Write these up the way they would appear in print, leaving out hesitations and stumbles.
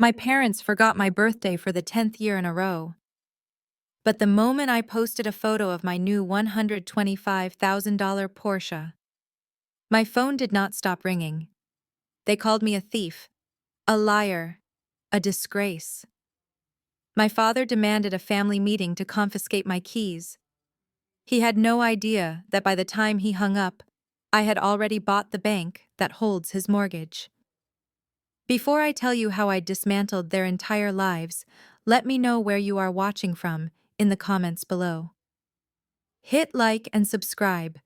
My parents forgot my birthday for the 10th year in a row. But the moment I posted a photo of my new $125,000 Porsche, my phone did not stop ringing. They called me a thief, a liar, a disgrace. My father demanded a family meeting to confiscate my keys. He had no idea that by the time he hung up, I had already bought the bank that holds his mortgage. Before I tell you how I dismantled their entire lives, let me know where you are watching from in the comments below. Hit like and subscribe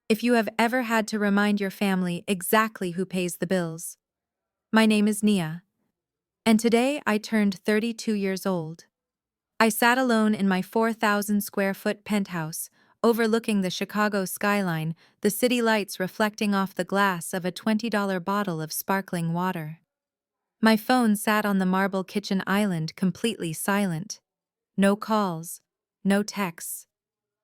if you have ever had to remind your family exactly who pays the bills. My name is Nia, and today I turned 32 years old. I sat alone in my 4,000 square foot penthouse, overlooking the Chicago skyline, the city lights reflecting off the glass of a $20 bottle of sparkling water. My phone sat on the marble kitchen island completely silent. No calls, no texts,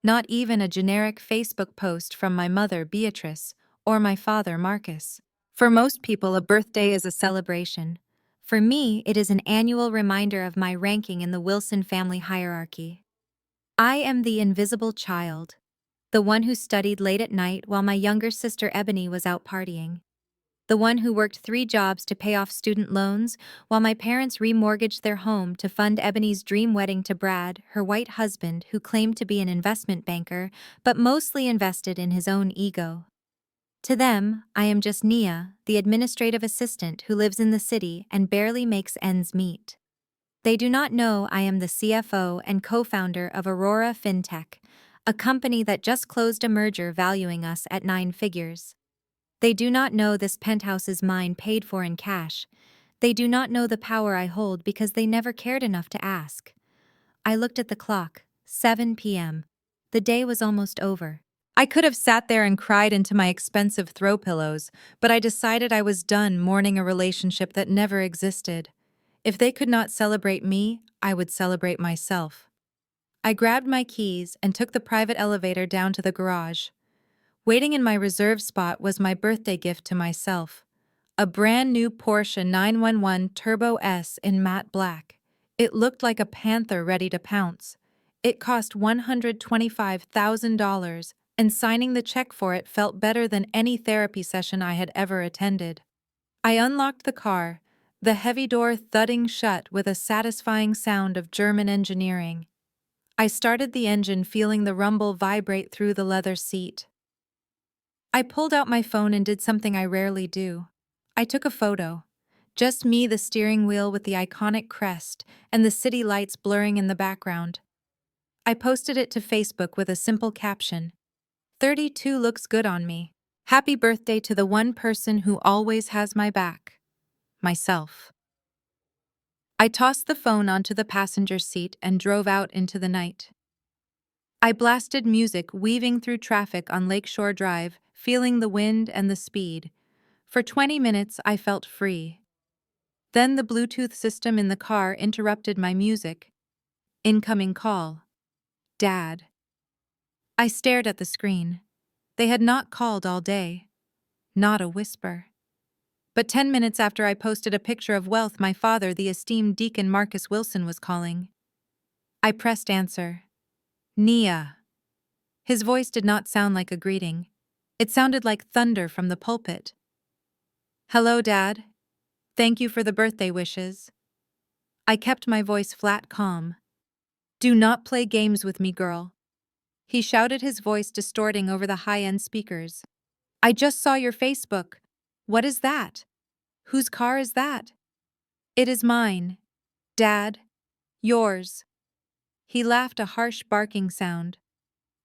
not even a generic Facebook post from my mother Beatrice or my father Marcus. For most people, a birthday is a celebration. For me, it is an annual reminder of my ranking in the Wilson family hierarchy. I am the invisible child, the one who studied late at night while my younger sister Ebony was out partying. The one who worked 3 jobs to pay off student loans while my parents remortgaged their home to fund Ebony's dream wedding to Brad, her white husband who claimed to be an investment banker but mostly invested in his own ego. To them, I am just Nia, the administrative assistant who lives in the city and barely makes ends meet. They do not know I am the CFO and co-founder of Aurora FinTech, a company that just closed a merger valuing us at 9 figures. They do not know this penthouse is mine paid for in cash. They do not know the power I hold because they never cared enough to ask. I looked at the clock, 7 p.m. The day was almost over. I could have sat there and cried into my expensive throw pillows, but I decided I was done mourning a relationship that never existed. If they could not celebrate me, I would celebrate myself. I grabbed my keys and took the private elevator down to the garage. Waiting in my reserve spot was my birthday gift to myself. A brand new Porsche 911 Turbo S in matte black. It looked like a panther ready to pounce. It cost $125,000, and signing the check for it felt better than any therapy session I had ever attended. I unlocked the car, the heavy door thudding shut with a satisfying sound of German engineering. I started the engine, feeling the rumble vibrate through the leather seat. I pulled out my phone and did something I rarely do. I took a photo. Just me, the steering wheel with the iconic crest, and the city lights blurring in the background. I posted it to Facebook with a simple caption. 32 looks good on me. Happy birthday to the one person who always has my back. Myself. I tossed the phone onto the passenger seat and drove out into the night. I blasted music, weaving through traffic on Lakeshore Drive, feeling the wind and the speed. For 20 minutes, I felt free. Then the Bluetooth system in the car interrupted my music. Incoming call. Dad. I stared at the screen. They had not called all day. Not a whisper. But 10 minutes after I posted a picture of wealth, my father, the esteemed Deacon Marcus Wilson, was calling. I pressed answer. Nia. His voice did not sound like a greeting. It sounded like thunder from the pulpit. Hello, Dad. Thank you for the birthday wishes. I kept my voice flat, calm. Do not play games with me, girl. He shouted, his voice distorting over the high-end speakers. I just saw your Facebook. What is that? Whose car is that? It is mine. Dad. Yours. He laughed, a harsh barking sound.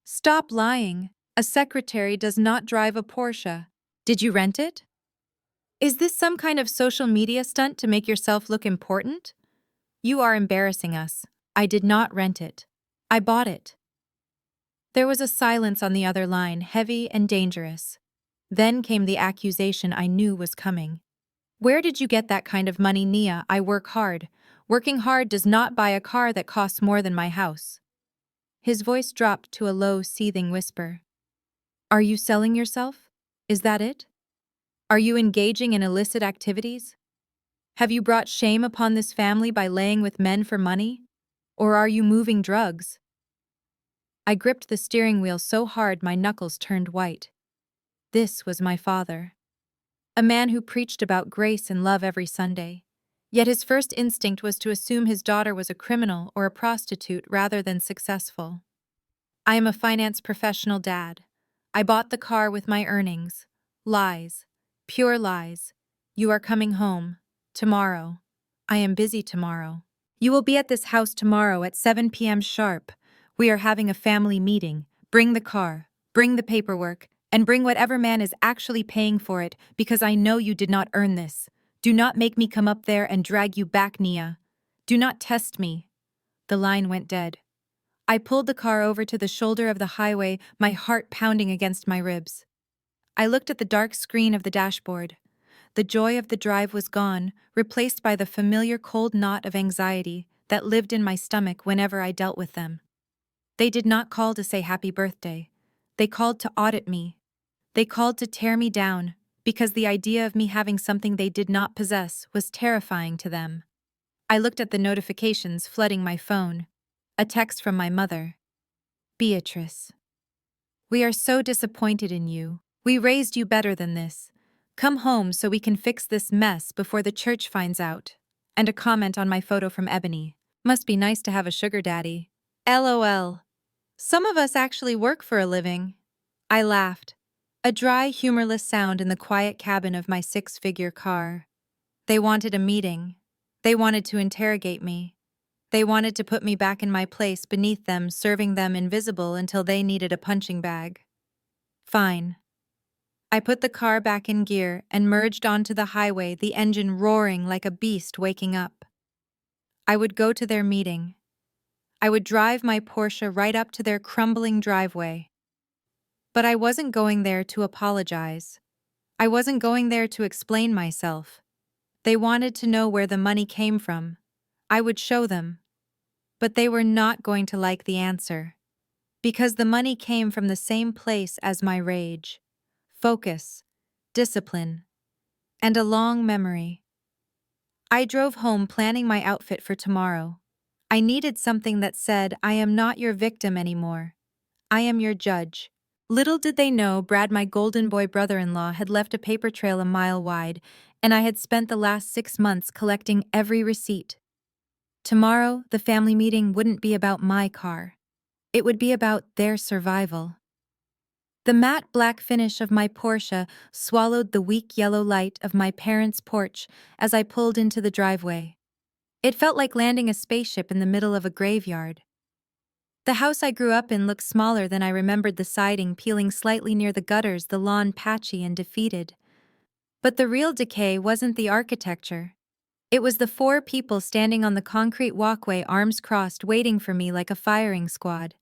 Stop lying. A secretary does not drive a Porsche. Did you rent it? Is this some kind of social media stunt to make yourself look important? You are embarrassing us. I did not rent it. I bought it. There was a silence on the other line, heavy and dangerous. Then came the accusation I knew was coming. Where did you get that kind of money, Nia? I work hard. Working hard does not buy a car that costs more than my house. His voice dropped to a low, seething whisper. Are you selling yourself? Is that it? Are you engaging in illicit activities? Have you brought shame upon this family by laying with men for money? Or are you moving drugs? I gripped the steering wheel so hard my knuckles turned white. This was my father. A man who preached about grace and love every Sunday. Yet his first instinct was to assume his daughter was a criminal or a prostitute rather than successful. I am a finance professional, Dad. I bought the car with my earnings. Lies. Pure lies. You are coming home. Tomorrow. I am busy tomorrow. You will be at this house tomorrow at 7 p.m. sharp. We are having a family meeting. Bring the car. Bring the paperwork. And bring whatever man is actually paying for it, because I know you did not earn this. Do not make me come up there and drag you back, Nia. Do not test me. The line went dead. I pulled the car over to the shoulder of the highway, my heart pounding against my ribs. I looked at the dark screen of the dashboard. The joy of the drive was gone, replaced by the familiar cold knot of anxiety that lived in my stomach whenever I dealt with them. They did not call to say happy birthday. They called to audit me. They called to tear me down, because the idea of me having something they did not possess was terrifying to them. I looked at the notifications flooding my phone. A text from my mother. Beatrice. We are so disappointed in you. We raised you better than this. Come home so we can fix this mess before the church finds out. And a comment on my photo from Ebony. Must be nice to have a sugar daddy. LOL. Some of us actually work for a living. I laughed. A dry, humorless sound in the quiet cabin of my 6-figure car. They wanted a meeting. They wanted to interrogate me. They wanted to put me back in my place beneath them, serving them invisible until they needed a punching bag. Fine. I put the car back in gear and merged onto the highway, the engine roaring like a beast waking up. I would go to their meeting. I would drive my Porsche right up to their crumbling driveway. But I wasn't going there to apologize. I wasn't going there to explain myself. They wanted to know where the money came from. I would show them. But they were not going to like the answer. Because the money came from the same place as my rage. Focus, discipline, and a long memory. I drove home planning my outfit for tomorrow. I needed something that said, I am not your victim anymore. I am your judge. Little did they know Brad, my golden boy brother-in-law, had left a paper trail a mile wide, and I had spent the last 6 months collecting every receipt. Tomorrow, the family meeting wouldn't be about my car. It would be about their survival. The matte black finish of my Porsche swallowed the weak yellow light of my parents' porch as I pulled into the driveway. It felt like landing a spaceship in the middle of a graveyard. The house I grew up in looked smaller than I remembered, the siding peeling slightly near the gutters, the lawn patchy and defeated. But the real decay wasn't the architecture. It was the 4 people standing on the concrete walkway, arms crossed, waiting for me like a firing squad.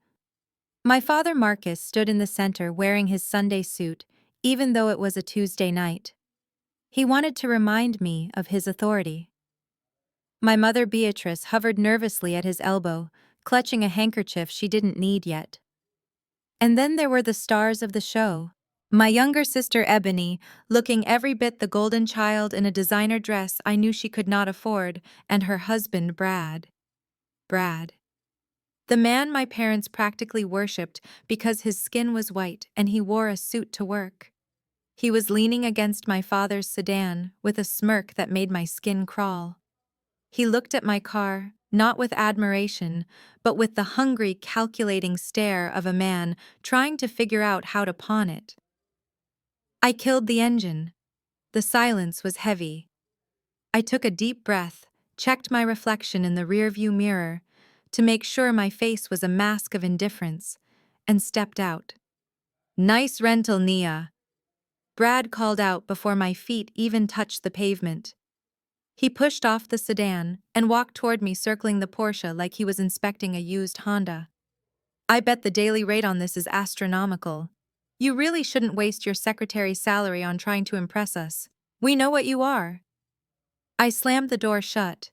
My father Marcus stood in the center wearing his Sunday suit, even though it was a Tuesday night. He wanted to remind me of his authority. My mother Beatrice hovered nervously at his elbow, clutching a handkerchief she didn't need yet. And then there were the stars of the show. My younger sister Ebony, looking every bit the golden child in a designer dress I knew she could not afford, and her husband Brad. The man my parents practically worshipped because his skin was white and he wore a suit to work. He was leaning against my father's sedan with a smirk that made my skin crawl. He looked at my car, not with admiration, but with the hungry, calculating stare of a man trying to figure out how to pawn it. I killed the engine. The silence was heavy. I took a deep breath, checked my reflection in the rearview mirror to make sure my face was a mask of indifference, and stepped out. Nice rental, Nia. Brad called out before my feet even touched the pavement. He pushed off the sedan and walked toward me, circling the Porsche like he was inspecting a used Honda. I bet the daily rate on this is astronomical. You really shouldn't waste your secretary's salary on trying to impress us. We know what you are. I slammed the door shut.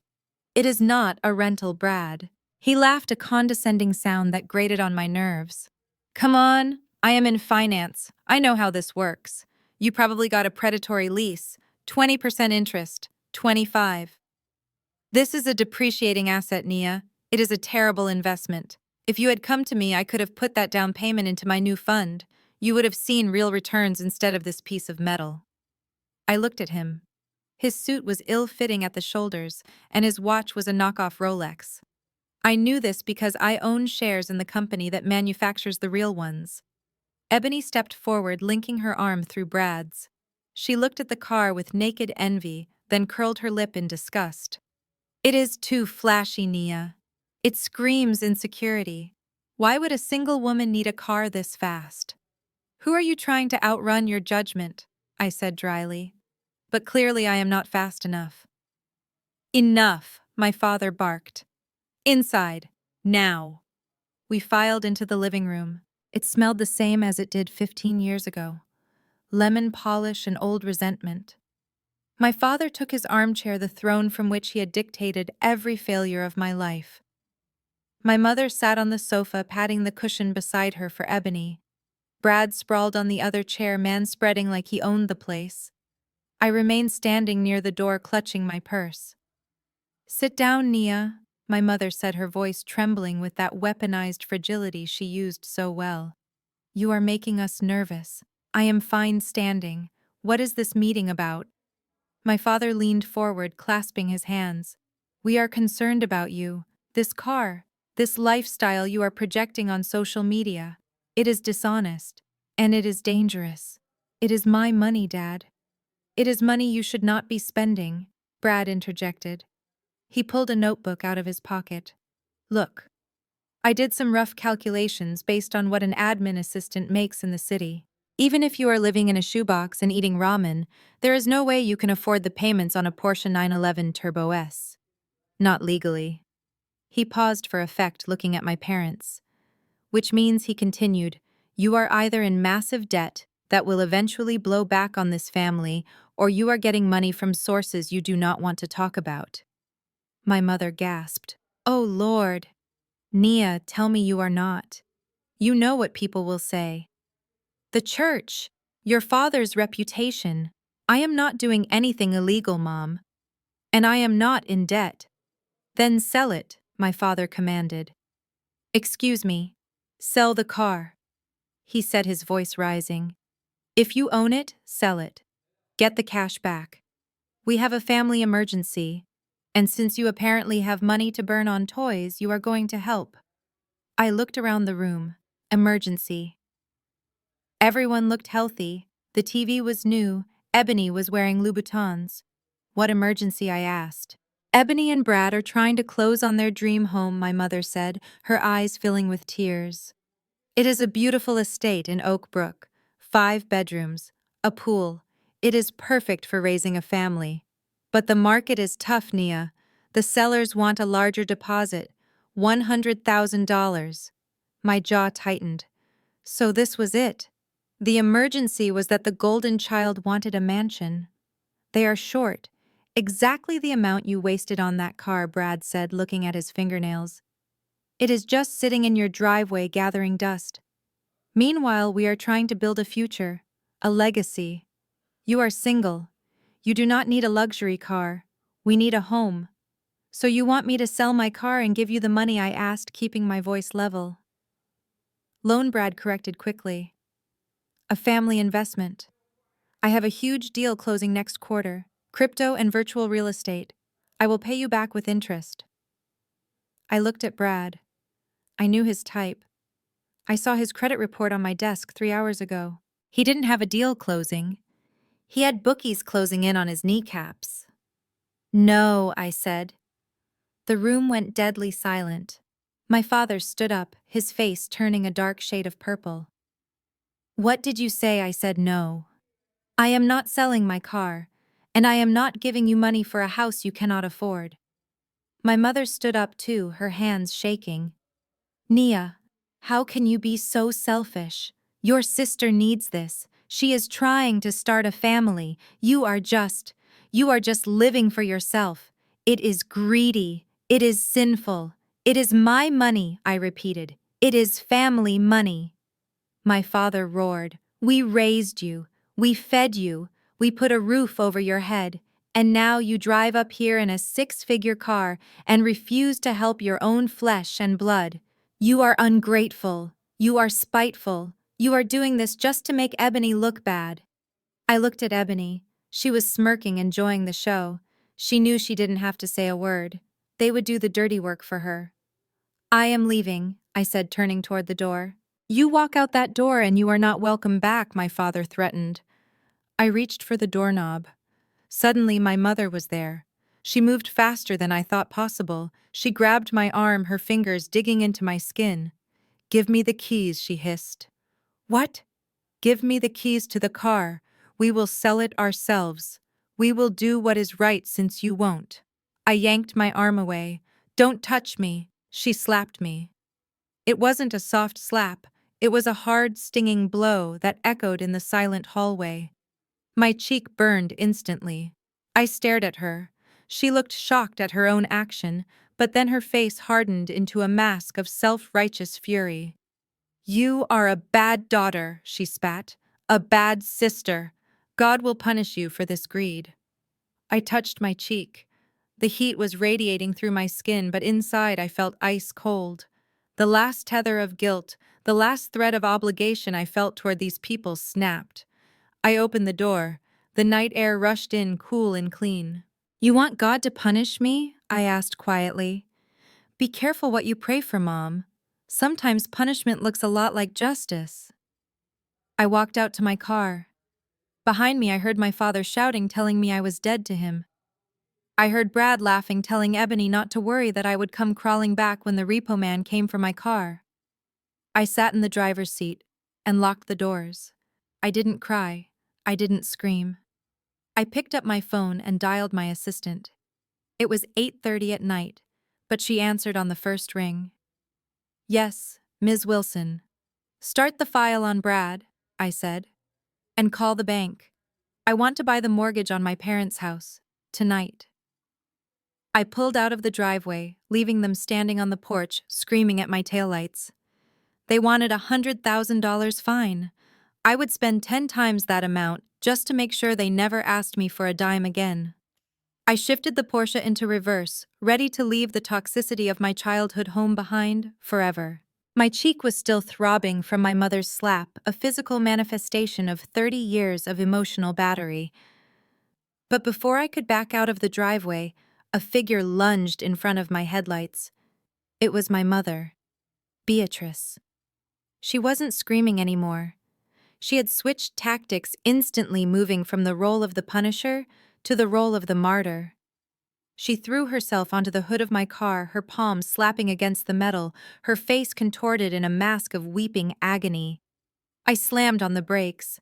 It is not a rental, Brad. He laughed, a condescending sound that grated on my nerves. Come on, I am in finance. I know how this works. You probably got a predatory lease, 20% interest, 25. This is a depreciating asset, Nia. It is a terrible investment. If you had come to me, I could have put that down payment into my new fund. You would have seen real returns instead of this piece of metal. I looked at him. His suit was ill-fitting at the shoulders, and his watch was a knockoff Rolex. I knew this because I own shares in the company that manufactures the real ones. Ebony stepped forward, linking her arm through Brad's. She looked at the car with naked envy, then curled her lip in disgust. It is too flashy, Nia. It screams insecurity. Why would a single woman need a car this fast? Who are you trying to outrun your judgment? I said dryly. But clearly I am not fast enough. Enough, my father barked. Inside, now. We filed into the living room. It smelled the same as it did 15 years ago. Lemon polish and old resentment. My father took his armchair, the throne from which he had dictated every failure of my life. My mother sat on the sofa, patting the cushion beside her for Ebony. Brad sprawled on the other chair, manspreading like he owned the place. I remained standing near the door, clutching my purse. Sit down, Nia, my mother said, her voice trembling with that weaponized fragility she used so well. You are making us nervous. I am fine standing. What is this meeting about? My father leaned forward, clasping his hands. We are concerned about you. This car, this lifestyle you are projecting on social media. It is dishonest, and it is dangerous. It is my money, Dad. It is money you should not be spending, Brad interjected. He pulled a notebook out of his pocket. Look, I did some rough calculations based on what an admin assistant makes in the city. Even if you are living in a shoebox and eating ramen, there is no way you can afford the payments on a Porsche 911 Turbo S. Not legally. He paused for effect, looking at my parents. Which means, he continued, you are either in massive debt that will eventually blow back on this family, or you are getting money from sources you do not want to talk about. My mother gasped. Oh, Lord. Nia, tell me you are not. You know what people will say. The church, your father's reputation. I am not doing anything illegal, Mom. And I am not in debt. Then sell it, my father commanded. Excuse me. Sell the car, he said, his voice rising. If you own it, sell it. Get the cash back. We have a family emergency, and since you apparently have money to burn on toys, you are going to help. I looked around the room. Emergency. Everyone looked healthy. The TV was new. Ebony was wearing Louboutins. What emergency, I asked. Ebony and Brad are trying to close on their dream home, my mother said, her eyes filling with tears. It is a beautiful estate in Oak Brook, 5 bedrooms, a pool. It is perfect for raising a family. But the market is tough, Nia. The sellers want a larger deposit, $100,000. My jaw tightened. So this was it. The emergency was that the golden child wanted a mansion. They are short. Exactly the amount you wasted on that car, Brad said, looking at his fingernails. It is just sitting in your driveway gathering dust. Meanwhile, we are trying to build a future, a legacy. You are single. You do not need a luxury car. We need a home. So you want me to sell my car and give you the money, I asked, keeping my voice level. Lone, Brad corrected quickly. A family investment. I have a huge deal closing next quarter, crypto and virtual real estate. I will pay you back with interest. I looked at Brad. I knew his type. I saw his credit report on my desk 3 hours ago. He didn't have a deal closing. He had bookies closing in on his kneecaps. No, I said. The room went deadly silent. My father stood up, his face turning a dark shade of purple. What did you say? I said no. I am not selling my car, and I am not giving you money for a house you cannot afford. My mother stood up too, her hands shaking. Nia, how can you be so selfish? Your sister needs this. She is trying to start a family. You are just living for yourself. It is greedy. It is sinful. It is my money, I repeated. It is family money. My father roared. We raised you. We fed you. We put a roof over your head. And now you drive up here in a six-figure car and refuse to help your own flesh and blood. You are ungrateful. You are spiteful. You are doing this just to make Ebony look bad. I looked at Ebony. She was smirking, enjoying the show. She knew she didn't have to say a word. They would do the dirty work for her. I am leaving, I said, turning toward the door. You walk out that door and you are not welcome back, my father threatened. I reached for the doorknob. Suddenly, my mother was there. She moved faster than I thought possible. She grabbed my arm, her fingers digging into my skin. Give me the keys, she hissed. What? Give me the keys to the car. We will sell it ourselves. We will do what is right since you won't. I yanked my arm away. Don't touch me, she slapped me. It wasn't a soft slap. It was a hard, stinging blow that echoed in the silent hallway. My cheek burned instantly. I stared at her. She looked shocked at her own action, but then her face hardened into a mask of self-righteous fury. You are a bad daughter, she spat. A bad sister. God will punish you for this greed. I touched my cheek. The heat was radiating through my skin, but inside I felt ice cold. The last tether of guilt, the last thread of obligation I felt toward these people snapped. I opened the door. The night air rushed in, cool and clean. You want God to punish me? I asked quietly. Be careful what you pray for, Mom. Sometimes punishment looks a lot like justice. I walked out to my car. Behind me, I heard my father shouting, telling me I was dead to him. I heard Brad laughing, telling Ebony not to worry, that I would come crawling back when the repo man came for my car. I sat in the driver's seat and locked the doors. I didn't cry. I didn't scream. I picked up my phone and dialed my assistant. It was 8:30 at night, but she answered on the first ring. Yes, Ms. Wilson. Start the file on Brad, I said, and call the bank. I want to buy the mortgage on my parents' house, tonight. I pulled out of the driveway, leaving them standing on the porch, screaming at my taillights. They wanted $100,000 fine. I would spend 10 times that amount just to make sure they never asked me for a dime again. I shifted the Porsche into reverse, ready to leave the toxicity of my childhood home behind forever. My cheek was still throbbing from my mother's slap, a physical manifestation of 30 years of emotional battery. But before I could back out of the driveway, a figure lunged in front of my headlights. It was my mother, Beatrice. She wasn't screaming anymore. She had switched tactics, instantly moving from the role of the punisher to the role of the martyr. She threw herself onto the hood of my car, her palms slapping against the metal, her face contorted in a mask of weeping agony. I slammed on the brakes.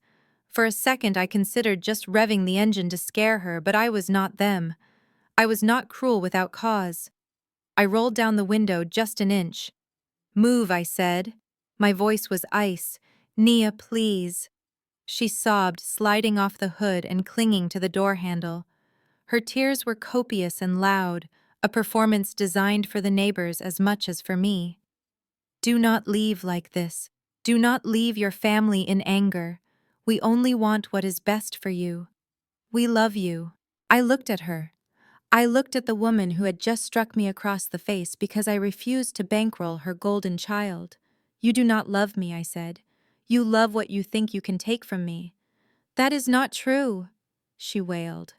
For a second I considered just revving the engine to scare her, but I was not them. I was not cruel without cause. I rolled down the window just an inch. Move, I said. My voice was ice. Nia, please. She sobbed, sliding off the hood and clinging to the door handle. Her tears were copious and loud, a performance designed for the neighbors as much as for me. Do not leave like this. Do not leave your family in anger. We only want what is best for you. We love you. I looked at her. I looked at the woman who had just struck me across the face because I refused to bankroll her golden child. You do not love me, I said. You love what you think you can take from me. That is not true, she wailed.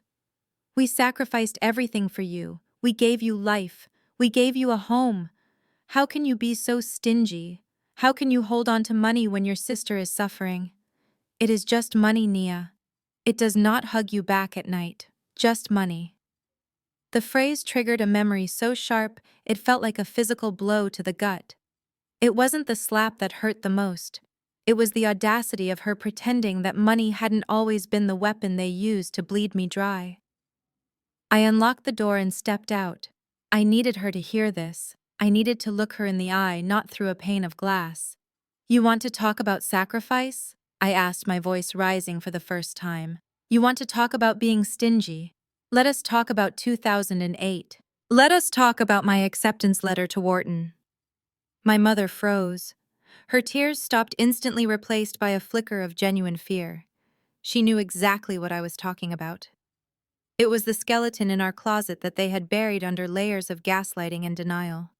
We sacrificed everything for you. We gave you life. We gave you a home. How can you be so stingy? How can you hold on to money when your sister is suffering? It is just money, Nia. It does not hug you back at night. Just money. The phrase triggered a memory so sharp it felt like a physical blow to the gut. It wasn't the slap that hurt the most. It was the audacity of her pretending that money hadn't always been the weapon they used to bleed me dry. I unlocked the door and stepped out. I needed her to hear this. I needed to look her in the eye, not through a pane of glass. You want to talk about sacrifice? I asked, my voice rising for the first time. You want to talk about being stingy? Let us talk about 2008. Let us talk about my acceptance letter to Wharton. My mother froze. Her tears stopped, instantly replaced by a flicker of genuine fear. She knew exactly what I was talking about. It was the skeleton in our closet that they had buried under layers of gaslighting and denial.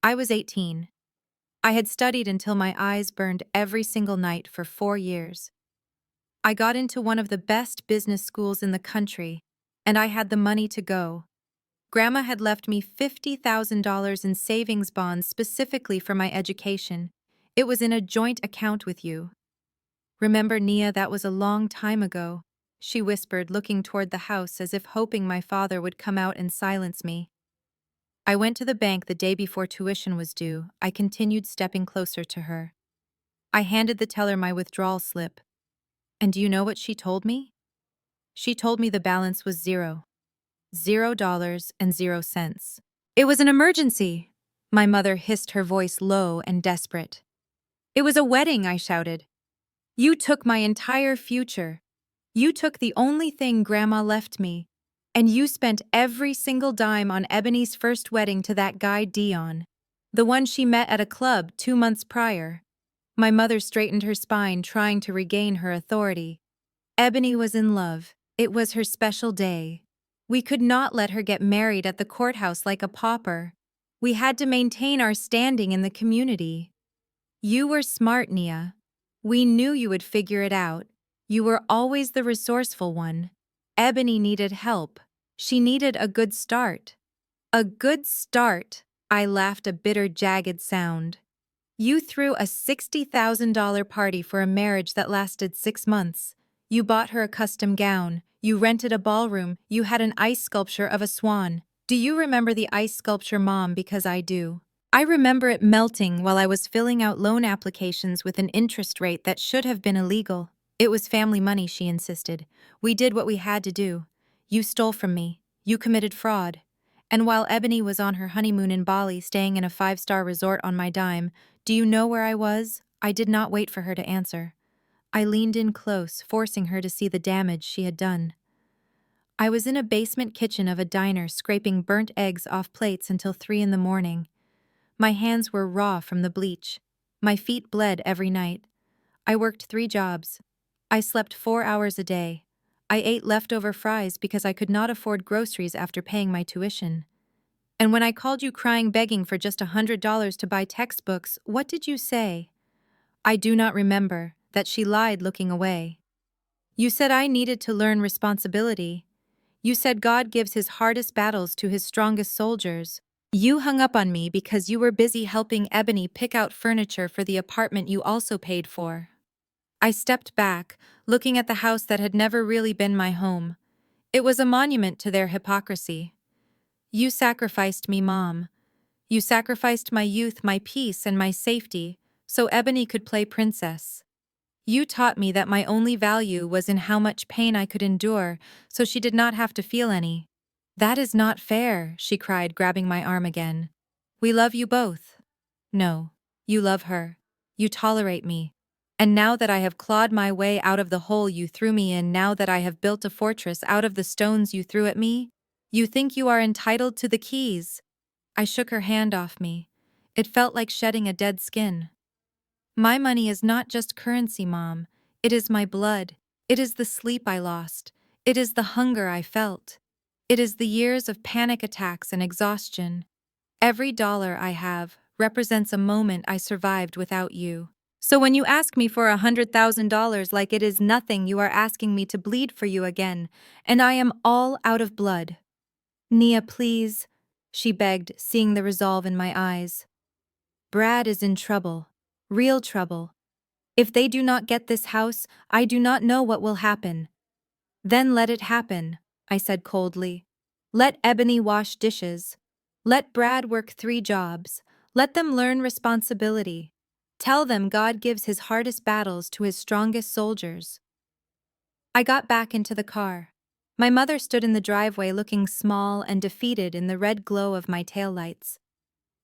I was 18. I had studied until my eyes burned every single night for 4 years. I got into one of the best business schools in the country, and I had the money to go. Grandma had left me $50,000 in savings bonds specifically for my education. It was in a joint account with you. Remember, Nia, that was a long time ago, she whispered, looking toward the house as if hoping my father would come out and silence me. I went to the bank the day before tuition was due. I continued stepping closer to her. I handed the teller my withdrawal slip. And do you know what she told me? She told me the balance was zero. $0.00. It was an emergency. My mother hissed, her voice low and desperate. It was a wedding, I shouted. You took my entire future. You took the only thing Grandma left me. And you spent every single dime on Ebony's first wedding to that guy Dion, the one she met at a club 2 months prior. My mother straightened her spine, trying to regain her authority. Ebony was in love. It was her special day. We could not let her get married at the courthouse like a pauper. We had to maintain our standing in the community. You were smart, Nia. We knew you would figure it out. You were always the resourceful one. Ebony needed help. She needed a good start. A good start, I laughed, a bitter, jagged sound. You threw a $60,000 party for a marriage that lasted 6 months. You bought her a custom gown. You rented a ballroom. You had an ice sculpture of a swan. Do you remember the ice sculpture, Mom? Because I do. I remember it melting while I was filling out loan applications with an interest rate that should have been illegal. It was family money, she insisted. We did what we had to do. You stole from me. You committed fraud. And while Ebony was on her honeymoon in Bali, staying in a 5-star resort on my dime, do you know where I was? I did not wait for her to answer. I leaned in close, forcing her to see the damage she had done. I was in a basement kitchen of a diner, scraping burnt eggs off plates until 3 in the morning. My hands were raw from the bleach. My feet bled every night. I worked 3 jobs. I slept 4 hours a day. I ate leftover fries because I could not afford groceries after paying my tuition. And when I called you crying, begging for just $100 to buy textbooks, what did you say? I do not remember. That she lied, looking away. You said I needed to learn responsibility. You said God gives his hardest battles to his strongest soldiers. You hung up on me because you were busy helping Ebony pick out furniture for the apartment you also paid for. I stepped back, looking at the house that had never really been my home. It was a monument to their hypocrisy. You sacrificed me, Mom. You sacrificed my youth, my peace, and my safety, so Ebony could play princess. You taught me that my only value was in how much pain I could endure, so she did not have to feel any. That is not fair, she cried, grabbing my arm again. We love you both. No, you love her. You tolerate me. And now that I have clawed my way out of the hole you threw me in, now that I have built a fortress out of the stones you threw at me, you think you are entitled to the keys. I shook her hand off me. It felt like shedding a dead skin. My money is not just currency, Mom. It is my blood. It is the sleep I lost. It is the hunger I felt. It is the years of panic attacks and exhaustion. Every dollar I have represents a moment I survived without you. So when you ask me for $100,000 like it is nothing, you are asking me to bleed for you again, and I am all out of blood. Nia, please, she begged, seeing the resolve in my eyes. Brad is in trouble. Real trouble. If they do not get this house, I do not know what will happen. Then let it happen, I said coldly. Let Ebony wash dishes. Let Brad work 3 jobs. Let them learn responsibility. Tell them God gives his hardest battles to his strongest soldiers. I got back into the car. My mother stood in the driveway looking small and defeated in the red glow of my taillights.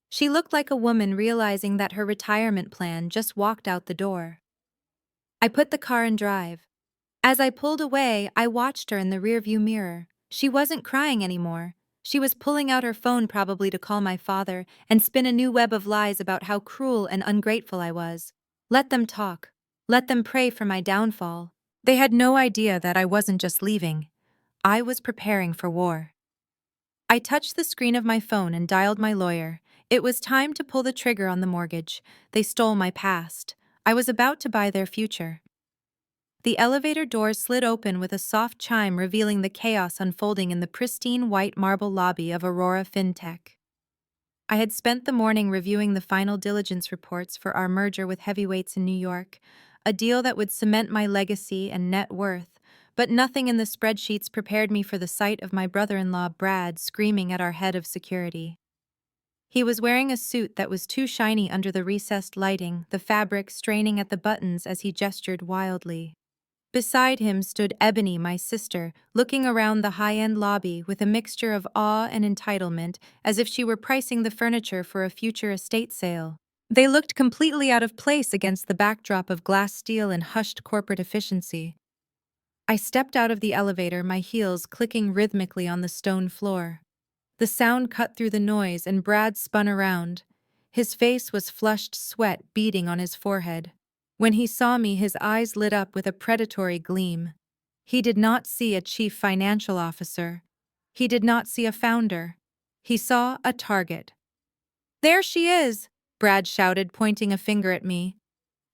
She looked like a woman realizing that her retirement plan just walked out the door. I put the car in drive. As I pulled away, I watched her in the rearview mirror. She wasn't crying anymore. She was pulling out her phone, probably to call my father and spin a new web of lies about how cruel and ungrateful I was. Let them talk. Let them pray for my downfall. They had no idea that I wasn't just leaving. I was preparing for war. I touched the screen of my phone and dialed my lawyer. It was time to pull the trigger on the mortgage. They stole my past. I was about to buy their future. The elevator doors slid open with a soft chime revealing the chaos unfolding in the pristine white marble lobby of Aurora FinTech. I had spent the morning reviewing the final diligence reports for our merger with heavyweights in New York, a deal that would cement my legacy and net worth, but nothing in the spreadsheets prepared me for the sight of my brother-in-law Brad screaming at our head of security. He was wearing a suit that was too shiny under the recessed lighting, the fabric straining at the buttons as he gestured wildly. Beside him stood Ebony, my sister, looking around the high-end lobby with a mixture of awe and entitlement, as if she were pricing the furniture for a future estate sale. They looked completely out of place against the backdrop of glass steel and hushed corporate efficiency. I stepped out of the elevator, my heels clicking rhythmically on the stone floor. The sound cut through the noise and Brad spun around. His face was flushed sweat beading on his forehead. When he saw me, his eyes lit up with a predatory gleam. He did not see a chief financial officer. He did not see a founder. He saw a target. "There she is!" Brad shouted, pointing a finger at me.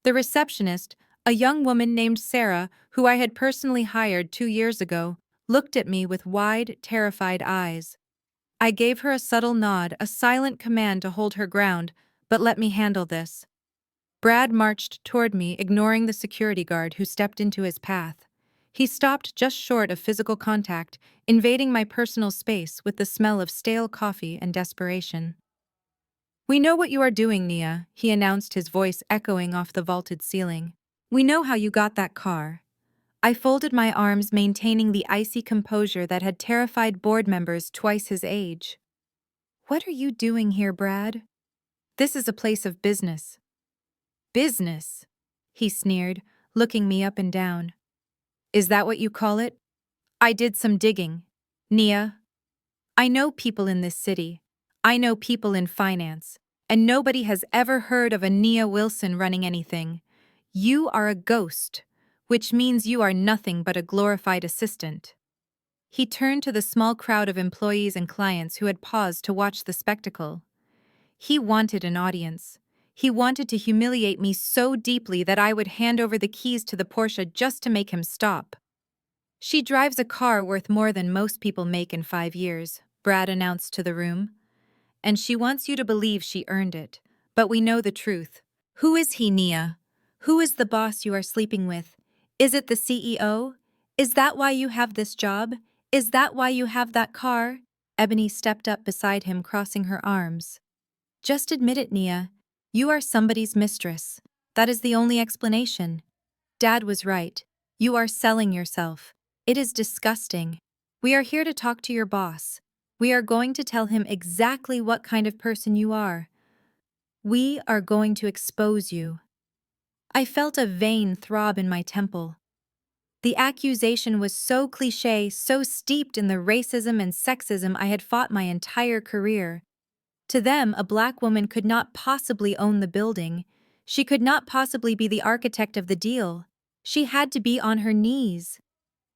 The receptionist, a young woman named Sarah, who I had personally hired 2 years ago, looked at me with wide, terrified eyes. I gave her a subtle nod, a silent command to hold her ground, but let me handle this. Brad marched toward me, ignoring the security guard who stepped into his path. He stopped just short of physical contact, invading my personal space with the smell of stale coffee and desperation. "We know what you are doing, Nia," he announced, his voice echoing off the vaulted ceiling. "We know how you got that car." I folded my arms, maintaining the icy composure that had terrified board members twice his age. "What are you doing here, Brad? This is a place of business." "Business?" he sneered, looking me up and down. "Is that what you call it?" I did some digging. "Nia, I know people in this city. I know people in finance. And nobody has ever heard of a Nia Wilson running anything. You are a ghost, which means you are nothing but a glorified assistant." He turned to the small crowd of employees and clients who had paused to watch the spectacle. He wanted an audience. He wanted to humiliate me so deeply that I would hand over the keys to the Porsche just to make him stop. "She drives a car worth more than most people make in 5 years," Brad announced to the room. "And she wants you to believe she earned it. But we know the truth. Who is he, Nia? Who is the boss you are sleeping with? Is it the CEO? Is that why you have this job? Is that why you have that car?" Ebony stepped up beside him, crossing her arms. "Just admit it, Nia. You are somebody's mistress. That is the only explanation. Dad was right. You are selling yourself. It is disgusting. We are here to talk to your boss. We are going to tell him exactly what kind of person you are. We are going to expose you." I felt a vein throb in my temple. The accusation was so cliché, so steeped in the racism and sexism I had fought my entire career. To them, a black woman could not possibly own the building. She could not possibly be the architect of the deal. She had to be on her knees.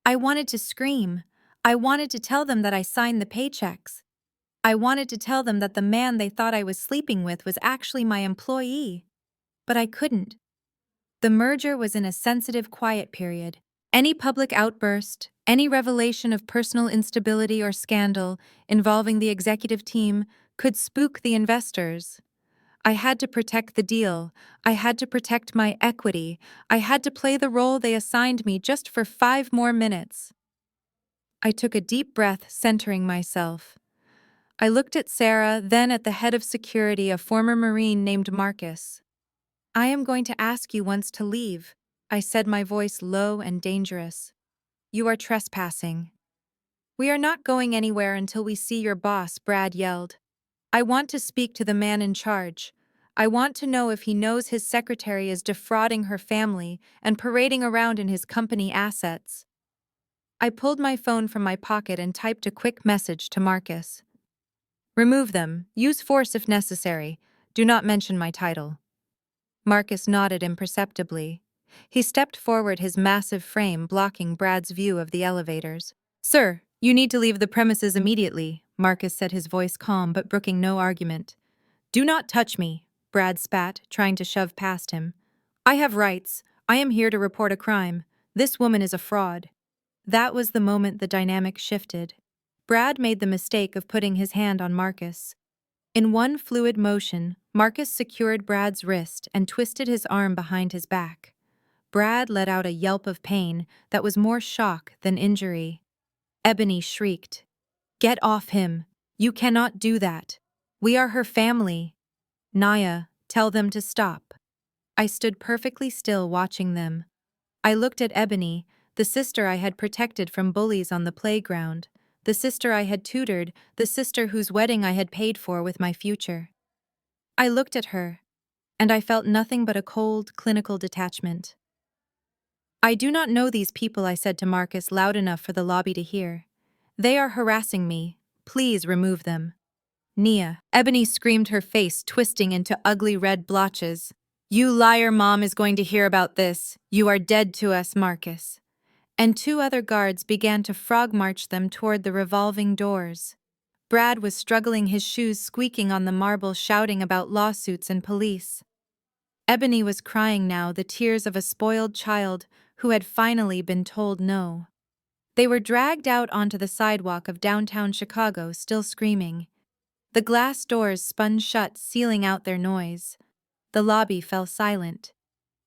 I wanted to scream. I wanted to tell them that I signed the paychecks. I wanted to tell them that the man they thought I was sleeping with was actually my employee. But I couldn't. The merger was in a sensitive quiet period. Any public outburst, any revelation of personal instability or scandal involving the executive team could spook the investors. I had to protect the deal. I had to protect my equity. I had to play the role they assigned me just for 5 more minutes. I took a deep breath, centering myself. I looked at Sarah, then at the head of security, a former Marine named Marcus. "I am going to ask you once to leave," I said, my voice low and dangerous. "You are trespassing." "We are not going anywhere until we see your boss," Brad yelled. "I want to speak to the man in charge. I want to know if he knows his secretary is defrauding her family and parading around in his company assets." I pulled my phone from my pocket and typed a quick message to Marcus. "Remove them. Use force if necessary. Do not mention my title." Marcus nodded imperceptibly. He stepped forward, his massive frame blocking Brad's view of the elevators. Sir, you need to leave the premises immediately, Marcus said, his voice calm but brooking no argument. Do not touch me, Brad spat, trying to shove past him. I have rights. I am here to report a crime. This woman is a fraud. That was the moment the dynamic shifted. Brad made the mistake of putting his hand on Marcus. In one fluid motion, Marcus secured Brad's wrist and twisted his arm behind his back. Brad let out a yelp of pain that was more shock than injury. Ebony shrieked. Get off him. You cannot do that. We are her family. Naya, tell them to stop. I stood perfectly still watching them. I looked at Ebony, the sister I had protected from bullies on the playground, the sister I had tutored, the sister whose wedding I had paid for with my future. I looked at her, and I felt nothing but a cold, clinical detachment. I do not know these people, I said to Marcus loud enough for the lobby to hear. They are harassing me. Please remove them. Nia, Ebony screamed, her face twisting into ugly red blotches. You liar, Mom is going to hear about this. You are dead to us, Marcus. And two other guards began to frog march them toward the revolving doors. Brad was struggling, his shoes squeaking on the marble, shouting about lawsuits and police. Ebony was crying now, the tears of a spoiled child who had finally been told no. They were dragged out onto the sidewalk of downtown Chicago, still screaming. The glass doors spun shut, sealing out their noise. The lobby fell silent.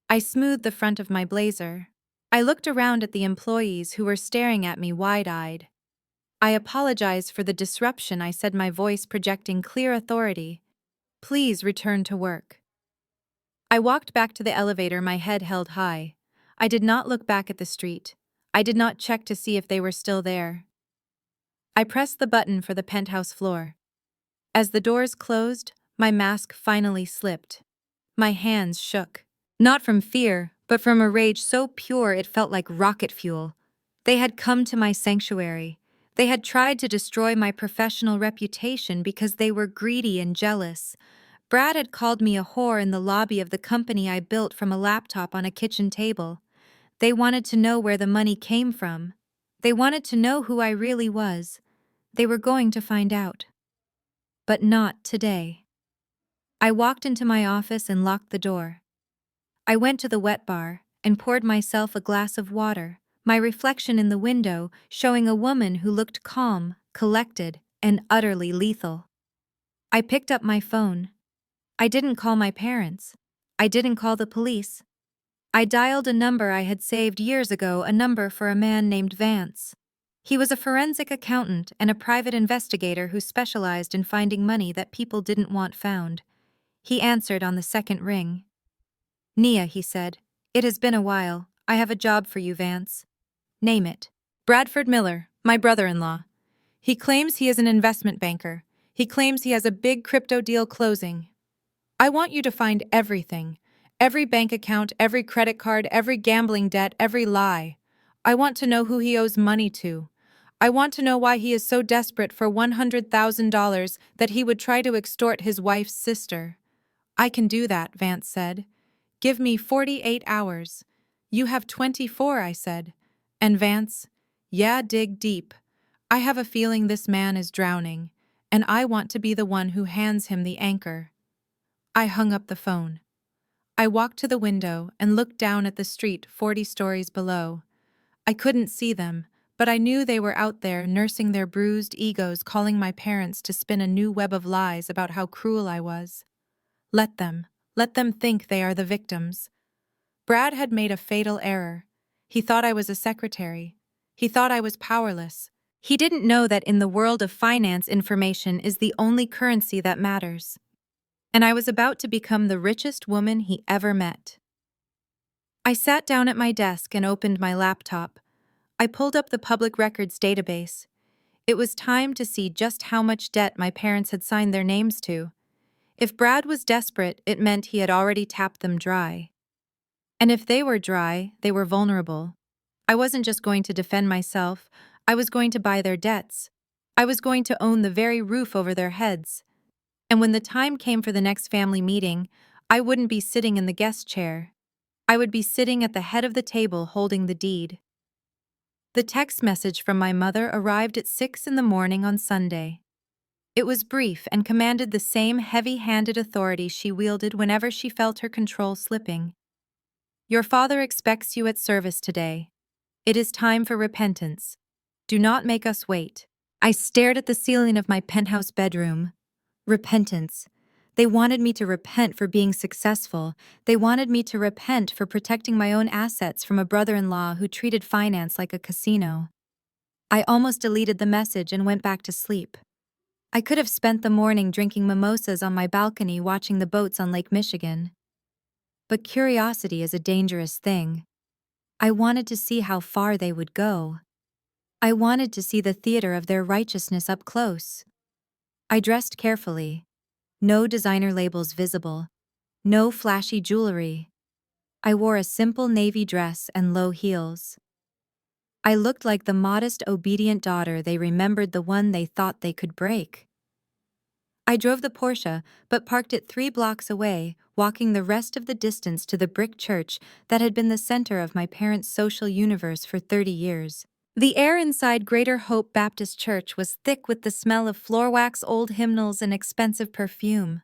I smoothed the front of my blazer. I looked around at the employees who were staring at me wide-eyed. I apologized for the disruption, I said, my voice projecting clear authority. Please return to work. I walked back to the elevator, my head held high. I did not look back at the street. I did not check to see if they were still there. I pressed the button for the penthouse floor. As the doors closed, my mask finally slipped. My hands shook. Not from fear, but from a rage so pure it felt like rocket fuel. They had come to my sanctuary. They had tried to destroy my professional reputation because they were greedy and jealous. Brad had called me a whore in the lobby of the company I built from a laptop on a kitchen table. They wanted to know where the money came from. They wanted to know who I really was. They were going to find out. But not today. I walked into my office and locked the door. I went to the wet bar and poured myself a glass of water, my reflection in the window showing a woman who looked calm, collected, and utterly lethal. I picked up my phone. I didn't call my parents. I didn't call the police. I dialed a number I had saved years ago, a number for a man named Vance. He was a forensic accountant and a private investigator who specialized in finding money that people didn't want found. He answered on the second ring. Nia, he said, it has been a while. I have a job for you, Vance. Name it. Bradford Miller, my brother-in-law. He claims he is an investment banker. He claims he has a big crypto deal closing. I want you to find everything. Every bank account, every credit card, every gambling debt, every lie. I want to know who he owes money to. I want to know why he is so desperate for $100,000 that he would try to extort his wife's sister. I can do that, Vance said. Give me 48 hours. You have 24, I said. And Vance, yeah, dig deep. I have a feeling this man is drowning, and I want to be the one who hands him the anchor. I hung up the phone. I walked to the window and looked down at the street 40 stories below. I couldn't see them, but I knew they were out there nursing their bruised egos, calling my parents to spin a new web of lies about how cruel I was. Let them think they are the victims. Brad had made a fatal error. He thought I was a secretary. He thought I was powerless. He didn't know that in the world of finance, information is the only currency that matters. And I was about to become the richest woman he ever met. I sat down at my desk and opened my laptop. I pulled up the public records database. It was time to see just how much debt my parents had signed their names to. If Brad was desperate, it meant he had already tapped them dry. And if they were dry, they were vulnerable. I wasn't just going to defend myself, I was going to buy their debts. I was going to own the very roof over their heads. And when the time came for the next family meeting, I wouldn't be sitting in the guest chair. I would be sitting at the head of the table holding the deed. The text message from my mother arrived at 6 in the morning on Sunday. It was brief and commanded the same heavy-handed authority she wielded whenever she felt her control slipping. Your father expects you at service today. It is time for repentance. Do not make us wait. I stared at the ceiling of my penthouse bedroom. Repentance. They wanted me to repent for being successful. They wanted me to repent for protecting my own assets from a brother-in-law who treated finance like a casino. I almost deleted the message and went back to sleep. I could have spent the morning drinking mimosas on my balcony watching the boats on Lake Michigan. But curiosity is a dangerous thing. I wanted to see how far they would go. I wanted to see the theater of their righteousness up close. I dressed carefully. No designer labels visible. No flashy jewelry. I wore a simple navy dress and low heels. I looked like the modest, obedient daughter they remembered, the one they thought they could break. I drove the Porsche, but parked it 3 blocks away, walking the rest of the distance to the brick church that had been the center of my parents' social universe for 30 years. The air inside Greater Hope Baptist Church was thick with the smell of floor wax, old hymnals, and expensive perfume.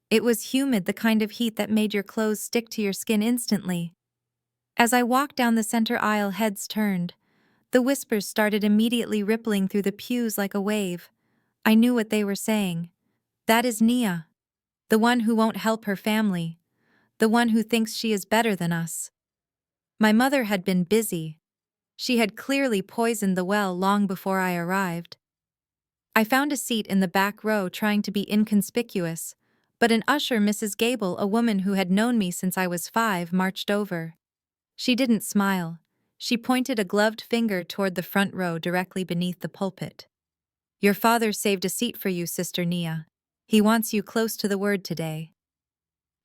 It was humid, the kind of heat that made your clothes stick to your skin instantly. As I walked down the center aisle, heads turned. The whispers started immediately rippling through the pews like a wave. I knew what they were saying. That is Nia. The one who won't help her family. The one who thinks she is better than us. My mother had been busy. She had clearly poisoned the well long before I arrived. I found a seat in the back row, trying to be inconspicuous, but an usher, Mrs. Gable, a woman who had known me since I was 5, marched over. She didn't smile. She pointed a gloved finger toward the front row directly beneath the pulpit. Your father saved a seat for you, Sister Nia. He wants you close to the word today.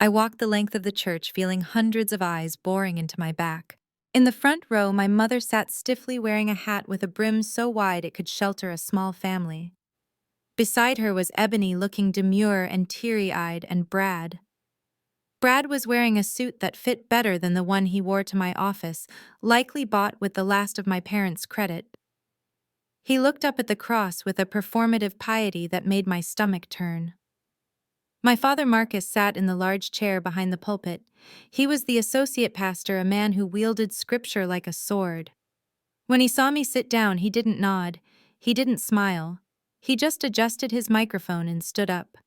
I walked the length of the church, feeling hundreds of eyes boring into my back. In the front row, my mother sat stiffly, wearing a hat with a brim so wide it could shelter a small family. Beside her was Ebony, looking demure and teary-eyed, and Brad. Brad was wearing a suit that fit better than the one he wore to my office, likely bought with the last of my parents' credit. He looked up at the cross with a performative piety that made my stomach turn. My father Marcus sat in the large chair behind the pulpit. He was the associate pastor, a man who wielded scripture like a sword. When he saw me sit down, he didn't nod. He didn't smile. He just adjusted his microphone and stood up.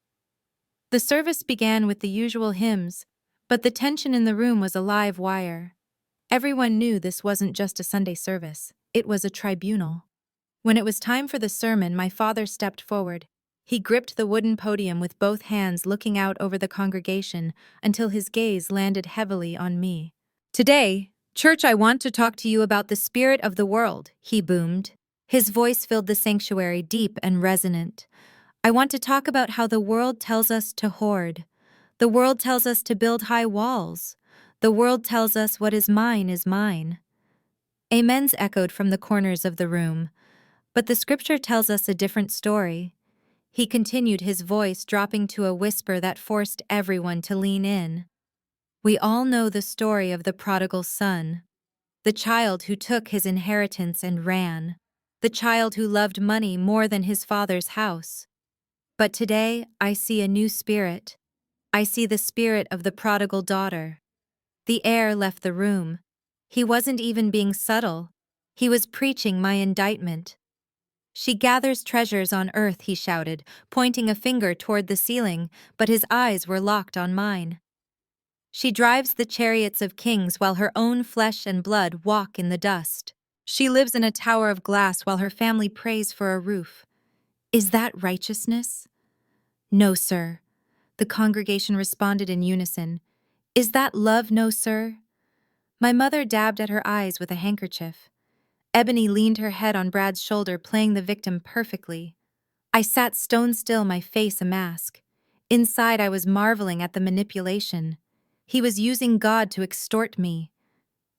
The service began with the usual hymns, but the tension in the room was a live wire. Everyone knew this wasn't just a Sunday service. It was a tribunal. When it was time for the sermon, my father stepped forward. He gripped the wooden podium with both hands, looking out over the congregation until his gaze landed heavily on me. Today, church, I want to talk to you about the spirit of the world, he boomed. His voice filled the sanctuary, deep and resonant. I want to talk about how the world tells us to hoard. The world tells us to build high walls. The world tells us what is mine is mine. Amens echoed from the corners of the room. But the scripture tells us a different story. He continued, his voice dropping to a whisper that forced everyone to lean in. We all know the story of the prodigal son. The child who took his inheritance and ran. The child who loved money more than his father's house. But today, I see a new spirit. I see the spirit of the prodigal daughter. The heir left the room. He wasn't even being subtle. He was preaching my indictment. She gathers treasures on earth, he shouted, pointing a finger toward the ceiling, but his eyes were locked on mine. She drives the chariots of kings while her own flesh and blood walk in the dust. She lives in a tower of glass while her family prays for a roof. Is that righteousness? No, sir. The congregation responded in unison. Is that love? No, sir. My mother dabbed at her eyes with a handkerchief. Ebony leaned her head on Brad's shoulder, playing the victim perfectly. I sat stone still, my face a mask. Inside, I was marveling at the manipulation. He was using God to extort me.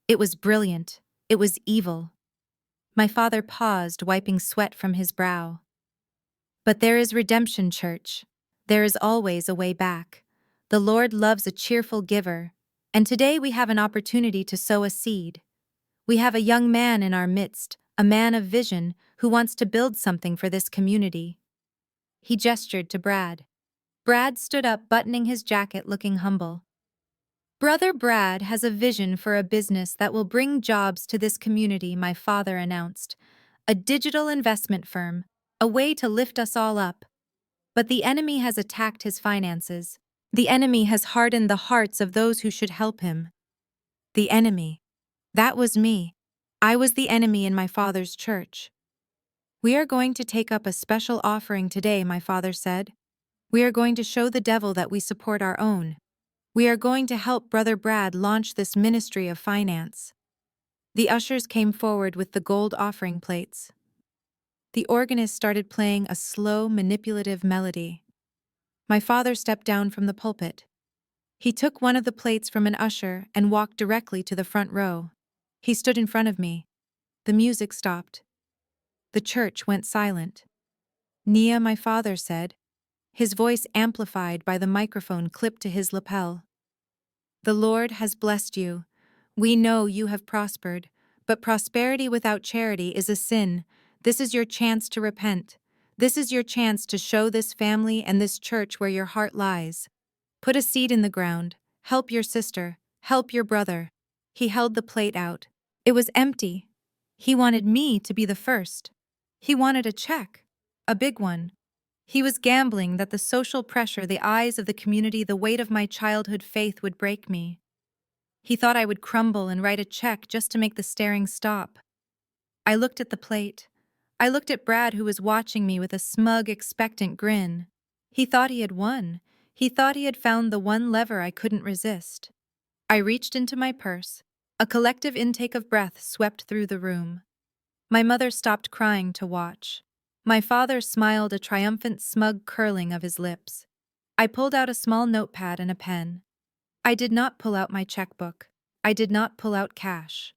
It was brilliant. It was evil. My father paused, wiping sweat from his brow. But there is redemption, church. There is always a way back. The Lord loves a cheerful giver, and today we have an opportunity to sow a seed. We have a young man in our midst, a man of vision who wants to build something for this community. He gestured to Brad. Brad stood up, buttoning his jacket, looking humble. Brother Brad has a vision for a business that will bring jobs to this community, my father announced. A digital investment firm, a way to lift us all up. But the enemy has attacked his finances. The enemy has hardened the hearts of those who should help him. The enemy. That was me. I was the enemy in my father's church. We are going to take up a special offering today, my father said. We are going to show the devil that we support our own. We are going to help Brother Brad launch this ministry of finance. The ushers came forward with the gold offering plates. The organist started playing a slow, manipulative melody. My father stepped down from the pulpit. He took one of the plates from an usher and walked directly to the front row. He stood in front of me. The music stopped. The church went silent. Nia, my father said, his voice amplified by the microphone clipped to his lapel. The Lord has blessed you. We know you have prospered, but prosperity without charity is a sin. This is your chance to repent. This is your chance to show this family and this church where your heart lies. Put a seed in the ground. Help your sister. Help your brother. He held the plate out. It was empty. He wanted me to be the first. He wanted a check. A big one. He was gambling that the social pressure, the eyes of the community, the weight of my childhood faith would break me. He thought I would crumble and write a check just to make the staring stop. I looked at the plate. I looked at Brad, who was watching me with a smug, expectant grin. He thought he had won. He thought he had found the one lever I couldn't resist. I reached into my purse. A collective intake of breath swept through the room. My mother stopped crying to watch. My father smiled, a triumphant, smug curling of his lips. I pulled out a small notepad and a pen. I did not pull out my checkbook. I did not pull out cash.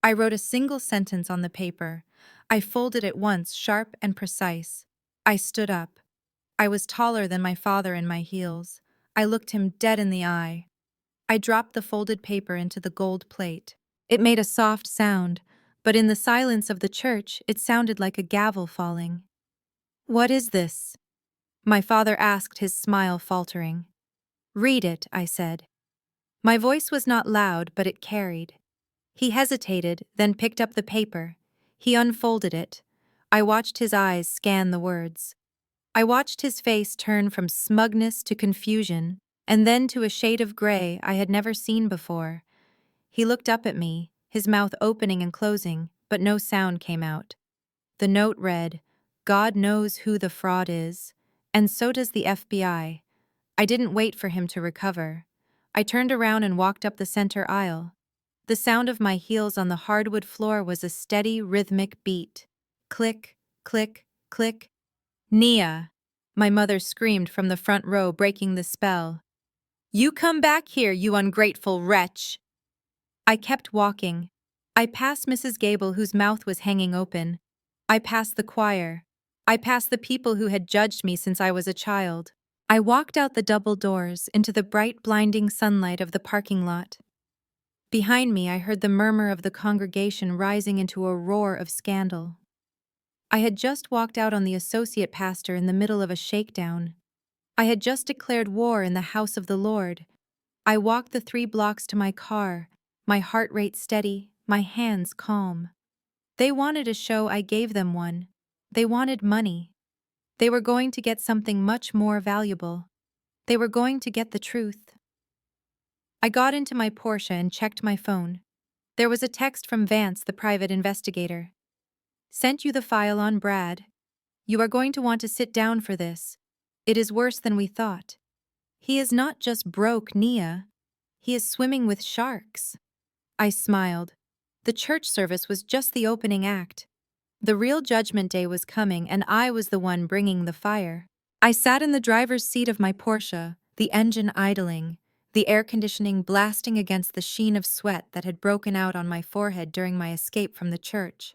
I wrote a single sentence on the paper. I folded it once, sharp and precise. I stood up. I was taller than my father in my heels. I looked him dead in the eye. I dropped the folded paper into the gold plate. It made a soft sound, but in the silence of the church, it sounded like a gavel falling. What is this? My father asked, his smile faltering. Read it, I said. My voice was not loud, but it carried. He hesitated, then picked up the paper. He unfolded it. I watched his eyes scan the words. I watched his face turn from smugness to confusion, and then to a shade of gray I had never seen before. He looked up at me, his mouth opening and closing, but no sound came out. The note read, God knows who the fraud is, and so does the FBI. I didn't wait for him to recover. I turned around and walked up the center aisle. The sound of my heels on the hardwood floor was a steady, rhythmic beat. Click, click, click. Nia! My mother screamed from the front row, breaking the spell. You come back here, you ungrateful wretch! I kept walking. I passed Mrs. Gable, whose mouth was hanging open. I passed the choir. I passed the people who had judged me since I was a child. I walked out the double doors into the bright, blinding sunlight of the parking lot. Behind me, I heard the murmur of the congregation rising into a roar of scandal. I had just walked out on the associate pastor in the middle of a shakedown. I had just declared war in the house of the Lord. I walked the 3 blocks to my car, my heart rate steady, my hands calm. They wanted a show, I gave them one. They wanted money. They were going to get something much more valuable. They were going to get the truth. I got into my Porsche and checked my phone. There was a text from Vance, the private investigator. Sent you the file on Brad. You are going to want to sit down for this. It is worse than we thought. He is not just broke, Nia. He is swimming with sharks. I smiled. The church service was just the opening act. The real judgment day was coming, and I was the one bringing the fire. I sat in the driver's seat of my Porsche, the engine idling, the air conditioning blasting against the sheen of sweat that had broken out on my forehead during my escape from the church.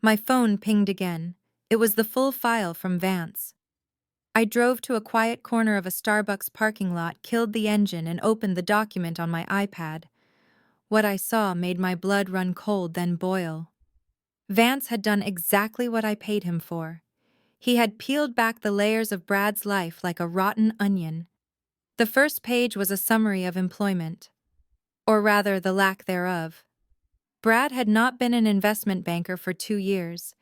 My phone pinged again. It was the full file from Vance. I drove to a quiet corner of a Starbucks parking lot, killed the engine, and opened the document on my iPad. What I saw made my blood run cold, then boil. Vance had done exactly what I paid him for. He had peeled back the layers of Brad's life like a rotten onion. The first page was a summary of employment, or rather the lack thereof. Brad had not been an investment banker for 2 years.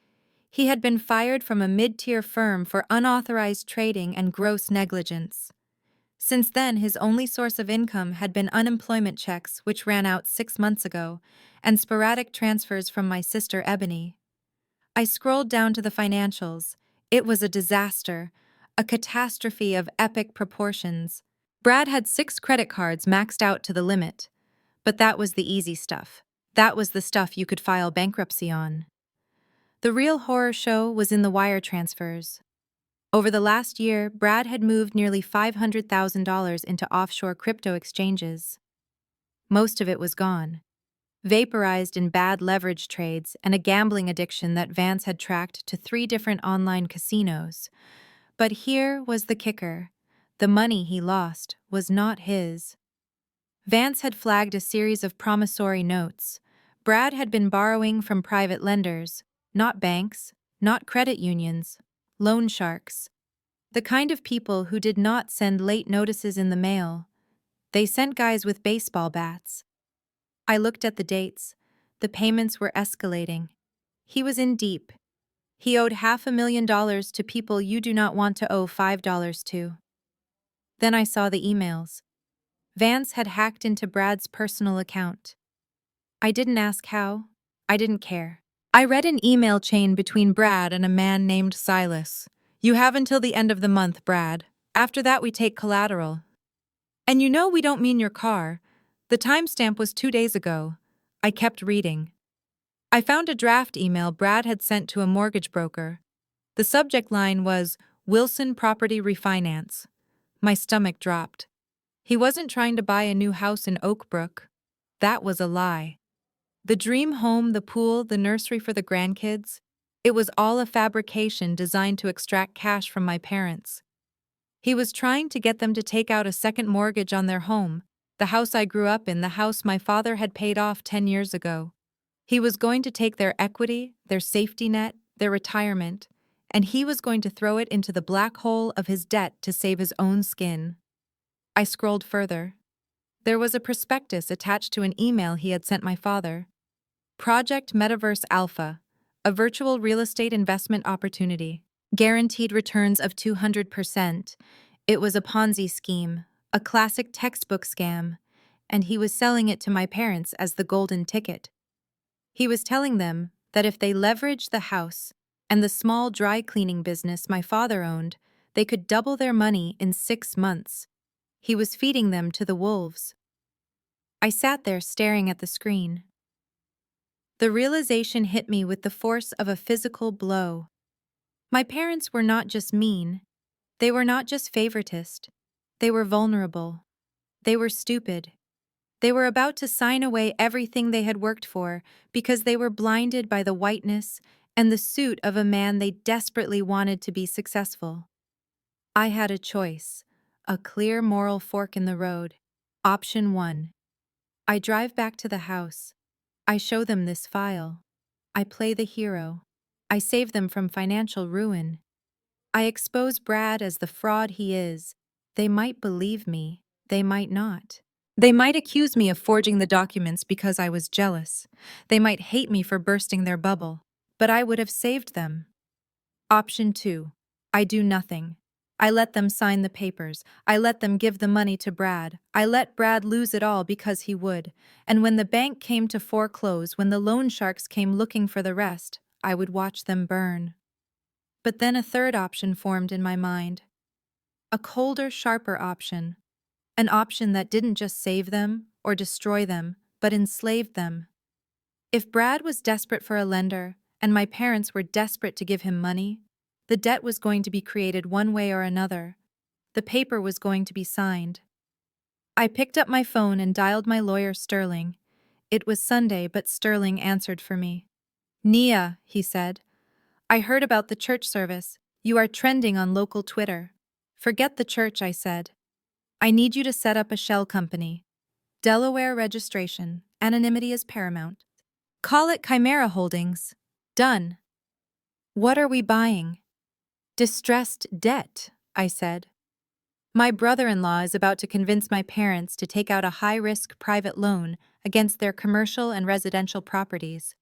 He had been fired from a mid-tier firm for unauthorized trading and gross negligence. Since then, his only source of income had been unemployment checks, which ran out 6 months ago, and sporadic transfers from my sister Ebony. I scrolled down to the financials. It was a disaster, a catastrophe of epic proportions. Brad had 6 credit cards maxed out to the limit, but that was the easy stuff. That was the stuff you could file bankruptcy on. The real horror show was in the wire transfers. Over the last year, Brad had moved nearly $500,000 into offshore crypto exchanges. Most of it was gone, vaporized in bad leverage trades and a gambling addiction that Vance had tracked to 3 different online casinos. But here was the kicker. The money he lost was not his. Vance had flagged a series of promissory notes. Brad had been borrowing from private lenders, not banks, not credit unions, loan sharks. The kind of people who did not send late notices in the mail. They sent guys with baseball bats. I looked at the dates. The payments were escalating. He was in deep. He owed $500,000 to people you do not want to owe $5 to. Then I saw the emails. Vance had hacked into Brad's personal account. I didn't ask how. I didn't care. I read an email chain between Brad and a man named Silas. "You have until the end of the month, Brad. After that we take collateral. And you know we don't mean your car. The timestamp was 2 days ago." I kept reading. I found a draft email Brad had sent to a mortgage broker. The subject line was, "Wilson Property Refinance." My stomach dropped. He wasn't trying to buy a new house in Oak Brook. That was a lie. The dream home, the pool, the nursery for the grandkids, it was all a fabrication designed to extract cash from my parents. He was trying to get them to take out a second mortgage on their home, the house I grew up in, the house my father had paid off 10 years ago. He was going to take their equity, their safety net, their retirement, and he was going to throw it into the black hole of his debt to save his own skin. I scrolled further. There was a prospectus attached to an email he had sent my father. Project Metaverse Alpha, a virtual real estate investment opportunity. Guaranteed returns of 200%. It was a Ponzi scheme, a classic textbook scam, and he was selling it to my parents as the golden ticket. He was telling them that if they leveraged the house and the small dry cleaning business my father owned, they could double their money in 6 months. He was feeding them to the wolves. I sat there staring at the screen. The realization hit me with the force of a physical blow. My parents were not just mean. They were not just favoritist. They were vulnerable. They were stupid. They were about to sign away everything they had worked for because they were blinded by the whiteness and the suit of a man they desperately wanted to be successful. I had a choice, a clear moral fork in the road. Option 1. I drive back to the house. I show them this file. I play the hero. I save them from financial ruin. I expose Brad as the fraud he is. They might believe me. They might not. They might accuse me of forging the documents because I was jealous. They might hate me for bursting their bubble. But I would have saved them. Option 2. I do nothing. I let them sign the papers. I let them give the money to Brad. I let Brad lose it all because he would. And when the bank came to foreclose, when the loan sharks came looking for the rest, I would watch them burn. But then a third option formed in my mind. A colder, sharper option. An option that didn't just save them or destroy them, but enslaved them. If Brad was desperate for a lender, and my parents were desperate to give him money, the debt was going to be created one way or another. The paper was going to be signed. I picked up my phone and dialed my lawyer, Sterling. It was Sunday, but Sterling answered for me. "Nia," he said, "I heard about the church service. You are trending on local Twitter." "Forget the church," I said. "I need you to set up a shell company. Delaware registration. Anonymity is paramount. Call it Chimera Holdings. Done. What are we buying? Distressed debt, I said. My brother-in-law is about to convince my parents to take out a high-risk private loan against their commercial and residential properties.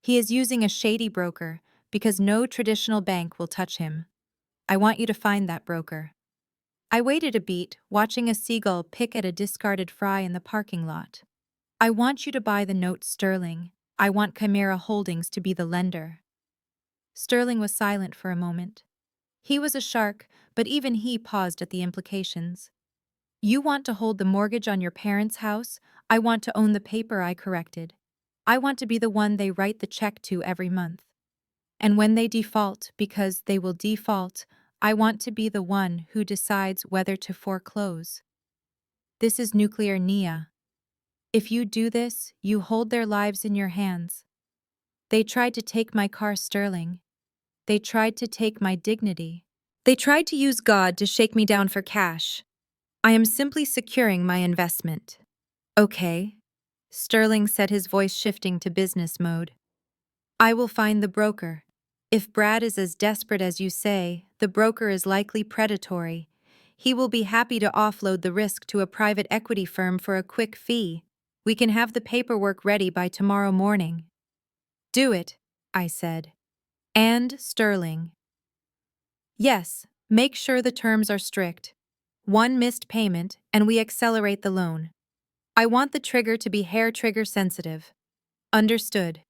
He is using a shady broker because no traditional bank will touch him. I want you to find that broker. I waited a beat, watching a seagull pick at a discarded fry in the parking lot. I want you to buy the note Sterling. I want Chimera Holdings to be the lender. Sterling was silent for a moment. He was a shark, but even he paused at the implications. You want to hold the mortgage on your parents' house? I want to own the paper I corrected. I want to be the one they write the check to every month. And when they default, because they will default, I want to be the one who decides whether to foreclose. This is nuclear Nia. If you do this, you hold their lives in your hands. They tried to take my car Sterling. They tried to take my dignity. They tried to use God to shake me down for cash. I am simply securing my investment. Okay. Sterling said, his voice shifting to business mode. I will find the broker. If Brad is as desperate as you say, the broker is likely predatory. He will be happy to offload the risk to a private equity firm for a quick fee. We can have the paperwork ready by tomorrow morning. Do it, I said. And Sterling. Yes, make sure the terms are strict. One missed payment, and we accelerate the loan. I want the trigger to be hair trigger sensitive. Understood.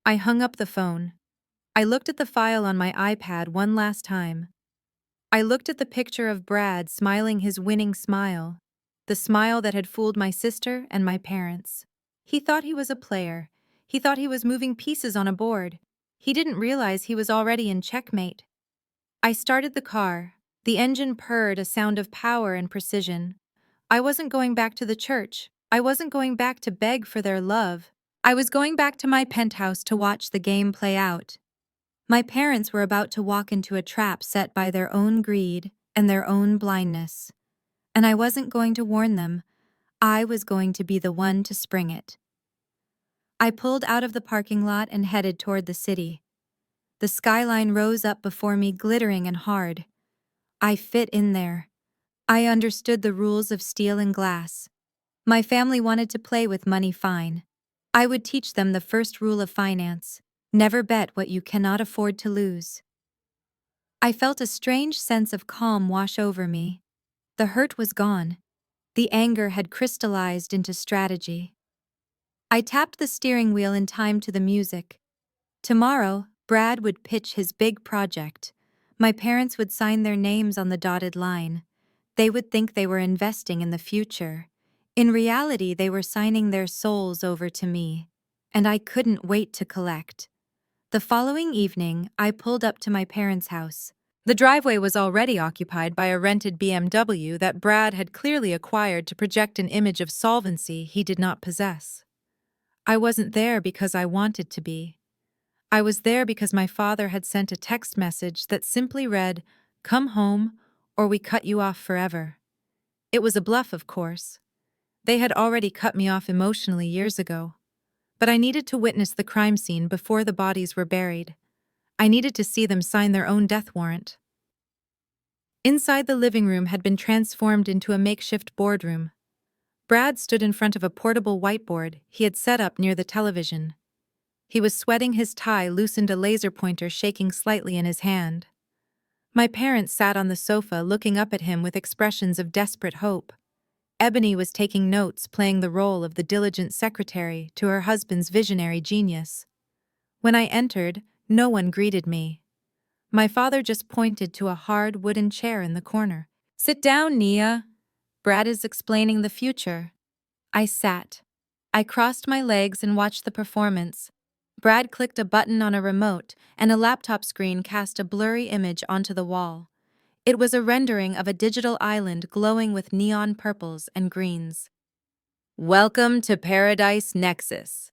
I hung up the phone. I looked at the file on my iPad one last time. I looked at the picture of Brad smiling his winning smile, the smile that had fooled my sister and my parents. He thought he was a player. He thought he was moving pieces on a board. He didn't realize he was already in checkmate. I started the car. The engine purred, a sound of power and precision. I wasn't going back to the church. I wasn't going back to beg for their love. I was going back to my penthouse to watch the game play out. My parents were about to walk into a trap set by their own greed and their own blindness. And I wasn't going to warn them. I was going to be the one to spring it. I pulled out of the parking lot and headed toward the city. The skyline rose up before me, glittering and hard. I fit in there. I understood the rules of steel and glass. My family wanted to play with money fine. I would teach them the first rule of finance: never bet what you cannot afford to lose. I felt a strange sense of calm wash over me. The hurt was gone. The anger had crystallized into strategy. I tapped the steering wheel in time to the music. Tomorrow, Brad would pitch his big project. My parents would sign their names on the dotted line. They would think they were investing in the future. In reality, they were signing their souls over to me, and I couldn't wait to collect. The following evening, I pulled up to my parents' house. The driveway was already occupied by a rented BMW that Brad had clearly acquired to project an image of solvency he did not possess. I wasn't there because I wanted to be. I was there because my father had sent a text message that simply read, "Come home, or we cut you off forever." It was a bluff, of course. They had already cut me off emotionally years ago. But I needed to witness the crime scene before the bodies were buried. I needed to see them sign their own death warrant. Inside, the living room had been transformed into a makeshift boardroom. Brad stood in front of a portable whiteboard he had set up near the television. He was sweating, his tie loosened, a laser pointer shaking slightly in his hand. My parents sat on the sofa looking up at him with expressions of desperate hope. Ebony was taking notes, playing the role of the diligent secretary to her husband's visionary genius. When I entered, no one greeted me. My father just pointed to a hard wooden chair in the corner. "Sit down, Nia. Brad is explaining the future." I sat. I crossed my legs and watched the performance. Brad clicked a button on a remote, and a laptop screen cast a blurry image onto the wall. It was a rendering of a digital island glowing with neon purples and greens. "Welcome to Paradise Nexus,"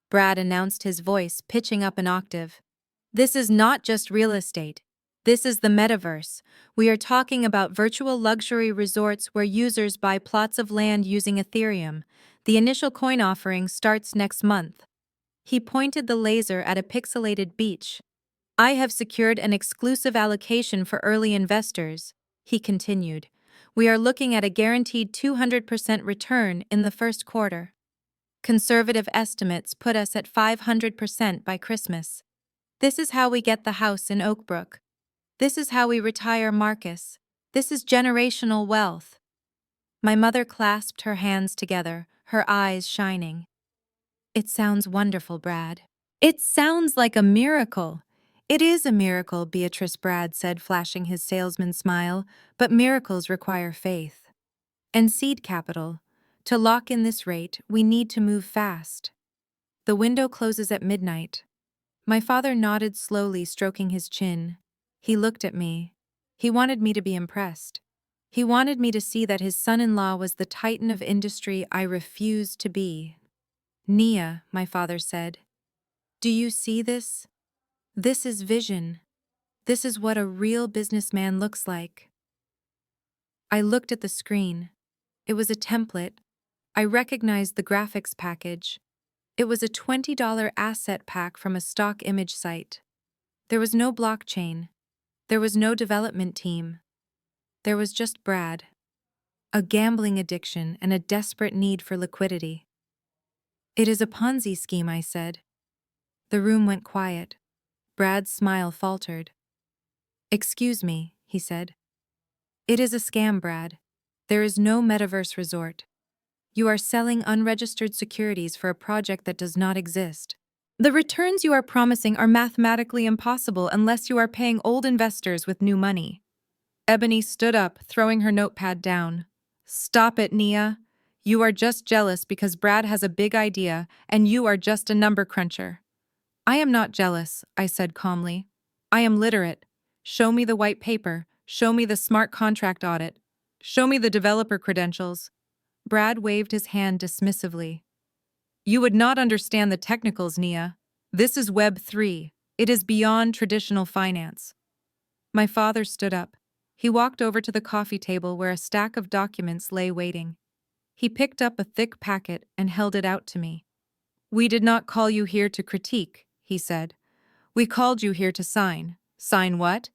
Brad announced, his voice pitching up an octave. "This is not just real estate. This is the metaverse. We are talking about virtual luxury resorts where users buy plots of land using Ethereum. The initial coin offering starts next month." He pointed the laser at a pixelated beach. I have secured an exclusive allocation for early investors, he continued. We are looking at a guaranteed 200% return in the first quarter. Conservative estimates put us at 500% by Christmas. This is how we get the house in Oakbrook. This is how we retire Marcus. This is generational wealth. My mother clasped her hands together, her eyes shining. It sounds wonderful, Brad. It sounds like a miracle. It is a miracle, Beatrice Brad said, flashing his salesman smile, but miracles require faith. And seed capital. To lock in this rate, we need to move fast. The window closes at midnight. My father nodded slowly, stroking his chin. He looked at me. He wanted me to be impressed. He wanted me to see that his son-in-law was the titan of industry I refused to be. Nia, my father said, do you see this? This is vision. This is what a real businessman looks like. I looked at the screen. It was a template. I recognized the graphics package. It was a $20 asset pack from a stock image site. There was no blockchain. There was no development team. There was just Brad. A gambling addiction and a desperate need for liquidity. It is a Ponzi scheme, I said. The room went quiet. Brad's smile faltered. Excuse me, he said. It is a scam, Brad. There is no metaverse resort. You are selling unregistered securities for a project that does not exist. The returns you are promising are mathematically impossible unless you are paying old investors with new money. Ebony stood up, throwing her notepad down. Stop it, Nia. You are just jealous because Brad has a big idea and you are just a number cruncher. I am not jealous, I said calmly. I am literate. Show me the white paper. Show me the smart contract audit. Show me the developer credentials. Brad waved his hand dismissively. You would not understand the technicals, Nia. This is Web 3. It is beyond traditional finance. My father stood up. He walked over to the coffee table where a stack of documents lay waiting. He picked up a thick packet and held it out to me. We did not call you here to critique, he said. We called you here to sign. Sign what?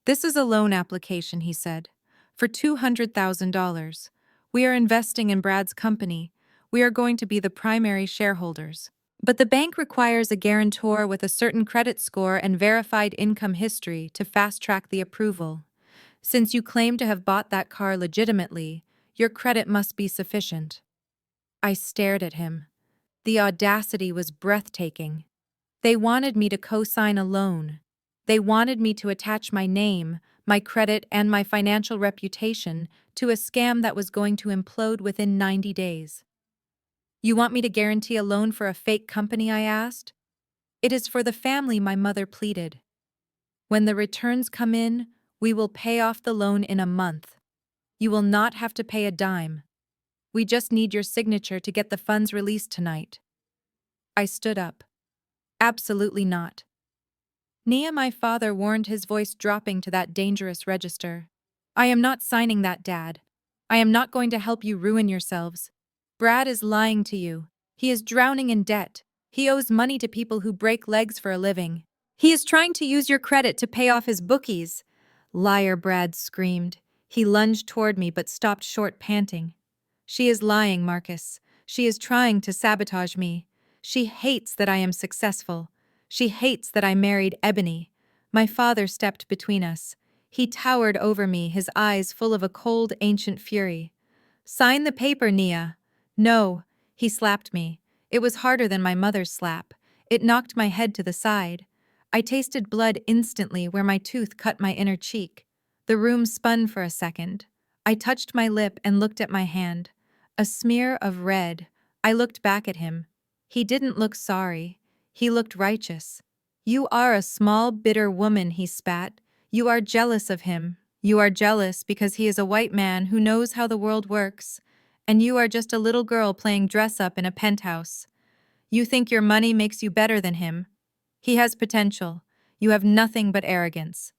This is a loan application, he said, for $200,000. We are investing in Brad's company. We are going to be the primary shareholders. But the bank requires a guarantor with a certain credit score and verified income history to fast-track the approval. Since you claim to have bought that car legitimately, your credit must be sufficient. I stared at him. The audacity was breathtaking. They wanted me to co-sign a loan. They wanted me to attach my name, my credit, and my financial reputation to a scam that was going to implode within 90 days. You want me to guarantee a loan for a fake company, I asked? It is for the family, my mother pleaded. When the returns come in, we will pay off the loan in a month. You will not have to pay a dime. We just need your signature to get the funds released tonight. I stood up. Absolutely not. Nia, my father warned, his voice dropping to that dangerous register. I am not signing that, Dad. I am not going to help you ruin yourselves. Brad is lying to you. He is drowning in debt. He owes money to people who break legs for a living. He is trying to use your credit to pay off his bookies. Liar, Brad screamed. He lunged toward me but stopped short, panting. She is lying, Marcus. She is trying to sabotage me. She hates that I am successful. She hates that I married Ebony. My father stepped between us. He towered over me, his eyes full of a cold, ancient fury. Sign the paper, Nia. No, he slapped me. It was harder than my mother's slap. It knocked my head to the side. I tasted blood instantly where my tooth cut my inner cheek. The room spun for a second. I touched my lip and looked at my hand. A smear of red. I looked back at him. He didn't look sorry. He looked righteous. You are a small, bitter woman, he spat. You are jealous of him. You are jealous because he is a white man who knows how the world works. And you are just a little girl playing dress-up in a penthouse. You think your money makes you better than him. He has potential. You have nothing but arrogance.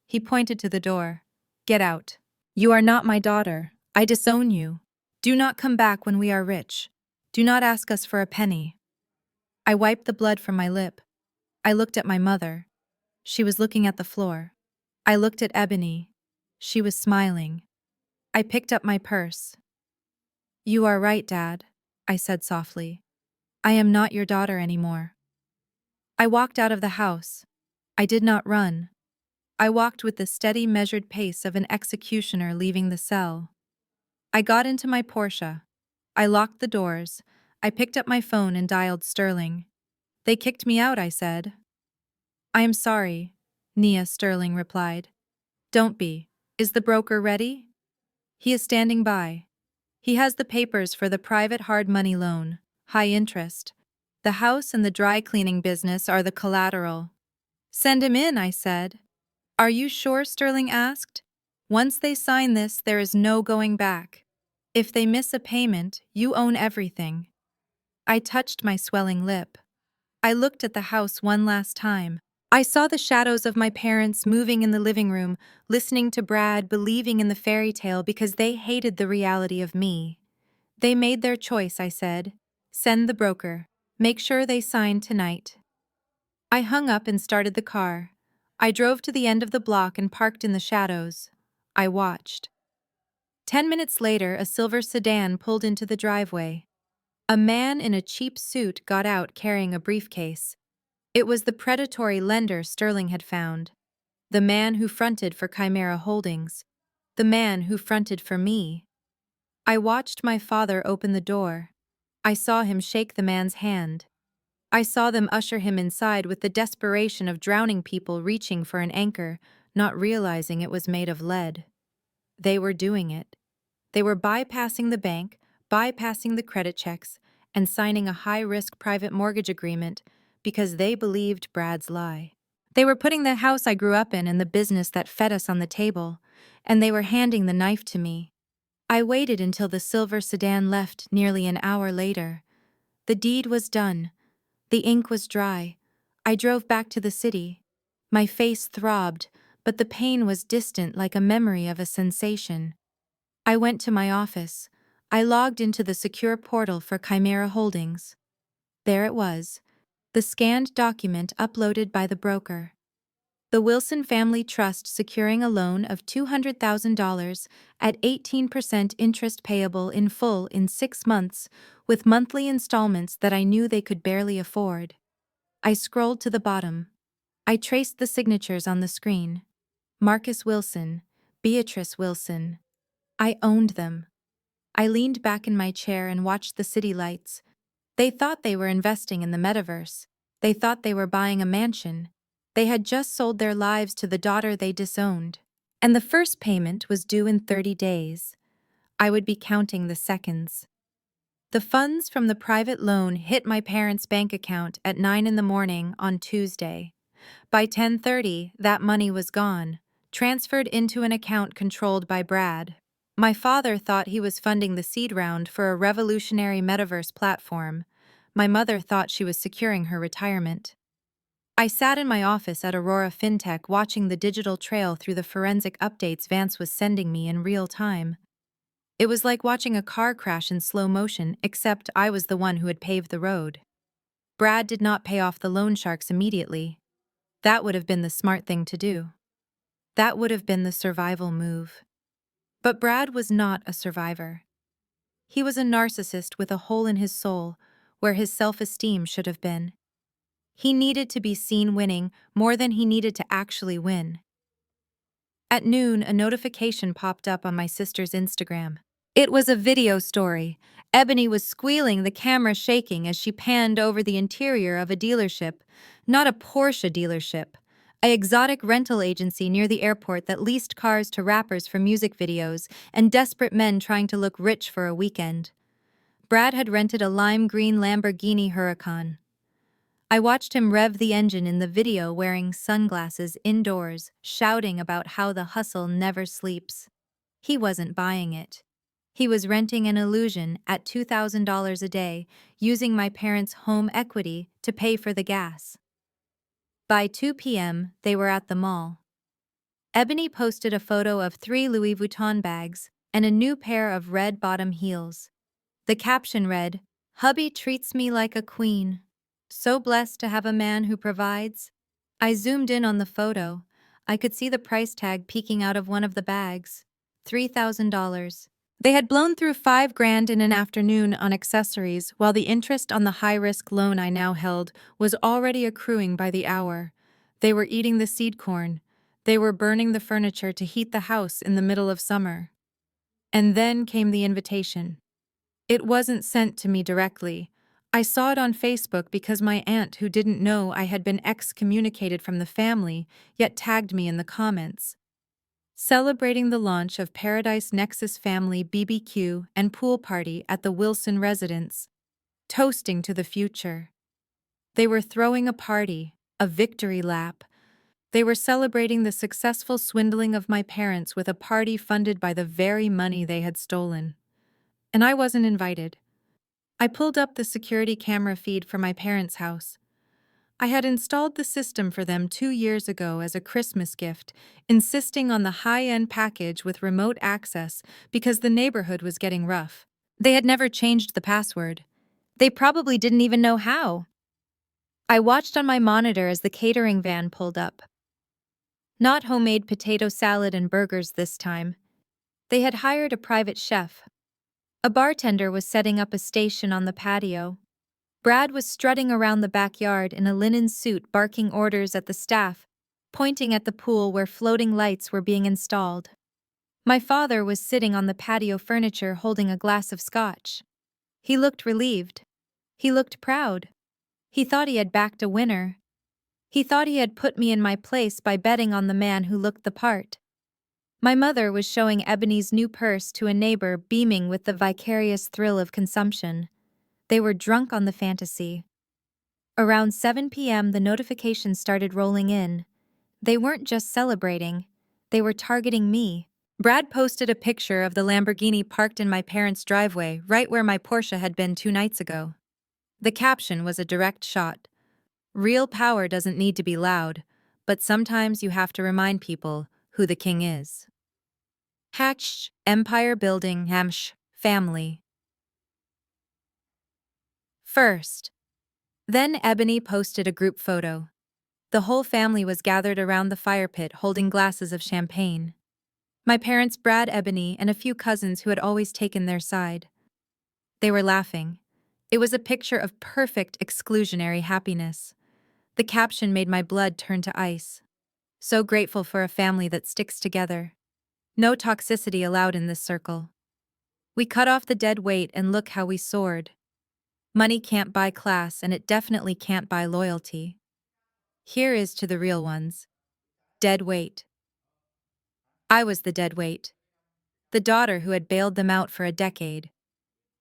He pointed to the door. Get out. You are not my daughter. I disown you. Do not come back when we are rich. Do not ask us for a penny. I wiped the blood from my lip. I looked at my mother. She was looking at the floor. I looked at Ebony. She was smiling. I picked up my purse. "You are right, Dad," I said softly. "I am not your daughter anymore." I walked out of the house. I did not run. I walked with the steady, measured pace of an executioner leaving the cell. I got into my Porsche. I locked the doors. I picked up my phone and dialed Sterling. "They kicked me out," I said. "I am sorry," Nia Sterling replied. "Don't be. Is the broker ready?" "He is standing by. He has the papers for the private hard money loan, high interest. The house and the dry cleaning business are the collateral." "Send him in," I said. "Are you sure?" Sterling asked. "Once they sign this, there is no going back. If they miss a payment, you own everything." I touched my swelling lip. I looked at the house one last time. I saw the shadows of my parents moving in the living room, listening to Brad, believing in the fairy tale because they hated the reality of me. "They made their choice," I said. "Send the broker. Make sure they sign tonight." I hung up and started the car. I drove to the end of the block and parked in the shadows. I watched. 10 minutes later, a silver sedan pulled into the driveway. A man in a cheap suit got out carrying a briefcase. It was the predatory lender Sterling had found. The man who fronted for Chimera Holdings. The man who fronted for me. I watched my father open the door. I saw him shake the man's hand. I saw them usher him inside with the desperation of drowning people reaching for an anchor, not realizing it was made of lead. They were doing it. They were bypassing the bank, bypassing the credit checks, and signing a high-risk private mortgage agreement because they believed Brad's lie. They were putting the house I grew up in and the business that fed us on the table, and they were handing the knife to me. I waited until the silver sedan left nearly an hour later. The deed was done. The ink was dry. I drove back to the city. My face throbbed, but the pain was distant like a memory of a sensation. I went to my office. I logged into the secure portal for Chimera Holdings. There it was, the scanned document uploaded by the broker. The Wilson Family Trust securing a loan of $200,000 at 18% interest payable in full in 6 months, with monthly installments that I knew they could barely afford. I scrolled to the bottom. I traced the signatures on the screen. Marcus Wilson, Beatrice Wilson. I owned them. I leaned back in my chair and watched the city lights. They thought they were investing in the metaverse. They thought they were buying a mansion. They had just sold their lives to the daughter they disowned. And the first payment was due in 30 days. I would be counting the seconds. The funds from the private loan hit my parents' bank account at 9 in the morning on Tuesday. By 10:30, that money was gone, transferred into an account controlled by Brad. My father thought he was funding the seed round for a revolutionary metaverse platform. My mother thought she was securing her retirement. I sat in my office at Aurora FinTech watching the digital trail through the forensic updates Vance was sending me in real time. It was like watching a car crash in slow motion, except I was the one who had paved the road. Brad did not pay off the loan sharks immediately. That would have been the smart thing to do. That would have been the survival move. But Brad was not a survivor. He was a narcissist with a hole in his soul, where his self-esteem should have been. He needed to be seen winning more than he needed to actually win. At noon, a notification popped up on my sister's Instagram. It was a video story. Ebony was squealing, the camera shaking as she panned over the interior of a dealership. Not a Porsche dealership. An exotic rental agency near the airport that leased cars to rappers for music videos and desperate men trying to look rich for a weekend. Brad had rented a lime green Lamborghini Huracan. I watched him rev the engine in the video wearing sunglasses indoors, shouting about how the hustle never sleeps. He wasn't buying it. He was renting an illusion at $2,000 a day, using my parents' home equity to pay for the gas. By 2 p.m., they were at the mall. Ebony posted a photo of 3 Louis Vuitton bags and a new pair of red bottom heels. The caption read, "Hubby treats me like a queen." So blessed to have a man who provides. I zoomed in on the photo. I could see the price tag peeking out of one of the bags. $3,000. They had blown through 5 grand in an afternoon on accessories, while the interest on the high-risk loan I now held was already accruing by the hour. They were eating the seed corn. They were burning the furniture to heat the house in the middle of summer. And then came the invitation. It wasn't sent to me directly. I saw it on Facebook because my aunt, who didn't know I had been excommunicated from the family, yet tagged me in the comments. Celebrating the launch of Paradise Nexus Family BBQ and pool party at the Wilson residence. Toasting to the future. They were throwing a party, a victory lap. They were celebrating the successful swindling of my parents with a party funded by the very money they had stolen. And I wasn't invited. I pulled up the security camera feed for my parents' house. I had installed the system for them 2 years ago as a Christmas gift, insisting on the high-end package with remote access because the neighborhood was getting rough. They had never changed the password. They probably didn't even know how. I watched on my monitor as the catering van pulled up. Not homemade potato salad and burgers this time. They had hired a private chef. A bartender was setting up a station on the patio. Brad was strutting around the backyard in a linen suit, barking orders at the staff, pointing at the pool where floating lights were being installed. My father was sitting on the patio furniture holding a glass of scotch. He looked relieved. He looked proud. He thought he had backed a winner. He thought he had put me in my place by betting on the man who looked the part. My mother was showing Ebony's new purse to a neighbor, beaming with the vicarious thrill of consumption. They were drunk on the fantasy. Around 7 p.m. the notifications started rolling in. They weren't just celebrating, they were targeting me. Brad posted a picture of the Lamborghini parked in my parents' driveway, right where my Porsche had been 2 nights ago. The caption was a direct shot. Real power doesn't need to be loud, but sometimes you have to remind people who the king is. Hatch, empire building, Hamsh, family. First. Then Ebony posted a group photo. The whole family was gathered around the fire pit holding glasses of champagne. My parents, Brad, Ebony, and a few cousins who had always taken their side. They were laughing. It was a picture of perfect exclusionary happiness. The caption made my blood turn to ice. So grateful for a family that sticks together. No toxicity allowed in this circle. We cut off the dead weight and look how we soared. Money can't buy class, and it definitely can't buy loyalty. Here is to the real ones. Dead weight. I was the dead weight. The daughter who had bailed them out for a decade.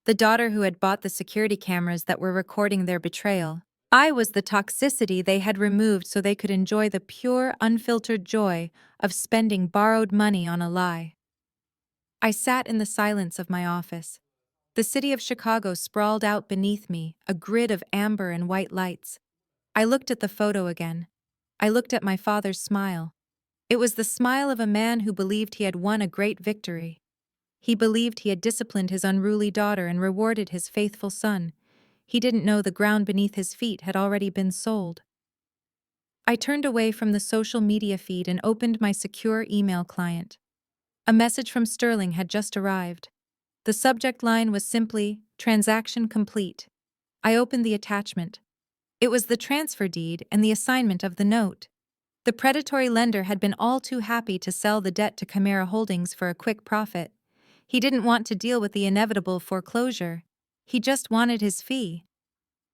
The daughter who had bought the security cameras that were recording their betrayal. I was the toxicity they had removed so they could enjoy the pure, unfiltered joy of spending borrowed money on a lie. I sat in the silence of my office. The city of Chicago sprawled out beneath me, a grid of amber and white lights. I looked at the photo again. I looked at my father's smile. It was the smile of a man who believed he had won a great victory. He believed he had disciplined his unruly daughter and rewarded his faithful son. He didn't know the ground beneath his feet had already been sold. I turned away from the social media feed and opened my secure email client. A message from Sterling had just arrived. The subject line was simply, "Transaction complete." I opened the attachment. It was the transfer deed and the assignment of the note. The predatory lender had been all too happy to sell the debt to Chimera Holdings for a quick profit. He didn't want to deal with the inevitable foreclosure. He just wanted his fee.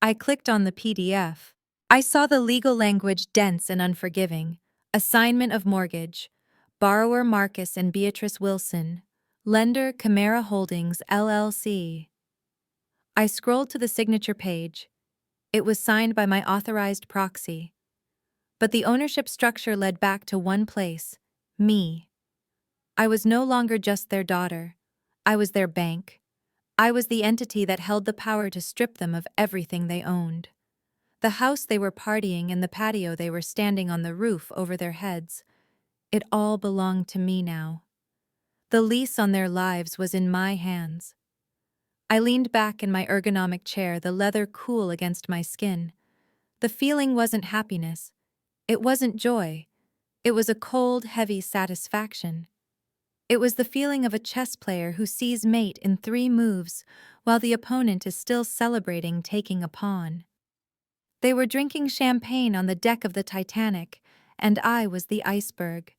I clicked on the PDF. I saw the legal language dense and unforgiving. Assignment of mortgage. Borrower Marcus and Beatrice Wilson. Lender Chimera Holdings, LLC. I scrolled to the signature page. It was signed by my authorized proxy. But the ownership structure led back to one place: me. I was no longer just their daughter. I was their bank. I was the entity that held the power to strip them of everything they owned. The house they were partying and the patio they were standing on the roof over their heads. It all belonged to me now. The lease on their lives was in my hands. I leaned back in my ergonomic chair, the leather cool against my skin. The feeling wasn't happiness. It wasn't joy. It was a cold, heavy satisfaction. It was the feeling of a chess player who sees mate in 3 moves while the opponent is still celebrating taking a pawn. They were drinking champagne on the deck of the Titanic, and I was the iceberg.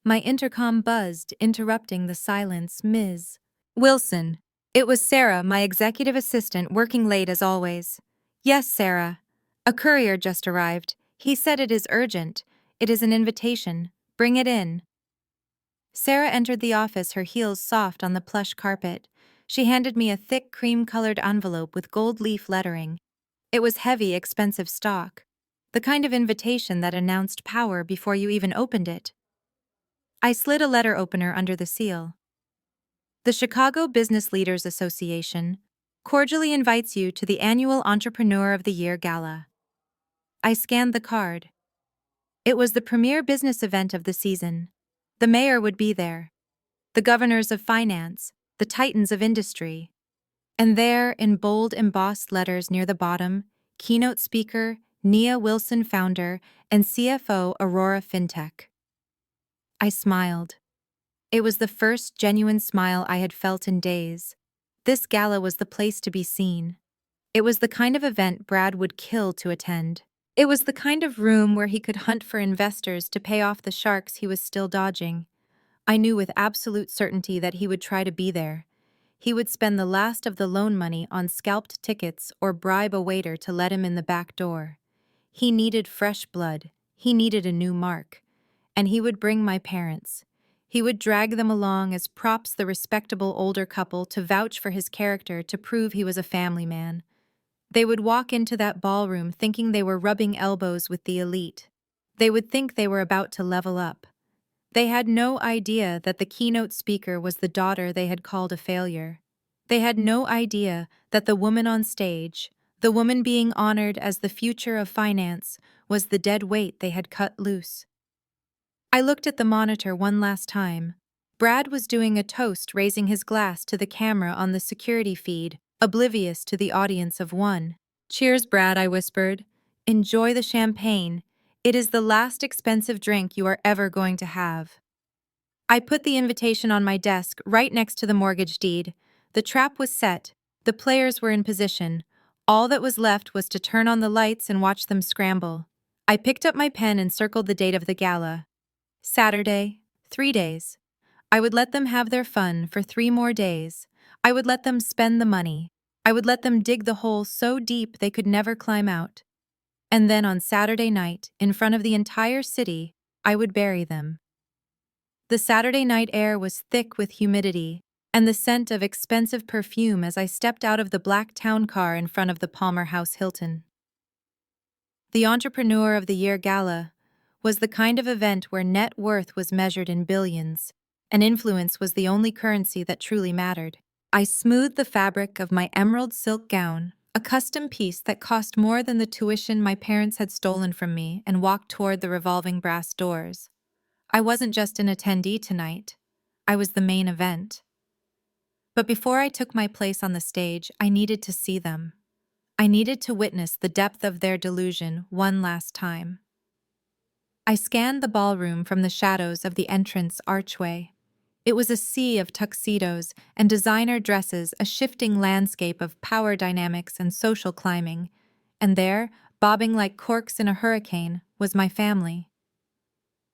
My intercom buzzed, interrupting the silence. Ms. Wilson. It was Sarah, my executive assistant, working late as always. Yes, Sarah. A courier just arrived. He said it is urgent. It is an invitation. Bring it in. Sarah entered the office, her heels soft on the plush carpet. She handed me a thick cream-colored envelope with gold leaf lettering. It was heavy, expensive stock. The kind of invitation that announced power before you even opened it. I slid a letter opener under the seal. The Chicago Business Leaders Association cordially invites you to the annual Entrepreneur of the Year Gala. I scanned the card. It was the premier business event of the season. The mayor would be there, the governors of finance, the titans of industry. And there, in bold embossed letters near the bottom, keynote speaker, Nia Wilson, founder, and CFO, Aurora FinTech. I smiled. It was the first genuine smile I had felt in days. This gala was the place to be seen. It was the kind of event Brad would kill to attend. It was the kind of room where he could hunt for investors to pay off the sharks he was still dodging. I knew with absolute certainty that he would try to be there. He would spend the last of the loan money on scalped tickets or bribe a waiter to let him in the back door. He needed fresh blood. He needed a new mark. And he would bring my parents. He would drag them along as props, the respectable older couple, to vouch for his character, to prove he was a family man. They would walk into that ballroom thinking they were rubbing elbows with the elite. They would think they were about to level up. They had no idea that the keynote speaker was the daughter they had called a failure. They had no idea that the woman on stage, the woman being honored as the future of finance, was the dead weight they had cut loose. I looked at the monitor one last time. Brad was doing a toast, raising his glass to the camera on the security feed, oblivious to the audience of one. Cheers, Brad, I whispered. Enjoy the champagne. It is the last expensive drink you are ever going to have. I put the invitation on my desk, right next to the mortgage deed. The trap was set. The players were in position. All that was left was to turn on the lights and watch them scramble. I picked up my pen and circled the date of the gala. Saturday, 3 days. I would let them have their fun for 3 more days. I would let them spend the money. I would let them dig the hole so deep they could never climb out. And then on Saturday night, in front of the entire city, I would bury them. The Saturday night air was thick with humidity and the scent of expensive perfume as I stepped out of the black town car in front of the Palmer House Hilton. The Entrepreneur of the Year Gala was the kind of event where net worth was measured in billions, and influence was the only currency that truly mattered. I smoothed the fabric of my emerald silk gown, a custom piece that cost more than the tuition my parents had stolen from me, and walked toward the revolving brass doors. I wasn't just an attendee tonight. I was the main event. But before I took my place on the stage, I needed to see them. I needed to witness the depth of their delusion one last time. I scanned the ballroom from the shadows of the entrance archway. It was a sea of tuxedos and designer dresses, a shifting landscape of power dynamics and social climbing. And there, bobbing like corks in a hurricane, was my family.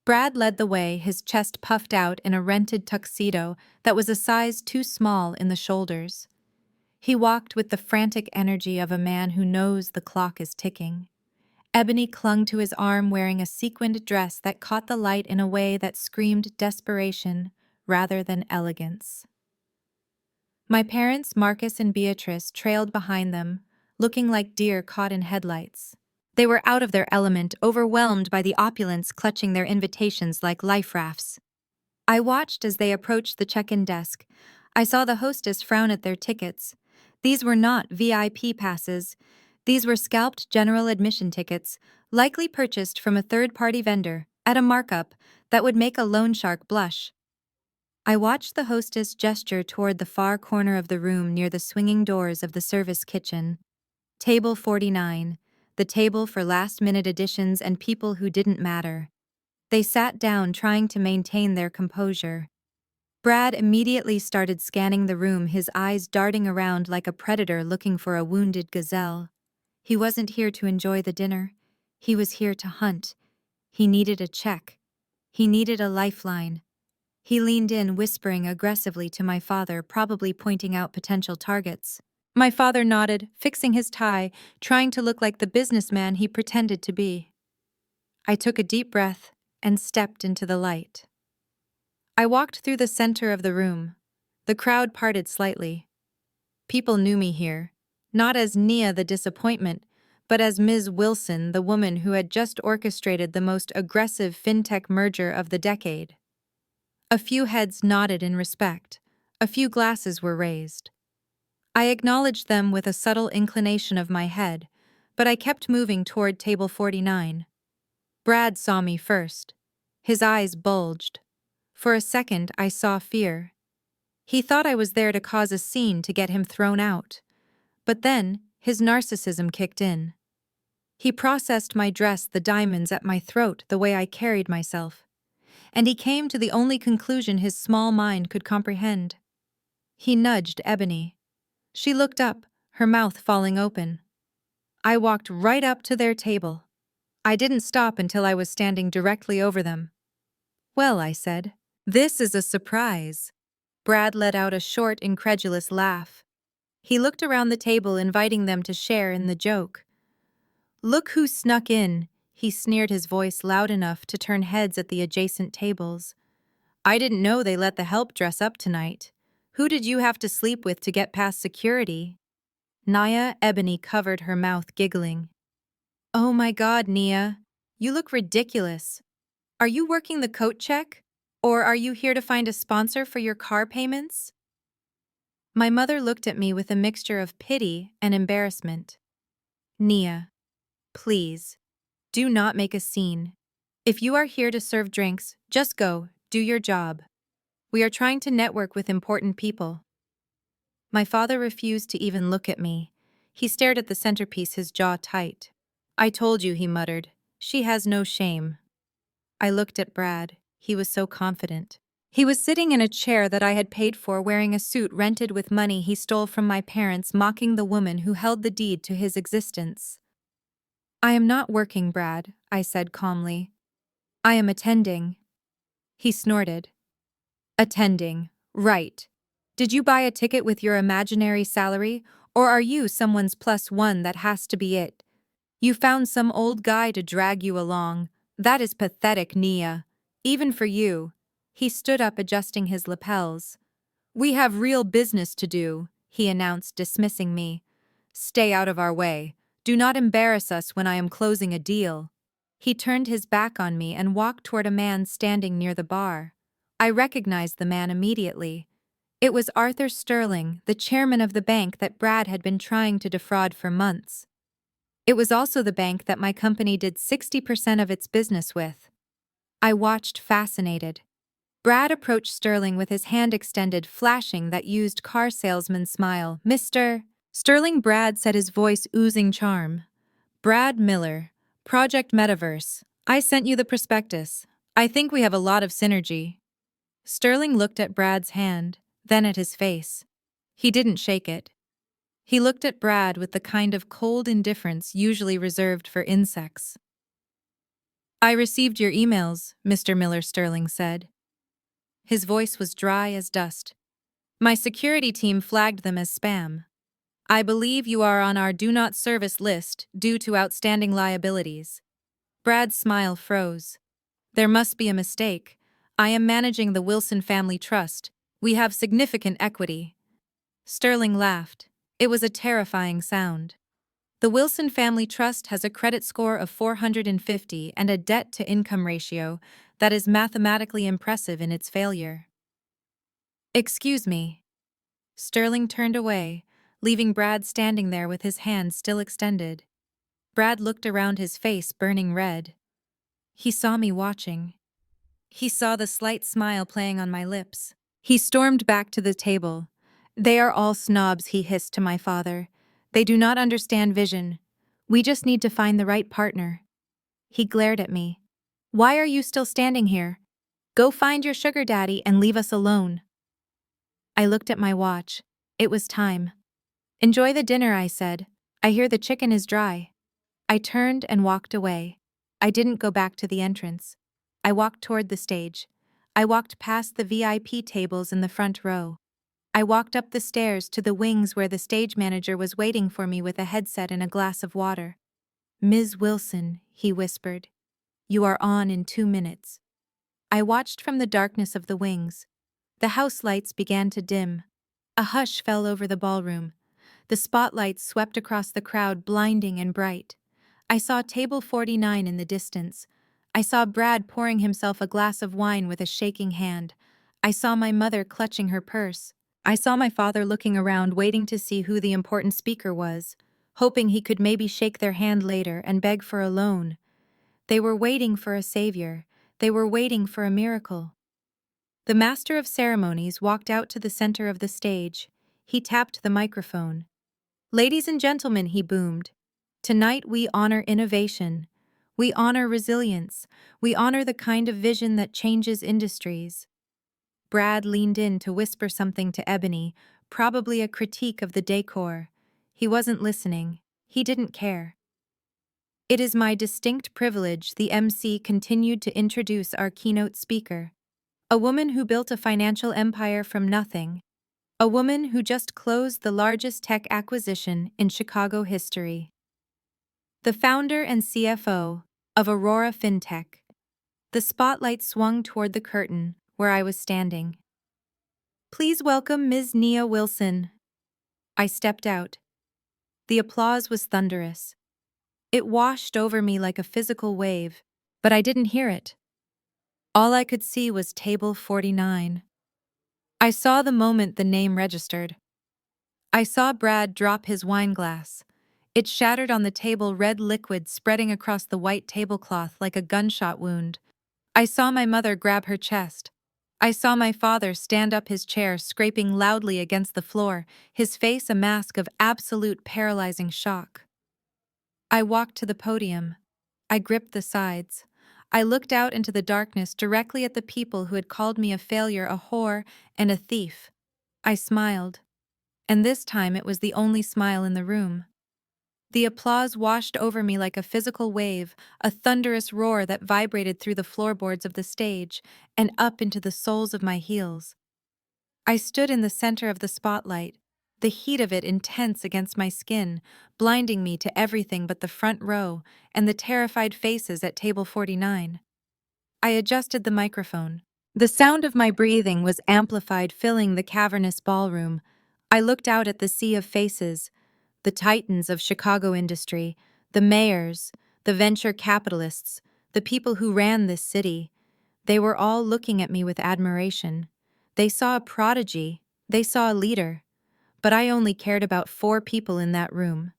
Brad led the way, his chest puffed out in a rented tuxedo that was a size too small in the shoulders. He walked with the frantic energy of a man who knows the clock is ticking. Ebony clung to his arm, wearing a sequined dress that caught the light in a way that screamed desperation rather than elegance. My parents, Marcus and Beatrice, trailed behind them, looking like deer caught in headlights. They were out of their element, overwhelmed by the opulence clutching their invitations like life rafts. I watched as they approached the check-in desk. I saw the hostess frown at their tickets. These were not VIP passes. These were scalped general admission tickets, likely purchased from a third-party vendor, at a markup that would make a loan shark blush. I watched the hostess gesture toward the far corner of the room near the swinging doors of the service kitchen. Table 49, the table for last-minute additions and people who didn't matter. They sat down trying to maintain their composure. Brad immediately started scanning the room, his eyes darting around like a predator looking for a wounded gazelle. He wasn't here to enjoy the dinner. He was here to hunt. He needed a check. He needed a lifeline. He leaned in, whispering aggressively to my father, probably pointing out potential targets. My father nodded, fixing his tie, trying to look like the businessman he pretended to be. I took a deep breath and stepped into the light. I walked through the center of the room. The crowd parted slightly. People knew me here, not as Nia the disappointment, but as Ms. Wilson, the woman who had just orchestrated the most aggressive fintech merger of the decade. A few heads nodded in respect. A few glasses were raised. I acknowledged them with a subtle inclination of my head, but I kept moving toward table 49. Brad saw me first. His eyes bulged. For a second, I saw fear. He thought I was there to cause a scene to get him thrown out. But then, his narcissism kicked in. He processed my dress, the diamonds at my throat, the way I carried myself. And he came to the only conclusion his small mind could comprehend. He nudged Ebony. She looked up, her mouth falling open. I walked right up to their table. I didn't stop until I was standing directly over them. "Well," I said, "this is a surprise." Brad let out a short, incredulous laugh. He looked around the table, inviting them to share in the joke. "Look who snuck in," he sneered, his voice loud enough to turn heads at the adjacent tables. "I didn't know they let the help dress up tonight. Who did you have to sleep with to get past security?" Nia Ebony covered her mouth, giggling. "Oh my God, Nia, you look ridiculous. Are you working the coat check? Or are you here to find a sponsor for your car payments?" My mother looked at me with a mixture of pity and embarrassment. "Nia, please, do not make a scene. If you are here to serve drinks, just go, do your job. We are trying to network with important people." My father refused to even look at me. He stared at the centerpiece, his jaw tight. "I told you," he muttered. "She has no shame." I looked at Brad. He was so confident. He was sitting in a chair that I had paid for, wearing a suit rented with money he stole from my parents, mocking the woman who held the deed to his existence. "I am not working, Brad," I said calmly. "I am attending." He snorted. "Attending, right. Did you buy a ticket with your imaginary salary, or are you someone's +1 that has to be it? You found some old guy to drag you along. That is pathetic, Nia. Even for you." He stood up, adjusting his lapels. "We have real business to do," he announced, dismissing me. "Stay out of our way. Do not embarrass us when I am closing a deal." He turned his back on me and walked toward a man standing near the bar. I recognized the man immediately. It was Arthur Sterling, the chairman of the bank that Brad had been trying to defraud for months. It was also the bank that my company did 60% of its business with. I watched, fascinated. Brad approached Sterling with his hand extended, flashing that used car salesman smile. "Mr. Sterling," Brad said, his voice oozing charm. "Brad Miller, Project Metaverse. I sent you the prospectus. I think we have a lot of synergy." Sterling looked at Brad's hand, then at his face. He didn't shake it. He looked at Brad with the kind of cold indifference usually reserved for insects. "I received your emails," Mr. Miller, Sterling said. His voice was dry as dust. "My security team flagged them as spam. I believe you are on our do not service list due to outstanding liabilities." Brad's smile froze. "There must be a mistake. I am managing the Wilson Family Trust. We have significant equity." Sterling laughed. It was a terrifying sound. "The Wilson Family Trust has a credit score of 450 and a debt-to-income ratio that is mathematically impressive in its failure." "Excuse me." Sterling turned away, leaving Brad standing there with his hand still extended. Brad looked around, his face burning red. He saw me watching. He saw the slight smile playing on my lips. He stormed back to the table. "They are all snobs," he hissed to my father. "They do not understand vision. We just need to find the right partner. He glared at me. Why are you still standing here? Go find your sugar daddy and leave us alone. I looked at my watch. It was time. Enjoy the dinner, I said. I hear the chicken is dry. I turned and walked away. I didn't go back to the entrance. I walked toward the stage. I walked past the VIP tables in the front row. I walked up the stairs to the wings where the stage manager was waiting for me with a headset and a glass of water. Ms. Wilson, he whispered. You are on in 2 minutes. I watched from the darkness of the wings. The house lights began to dim. A hush fell over the ballroom. The spotlights swept across the crowd, blinding and bright. I saw table 49 in the distance. I saw Brad pouring himself a glass of wine with a shaking hand. I saw my mother clutching her purse. I saw my father looking around, waiting to see who the important speaker was, hoping he could maybe shake their hand later and beg for a loan. They were waiting for a savior. They were waiting for a miracle. The master of ceremonies walked out to the center of the stage. He tapped the microphone. Ladies and gentlemen, he boomed. Tonight we honor innovation. We honor resilience. We honor the kind of vision that changes industries. Brad leaned in to whisper something to Ebony, probably a critique of the decor. He wasn't listening. He didn't care. It is my distinct privilege, the MC continued to introduce our keynote speaker. A woman who built a financial empire from nothing. A woman who just closed the largest tech acquisition in Chicago history. The founder and CFO of Aurora FinTech. The spotlight swung toward the curtain where I was standing. Please welcome Ms. Nia Wilson. I stepped out. The applause was thunderous. It washed over me like a physical wave, but I didn't hear it. All I could see was table 49. I saw the moment the name registered. I saw Brad drop his wine glass. It shattered on the table, red liquid spreading across the white tablecloth like a gunshot wound. I saw my mother grab her chest. I saw my father stand up, his chair scraping loudly against the floor, his face a mask of absolute paralyzing shock. I walked to the podium. I gripped the sides. I looked out into the darkness directly at the people who had called me a failure, a whore, and a thief. I smiled. And this time it was the only smile in the room. The applause washed over me like a physical wave, a thunderous roar that vibrated through the floorboards of the stage and up into the soles of my heels. I stood in the center of the spotlight, the heat of it intense against my skin, blinding me to everything but the front row and the terrified faces at table 49. I adjusted the microphone. The sound of my breathing was amplified, filling the cavernous ballroom. I looked out at the sea of faces, the titans of Chicago industry, the mayors, the venture capitalists, the people who ran this city. They were all looking at me with admiration. They saw a prodigy, they saw a leader. But I only cared about 4 people in that room.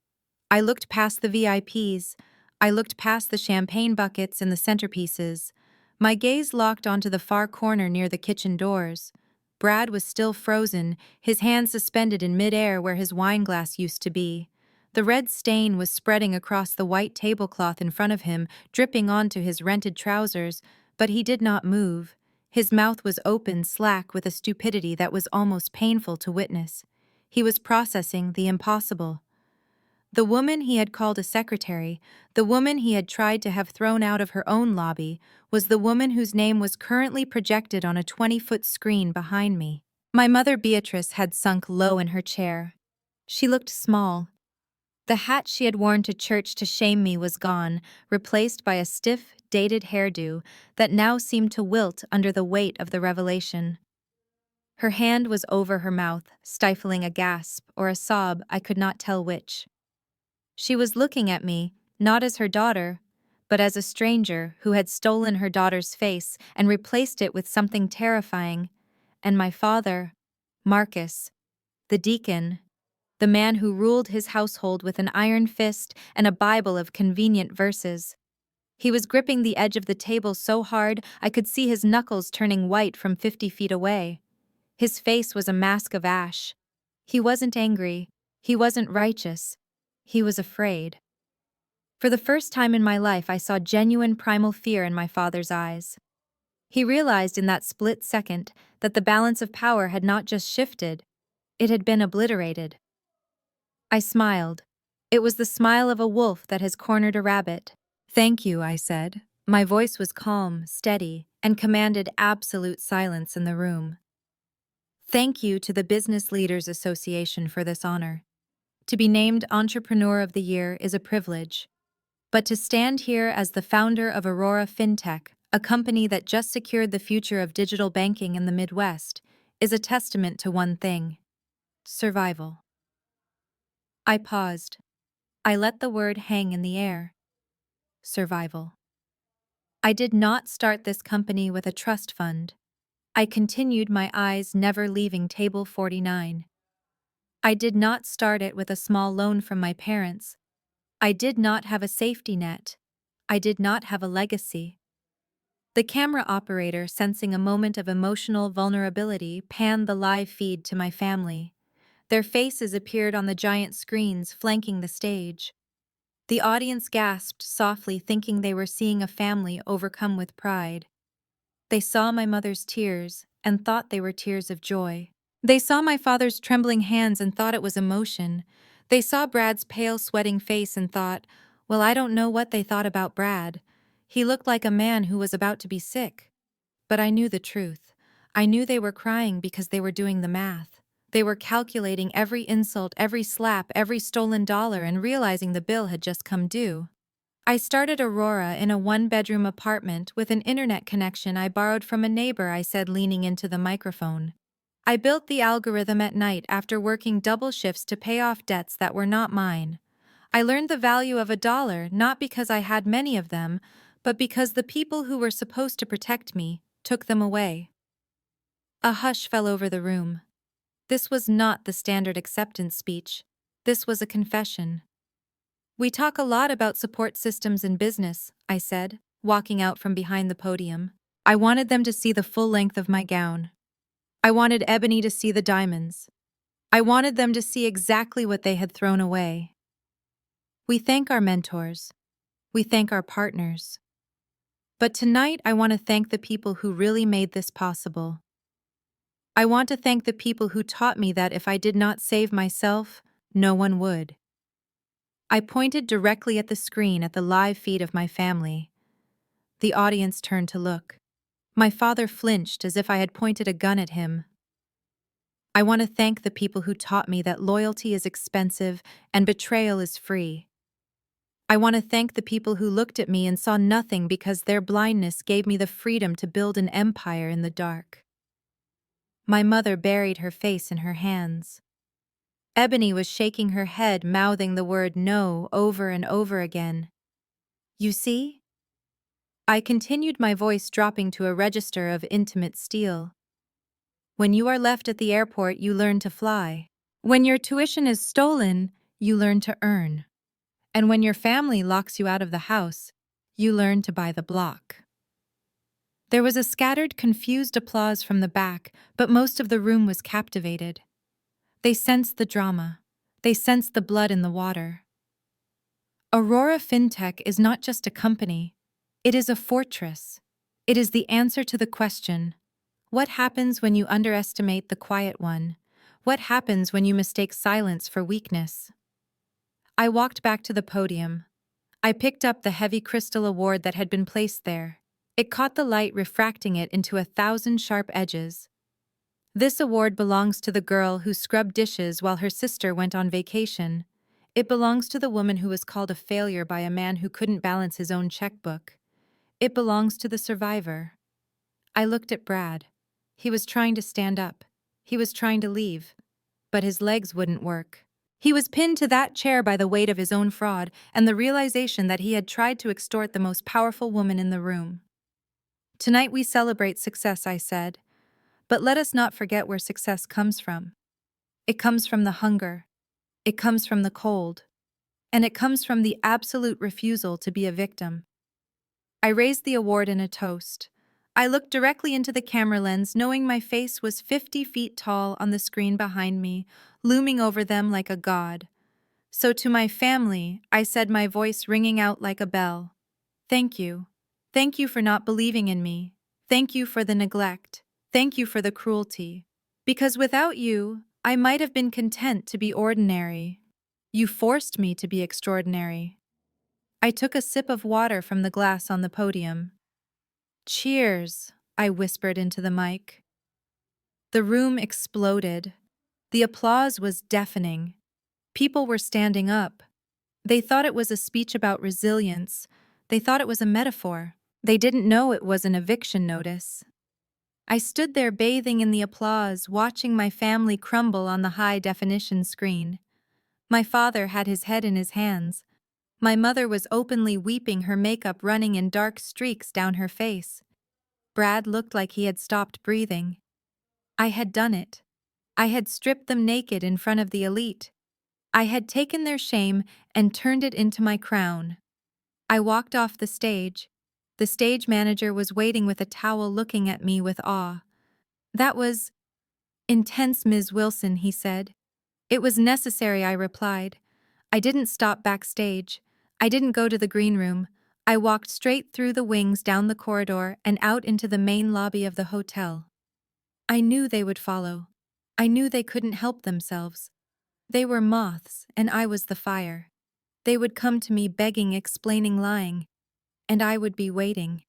I looked past the VIPs. I looked past the champagne buckets and the centerpieces. My gaze locked onto the far corner near the kitchen doors. Brad was still frozen, his hands suspended in midair where his wine glass used to be. The red stain was spreading across the white tablecloth in front of him, dripping onto his rented trousers, but he did not move. His mouth was open, slack with a stupidity that was almost painful to witness. He was processing the impossible. The woman he had called a secretary, the woman he had tried to have thrown out of her own lobby, was the woman whose name was currently projected on a 20-foot screen behind me. My mother Beatrice had sunk low in her chair. She looked small. The hat she had worn to church to shame me was gone, replaced by a stiff, dated hairdo that now seemed to wilt under the weight of the revelation. Her hand was over her mouth, stifling a gasp or a sob, I could not tell which. She was looking at me, not as her daughter, but as a stranger who had stolen her daughter's face and replaced it with something terrifying. And my father, Marcus, the deacon, the man who ruled his household with an iron fist and a Bible of convenient verses. He was gripping the edge of the table so hard I could see his knuckles turning white from 50 feet away. His face was a mask of ash. He wasn't angry. He wasn't righteous. He was afraid. For the first time in my life, I saw genuine primal fear in my father's eyes. He realized in that split second that the balance of power had not just shifted, it had been obliterated. I smiled. It was the smile of a wolf that has cornered a rabbit. "Thank you," I said. My voice was calm, steady, and commanded absolute silence in the room. "Thank you to the Business Leaders Association for this honor. To be named Entrepreneur of the Year is a privilege. But to stand here as the founder of Aurora FinTech, a company that just secured the future of digital banking in the Midwest, is a testament to one thing: survival." I paused. I let the word hang in the air. Survival. I did not start this company with a trust fund. I continued, my eyes never leaving table 49. I did not start it with a small loan from my parents. I did not have a safety net. I did not have a legacy. The camera operator, sensing a moment of emotional vulnerability, panned the live feed to my family. Their faces appeared on the giant screens flanking the stage. The audience gasped softly, thinking they were seeing a family overcome with pride. They saw my mother's tears and thought they were tears of joy. They saw my father's trembling hands and thought it was emotion. They saw Brad's pale, sweating face and thought, well, I don't know what they thought about Brad. He looked like a man who was about to be sick. But I knew the truth. I knew they were crying because they were doing the math. They were calculating every insult, every slap, every stolen dollar, and realizing the bill had just come due. I started Aurora in a one-bedroom apartment with an internet connection I borrowed from a neighbor, I said, leaning into the microphone. I built the algorithm at night after working double shifts to pay off debts that were not mine. I learned the value of $1 not because I had many of them, but because the people who were supposed to protect me took them away. A hush fell over the room. This was not the standard acceptance speech. This was a confession. "We talk a lot about support systems in business," I said, walking out from behind the podium. I wanted them to see the full length of my gown. I wanted Ebony to see the diamonds. I wanted them to see exactly what they had thrown away. We thank our mentors. We thank our partners. But tonight I want to thank the people who really made this possible. I want to thank the people who taught me that if I did not save myself, no one would. I pointed directly at the screen at the live feed of my family. The audience turned to look. My father flinched as if I had pointed a gun at him. I want to thank the people who taught me that loyalty is expensive and betrayal is free. I want to thank the people who looked at me and saw nothing because their blindness gave me the freedom to build an empire in the dark. My mother buried her face in her hands. Ebony was shaking her head, mouthing the word no over and over again. "You see?" I continued, my voice dropping to a register of intimate steel. "When you are left at the airport, you learn to fly. When your tuition is stolen, you learn to earn. And when your family locks you out of the house, you learn to buy the block." There was a scattered, confused applause from the back, but most of the room was captivated. They sensed the drama. They sensed the blood in the water. Aurora FinTech is not just a company. It is a fortress. It is the answer to the question, what happens when you underestimate the quiet one? What happens when you mistake silence for weakness? I walked back to the podium. I picked up the heavy crystal award that had been placed there. It caught the light, refracting it into 1,000 sharp edges. This award belongs to the girl who scrubbed dishes while her sister went on vacation. It belongs to the woman who was called a failure by a man who couldn't balance his own checkbook. It belongs to the survivor. I looked at Brad. He was trying to stand up. He was trying to leave. But his legs wouldn't work. He was pinned to that chair by the weight of his own fraud and the realization that he had tried to extort the most powerful woman in the room. "Tonight we celebrate success," I said. "But let us not forget where success comes from. It comes from the hunger. It comes from the cold. And it comes from the absolute refusal to be a victim." I raised the award in a toast. I looked directly into the camera lens, knowing my face was 50 feet tall on the screen behind me, looming over them like a god. So to my family, I said, my voice ringing out like a bell. Thank you. Thank you for not believing in me. Thank you for the neglect. Thank you for the cruelty. Because without you, I might have been content to be ordinary. You forced me to be extraordinary. I took a sip of water from the glass on the podium. Cheers, I whispered into the mic. The room exploded. The applause was deafening. People were standing up. They thought it was a speech about resilience. They thought it was a metaphor. They didn't know it was an eviction notice. I stood there bathing in the applause, watching my family crumble on the high-definition screen. My father had his head in his hands. My mother was openly weeping, her makeup running in dark streaks down her face. Brad looked like he had stopped breathing. I had done it. I had stripped them naked in front of the elite. I had taken their shame and turned it into my crown. I walked off the stage. The stage manager was waiting with a towel, looking at me with awe. That was intense, Ms. Wilson, he said. It was necessary, I replied. I didn't stop backstage. I didn't go to the green room. I walked straight through the wings, down the corridor, and out into the main lobby of the hotel. I knew they would follow. I knew they couldn't help themselves. They were moths, and I was the fire. They would come to me begging, explaining, lying, and I would be waiting.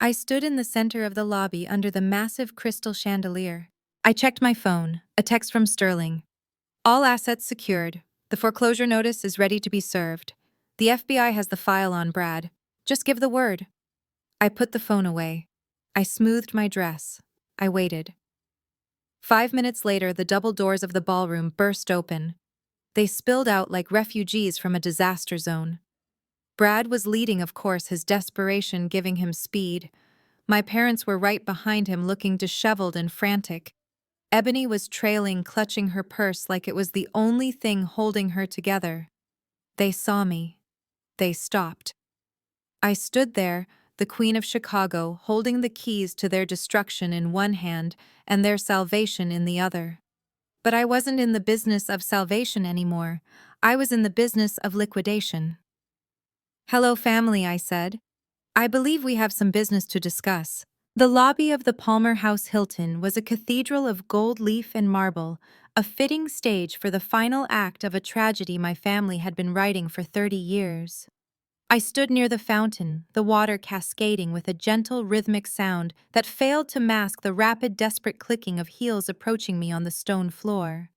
I stood in the center of the lobby under the massive crystal chandelier. I checked my phone, a text from Sterling. All assets secured. The foreclosure notice is ready to be served. The FBI has the file on Brad. Just give the word. I put the phone away. I smoothed my dress. I waited. 5 minutes later, the double doors of the ballroom burst open. They spilled out like refugees from a disaster zone. Brad was leading, of course, his desperation giving him speed. My parents were right behind him, looking disheveled and frantic. Ebony was trailing, clutching her purse like it was the only thing holding her together. They saw me. They stopped. I stood there, the Queen of Chicago, holding the keys to their destruction in one hand and their salvation in the other. But I wasn't in the business of salvation anymore. I was in the business of liquidation. Hello, family, I said. I believe we have some business to discuss. The lobby of the Palmer House Hilton was a cathedral of gold leaf and marble, a fitting stage for the final act of a tragedy my family had been writing for 30 years. I stood near the fountain, the water cascading with a gentle rhythmic sound that failed to mask the rapid, desperate clicking of heels approaching me on the stone floor.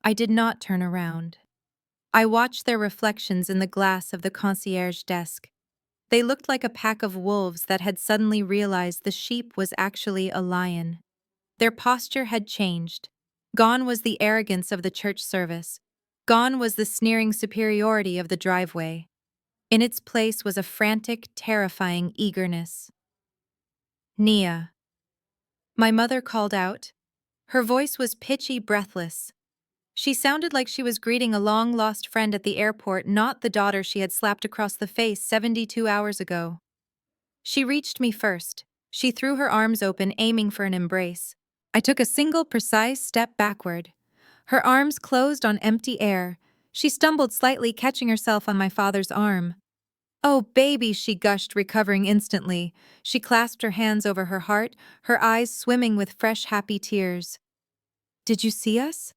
I did not turn around. I watched their reflections in the glass of the concierge desk. They looked like a pack of wolves that had suddenly realized the sheep was actually a lion. Their posture had changed. Gone was the arrogance of the church service. Gone was the sneering superiority of the driveway. In its place was a frantic, terrifying eagerness. Nia. My mother called out. Her voice was pitchy, breathless. She sounded like she was greeting a long-lost friend at the airport, not the daughter she had slapped across the face 72 hours ago. She reached me first. She threw her arms open, aiming for an embrace. I took a single, precise step backward. Her arms closed on empty air. She stumbled slightly, catching herself on my father's arm. Oh, baby, she gushed, recovering instantly. She clasped her hands over her heart, her eyes swimming with fresh, happy tears. Did you see us?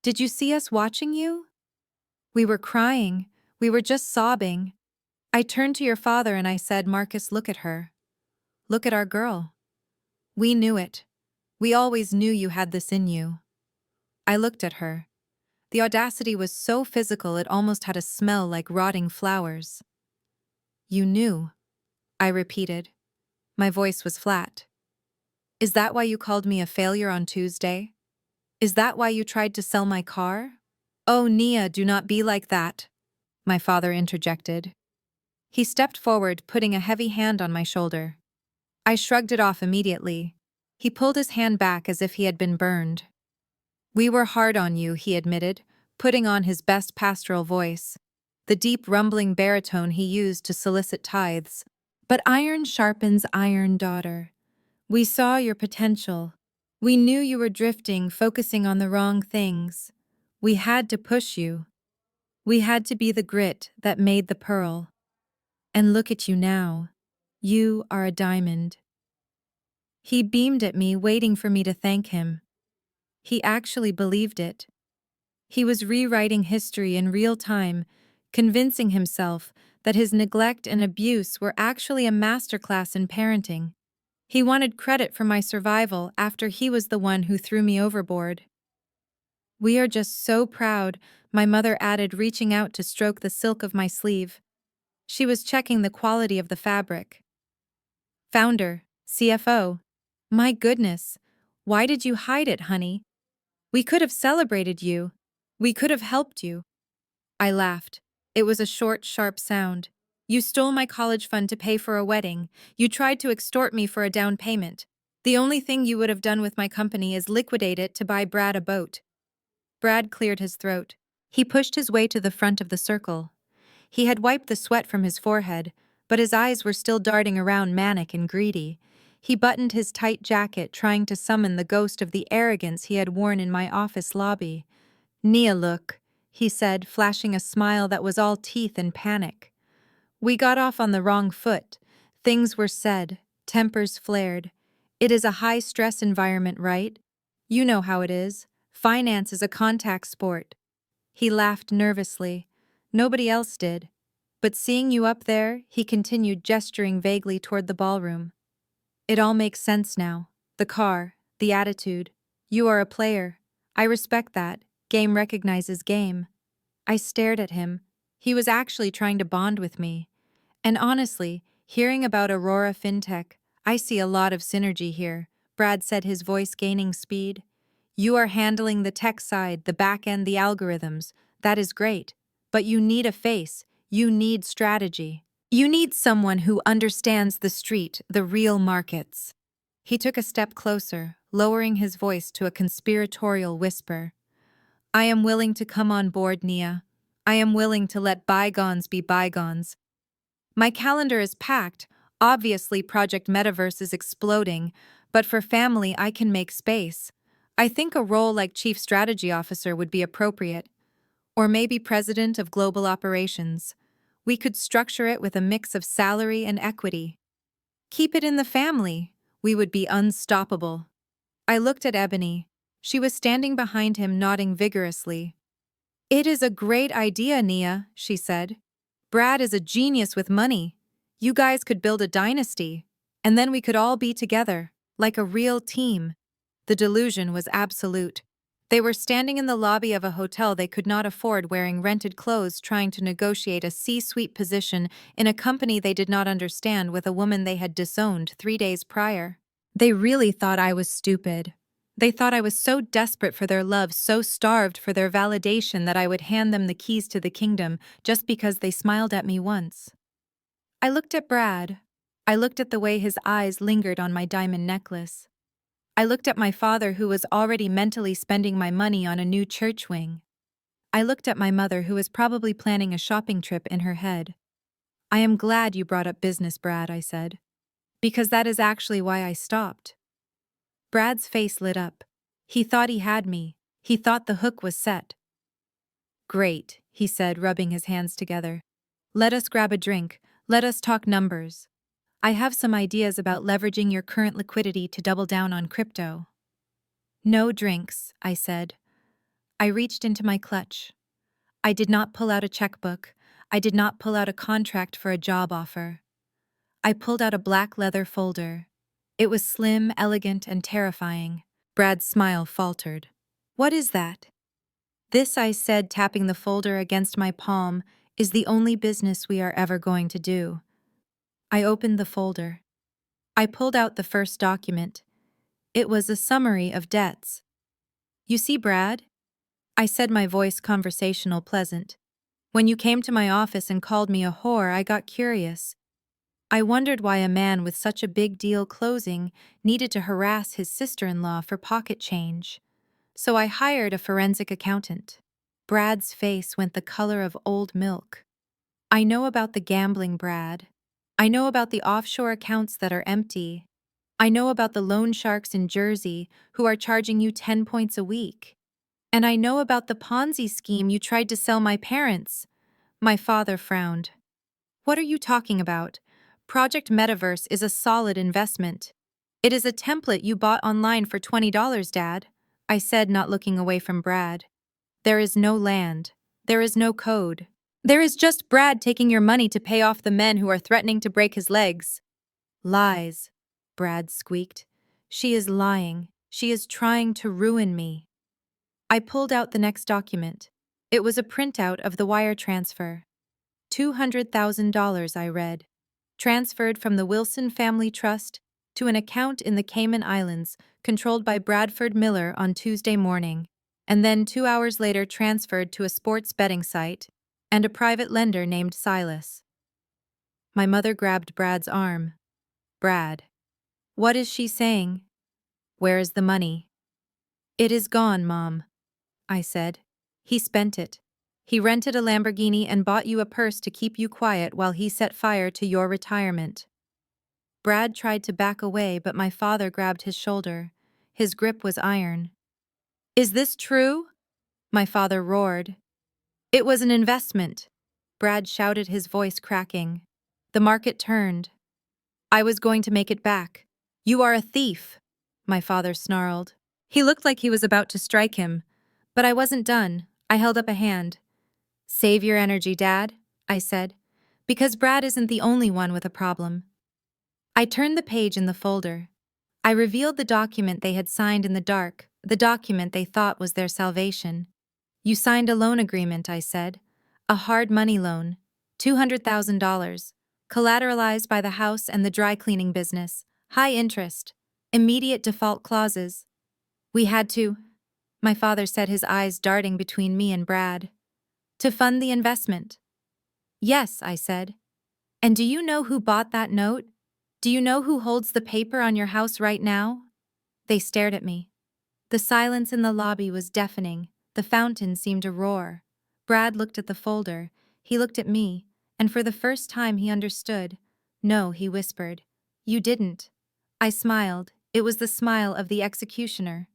Did you see us watching you? We were crying. We were just sobbing. I turned to your father and I said, Marcus, look at her. Look at our girl. We knew it. We always knew you had this in you. I looked at her. The audacity was so physical it almost had a smell like rotting flowers. You knew, I repeated. My voice was flat. Is that why you called me a failure on Tuesday? Is that why you tried to sell my car? Oh, Nia, do not be like that, my father interjected. He stepped forward, putting a heavy hand on my shoulder. I shrugged it off immediately. He pulled his hand back as if he had been burned. We were hard on you, he admitted, putting on his best pastoral voice, the deep rumbling baritone he used to solicit tithes. But iron sharpens iron, daughter. We saw your potential. We knew you were drifting, focusing on the wrong things. We had to push you. We had to be the grit that made the pearl. And look at you now. You are a diamond. He beamed at me, waiting for me to thank him. He actually believed it. He was rewriting history in real time, convincing himself that his neglect and abuse were actually a masterclass in parenting. He wanted credit for my survival after he was the one who threw me overboard. We are just so proud, my mother added, reaching out to stroke the silk of my sleeve. She was checking the quality of the fabric. Founder, CFO. My goodness. Why did you hide it, honey? We could have celebrated you. We could have helped you. I laughed. It was a short, sharp sound. You stole my college fund to pay for a wedding. You tried to extort me for a down payment. The only thing you would have done with my company is liquidate it to buy Brad a boat. Brad cleared his throat. He pushed his way to the front of the circle. He had wiped the sweat from his forehead, but his eyes were still darting around, manic and greedy. He buttoned his tight jacket, trying to summon the ghost of the arrogance he had worn in my office lobby. Nia, look, he said, flashing a smile that was all teeth and panic. We got off on the wrong foot. Things were said, tempers flared. It is a high-stress environment, right? You know how it is. Finance is a contact sport. He laughed nervously. Nobody else did. But seeing you up there, he continued, gesturing vaguely toward the ballroom. It all makes sense now. The car, the attitude. You are a player. I respect that. Game recognizes game. I stared at him. He was actually trying to bond with me. And honestly, hearing about Aurora FinTech, I see a lot of synergy here, Brad said, his voice gaining speed. You are handling the tech side, the back end, the algorithms. That is great. But you need a face. You need strategy. You need someone who understands the street, the real markets. He took a step closer, lowering his voice to a conspiratorial whisper. I am willing to come on board, Nia. I am willing to let bygones be bygones. My calendar is packed. Obviously, Project Metaverse is exploding, but for family, I can make space. I think a role like Chief Strategy Officer would be appropriate. Or maybe President of Global Operations. We could structure it with a mix of salary and equity. Keep it in the family. We would be unstoppable. I looked at Ebony. She was standing behind him, nodding vigorously. It is a great idea, Nia, she said. Brad is a genius with money. You guys could build a dynasty, and then we could all be together, like a real team. The delusion was absolute. They were standing in the lobby of a hotel they could not afford, wearing rented clothes, trying to negotiate a C-suite position in a company they did not understand, with a woman they had disowned 3 days prior. They really thought I was stupid. They thought I was so desperate for their love, so starved for their validation, that I would hand them the keys to the kingdom just because they smiled at me once. I looked at Brad. I looked at the way his eyes lingered on my diamond necklace. I looked at my father, who was already mentally spending my money on a new church wing. I looked at my mother, who was probably planning a shopping trip in her head. I am glad you brought up business, Brad, I said. Because that is actually why I stopped. Brad's face lit up. He thought he had me. He thought the hook was set. Great, he said, rubbing his hands together. Let us grab a drink. Let us talk numbers. I have some ideas about leveraging your current liquidity to double down on crypto. No drinks, I said. I reached into my clutch. I did not pull out a checkbook. I did not pull out a contract for a job offer. I pulled out a black leather folder. It was slim, elegant, and terrifying. Brad's smile faltered. What is that? This, I said, tapping the folder against my palm, is the only business we are ever going to do. I opened the folder. I pulled out the first document. It was a summary of debts. You see, Brad? I said, my voice conversational, pleasant. When you came to my office and called me a whore, I got curious. I wondered why a man with such a big deal closing needed to harass his sister-in-law for pocket change. So I hired a forensic accountant. Brad's face went the color of old milk. I know about the gambling, Brad. I know about the offshore accounts that are empty. I know about the loan sharks in Jersey who are charging you 10 points a week. And I know about the Ponzi scheme you tried to sell my parents. My father frowned. What are you talking about? Project Metaverse is a solid investment. It is a template you bought online for $20, Dad, I said, not looking away from Brad. There is no land. There is no code. There is just Brad taking your money to pay off the men who are threatening to break his legs. Lies, Brad squeaked. She is lying. She is trying to ruin me. I pulled out the next document. It was a printout of the wire transfer. $200,000, I read. Transferred from the Wilson Family Trust to an account in the Cayman Islands controlled by Bradford Miller on Tuesday morning, and then 2 hours later transferred to a sports betting site and a private lender named Silas. My mother grabbed Brad's arm. Brad. What is she saying? Where is the money? It is gone, Mom, I said. He spent it. He rented a Lamborghini and bought you a purse to keep you quiet while he set fire to your retirement. Brad tried to back away, but my father grabbed his shoulder. His grip was iron. Is this true? My father roared. It was an investment. Brad shouted, his voice cracking. The market turned. I was going to make it back. You are a thief, my father snarled. He looked like he was about to strike him, but I wasn't done. I held up a hand. Save your energy, Dad, I said, because Brad isn't the only one with a problem. I turned the page in the folder. I revealed the document they had signed in the dark, the document they thought was their salvation. You signed a loan agreement, I said. A hard money loan. $200,000. Collateralized by the house and the dry cleaning business. High interest. Immediate default clauses. We had to, my father said, his eyes darting between me and Brad. To fund the investment. Yes, I said. And do you know who bought that note? Do you know who holds the paper on your house right now? They stared at me. The silence in the lobby was deafening. The fountain seemed to roar. Brad looked at the folder. He looked at me, and for the first time he understood. No, he whispered. You didn't. I smiled. It was the smile of the executioner.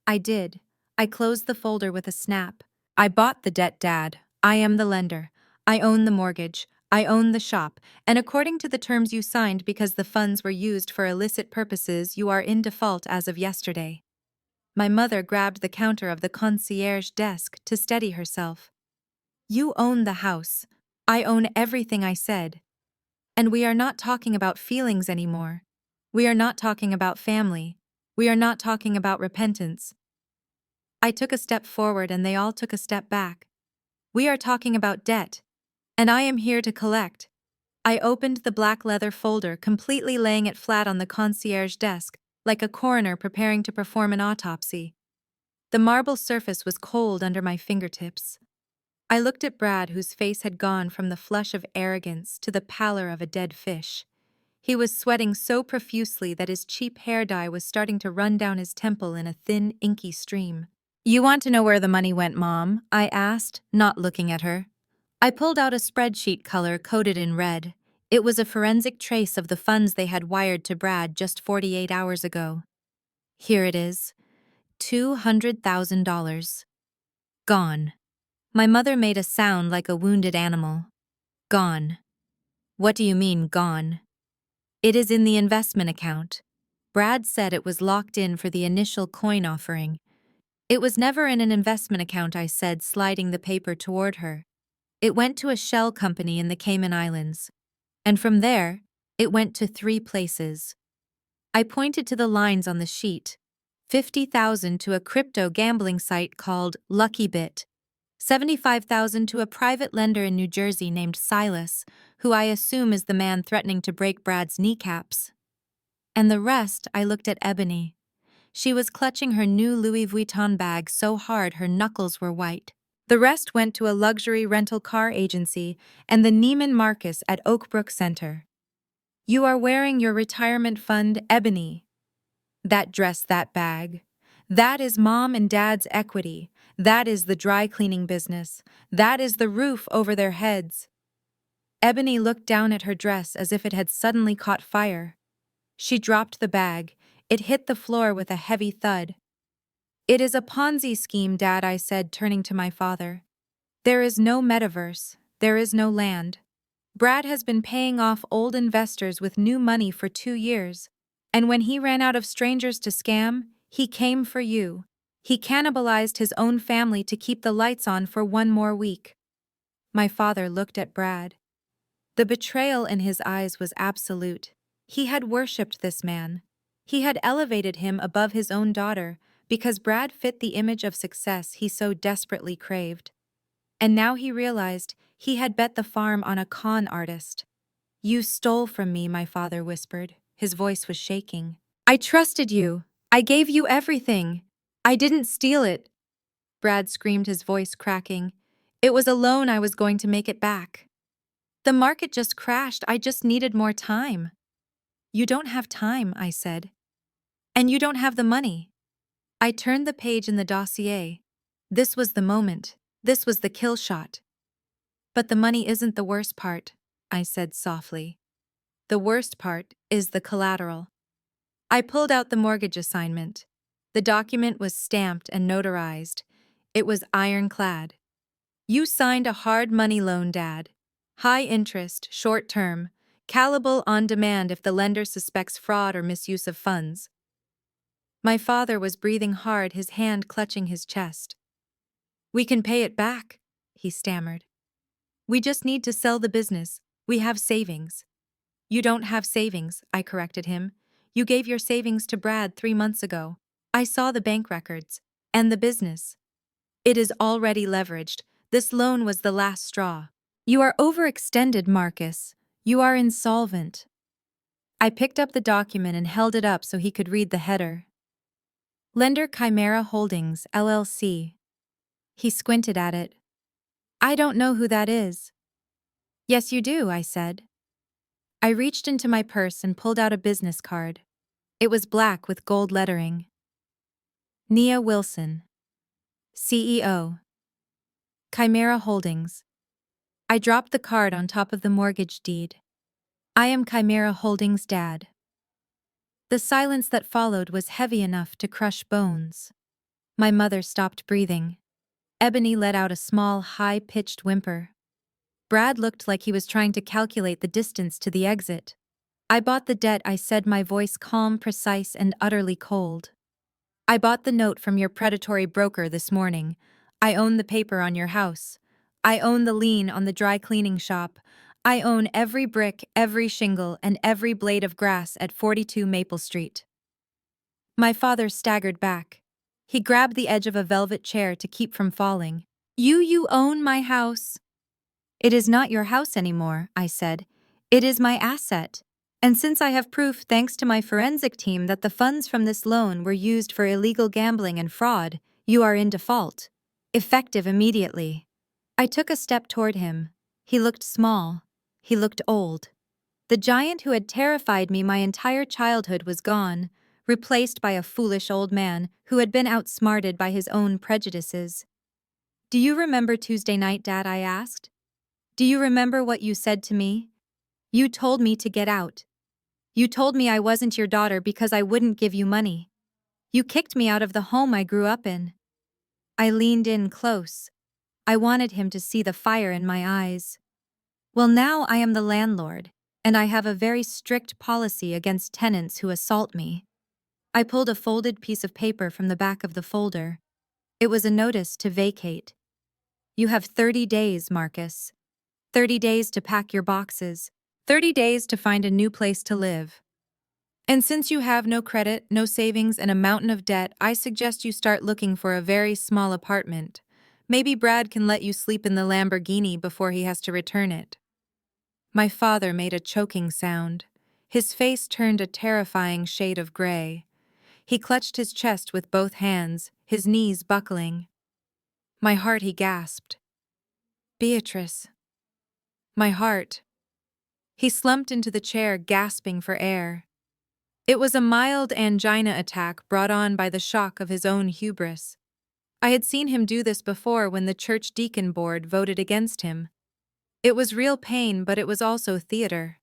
I did. I closed the folder with a snap. I bought the debt, Dad. I am the lender. I own the mortgage. I own the shop, and according to the terms you signed, because the funds were used for illicit purposes, you are in default as of yesterday. My mother grabbed the counter of the concierge desk to steady herself. You own the house. I own everything, I said. And we are not talking about feelings anymore. We are not talking about family. We are not talking about repentance. I took a step forward and they all took a step back. We are talking about debt. And I am here to collect. I opened the black leather folder, completely laying it flat on the concierge desk, like a coroner preparing to perform an autopsy. The marble surface was cold under my fingertips. I looked at Brad, whose face had gone from the flush of arrogance to the pallor of a dead fish. He was sweating so profusely that his cheap hair dye was starting to run down his temple in a thin, inky stream. You want to know where the money went, Mom? I asked, not looking at her. I pulled out a spreadsheet color-coded in red. It was a forensic trace of the funds they had wired to Brad just 48 hours ago. Here it is. $200,000. Gone. My mother made a sound like a wounded animal. Gone. What do you mean, gone? It is in the investment account. Brad said it was locked in for the initial coin offering. It was never in an investment account, I said, sliding the paper toward her. It went to a shell company in the Cayman Islands. And from there, it went to 3 places. I pointed to the lines on the sheet. 50,000 to a crypto gambling site called LuckyBit. 75,000 to a private lender in New Jersey named Silas, who I assume is the man threatening to break Brad's kneecaps. And the rest, I looked at Ebony. She was clutching her new Louis Vuitton bag so hard her knuckles were white. The rest went to a luxury rental car agency and the Neiman Marcus at Oakbrook Center. You are wearing your retirement fund, Ebony. That dress, that bag. That is Mom and Dad's equity. That is the dry cleaning business. That is the roof over their heads. Ebony looked down at her dress as if it had suddenly caught fire. She dropped the bag. It hit the floor with a heavy thud. It is a Ponzi scheme, Dad, I said, turning to my father. There is no metaverse. There is no land. Brad has been paying off old investors with new money for 2 years. And when he ran out of strangers to scam, he came for you. He cannibalized his own family to keep the lights on for 1 more week. My father looked at Brad. The betrayal in his eyes was absolute. He had worshipped this man. He had elevated him above his own daughter because Brad fit the image of success he so desperately craved. And now he realized he had bet the farm on a con artist. You stole from me, my father whispered. His voice was shaking. I trusted you. I gave you everything. I didn't steal it. Brad screamed, his voice cracking. It was a loan. I was going to make it back. The market just crashed. I just needed more time. You don't have time, I said. And you don't have the money. I turned the page in the dossier. This was the moment. This was the kill shot. But the money isn't the worst part, I said softly. The worst part is the collateral. I pulled out the mortgage assignment. The document was stamped and notarized. It was ironclad. You signed a hard money loan, Dad. High interest, short term, callable on demand if the lender suspects fraud or misuse of funds. My father was breathing hard, his hand clutching his chest. We can pay it back, he stammered. We just need to sell the business. We have savings. You don't have savings, I corrected him. You gave your savings to Brad 3 months ago. I saw the bank records. And the business. It is already leveraged. This loan was the last straw. You are overextended, Marcus. You are insolvent. I picked up the document and held it up so he could read the header. Lender Chimera Holdings, LLC. He squinted at it. I don't know who that is. Yes, you do, I said. I reached into my purse and pulled out a business card. It was black with gold lettering. Nia Wilson, CEO. Chimera Holdings. I dropped the card on top of the mortgage deed. I am Chimera Holdings' dad. The silence that followed was heavy enough to crush bones. My mother stopped breathing. Ebony let out a small, high-pitched whimper. Brad looked like he was trying to calculate the distance to the exit. I bought the debt, I said, my voice calm, precise, and utterly cold. I bought the note from your predatory broker this morning. I own the paper on your house. I own the lien on the dry cleaning shop. I own every brick, every shingle, and every blade of grass at 42 Maple Street. My father staggered back. He grabbed the edge of a velvet chair to keep from falling. You own my house. It is not your house anymore, I said. It is my asset. And since I have proof, thanks to my forensic team, that the funds from this loan were used for illegal gambling and fraud, you are in default. Effective immediately. I took a step toward him. He looked small. He looked old. The giant who had terrified me my entire childhood was gone, replaced by a foolish old man who had been outsmarted by his own prejudices. Do you remember Tuesday night, Dad? I asked. Do you remember what you said to me? You told me to get out. You told me I wasn't your daughter because I wouldn't give you money. You kicked me out of the home I grew up in. I leaned in close. I wanted him to see the fire in my eyes. Well, now I am the landlord, and I have a very strict policy against tenants who assault me. I pulled a folded piece of paper from the back of the folder. It was a notice to vacate. You have 30 days, Marcus. 30 days to pack your boxes. 30 days to find a new place to live. And since you have no credit, no savings, and a mountain of debt, I suggest you start looking for a very small apartment. Maybe Brad can let you sleep in the Lamborghini before he has to return it. My father made a choking sound. His face turned a terrifying shade of gray. He clutched his chest with both hands, his knees buckling. My heart, he gasped. Beatrice. My heart. He slumped into the chair, gasping for air. It was a mild angina attack brought on by the shock of his own hubris. I had seen him do this before when the church deacon board voted against him. It was real pain, but it was also theater.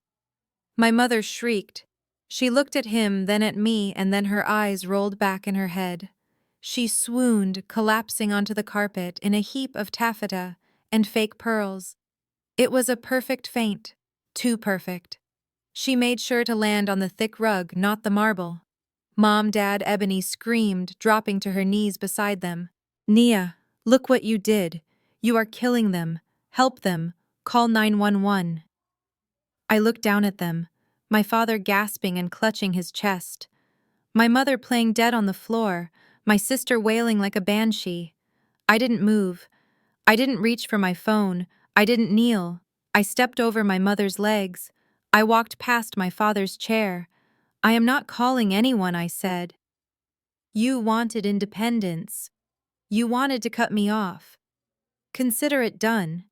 My mother shrieked. She looked at him, then at me, and then her eyes rolled back in her head. She swooned, collapsing onto the carpet in a heap of taffeta and fake pearls. It was a perfect faint. Too perfect. She made sure to land on the thick rug, not the marble. Mom, Dad, Ebony screamed, dropping to her knees beside them. Nia, look what you did. You are killing them. Help them. Call 911. I looked down at them, my father gasping and clutching his chest. My mother playing dead on the floor, my sister wailing like a banshee. I didn't move. I didn't reach for my phone. I didn't kneel. I stepped over my mother's legs. I walked past my father's chair. I am not calling anyone, I said. You wanted independence. You wanted to cut me off. Consider it done.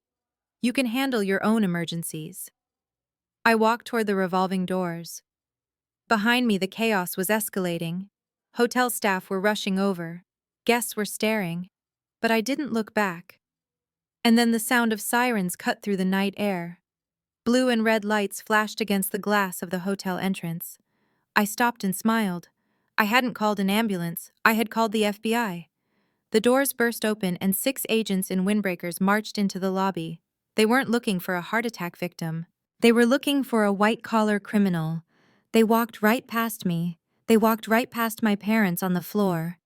You can handle your own emergencies. I walked toward the revolving doors. Behind me, the chaos was escalating. Hotel staff were rushing over. Guests were staring. But I didn't look back. And then the sound of sirens cut through the night air. Blue and red lights flashed against the glass of the hotel entrance. I stopped and smiled. I hadn't called an ambulance. I had called the FBI. The doors burst open and 6 agents in windbreakers marched into the lobby. They weren't looking for a heart attack victim. They were looking for a white-collar criminal. They walked right past me. They walked right past my parents on the floor.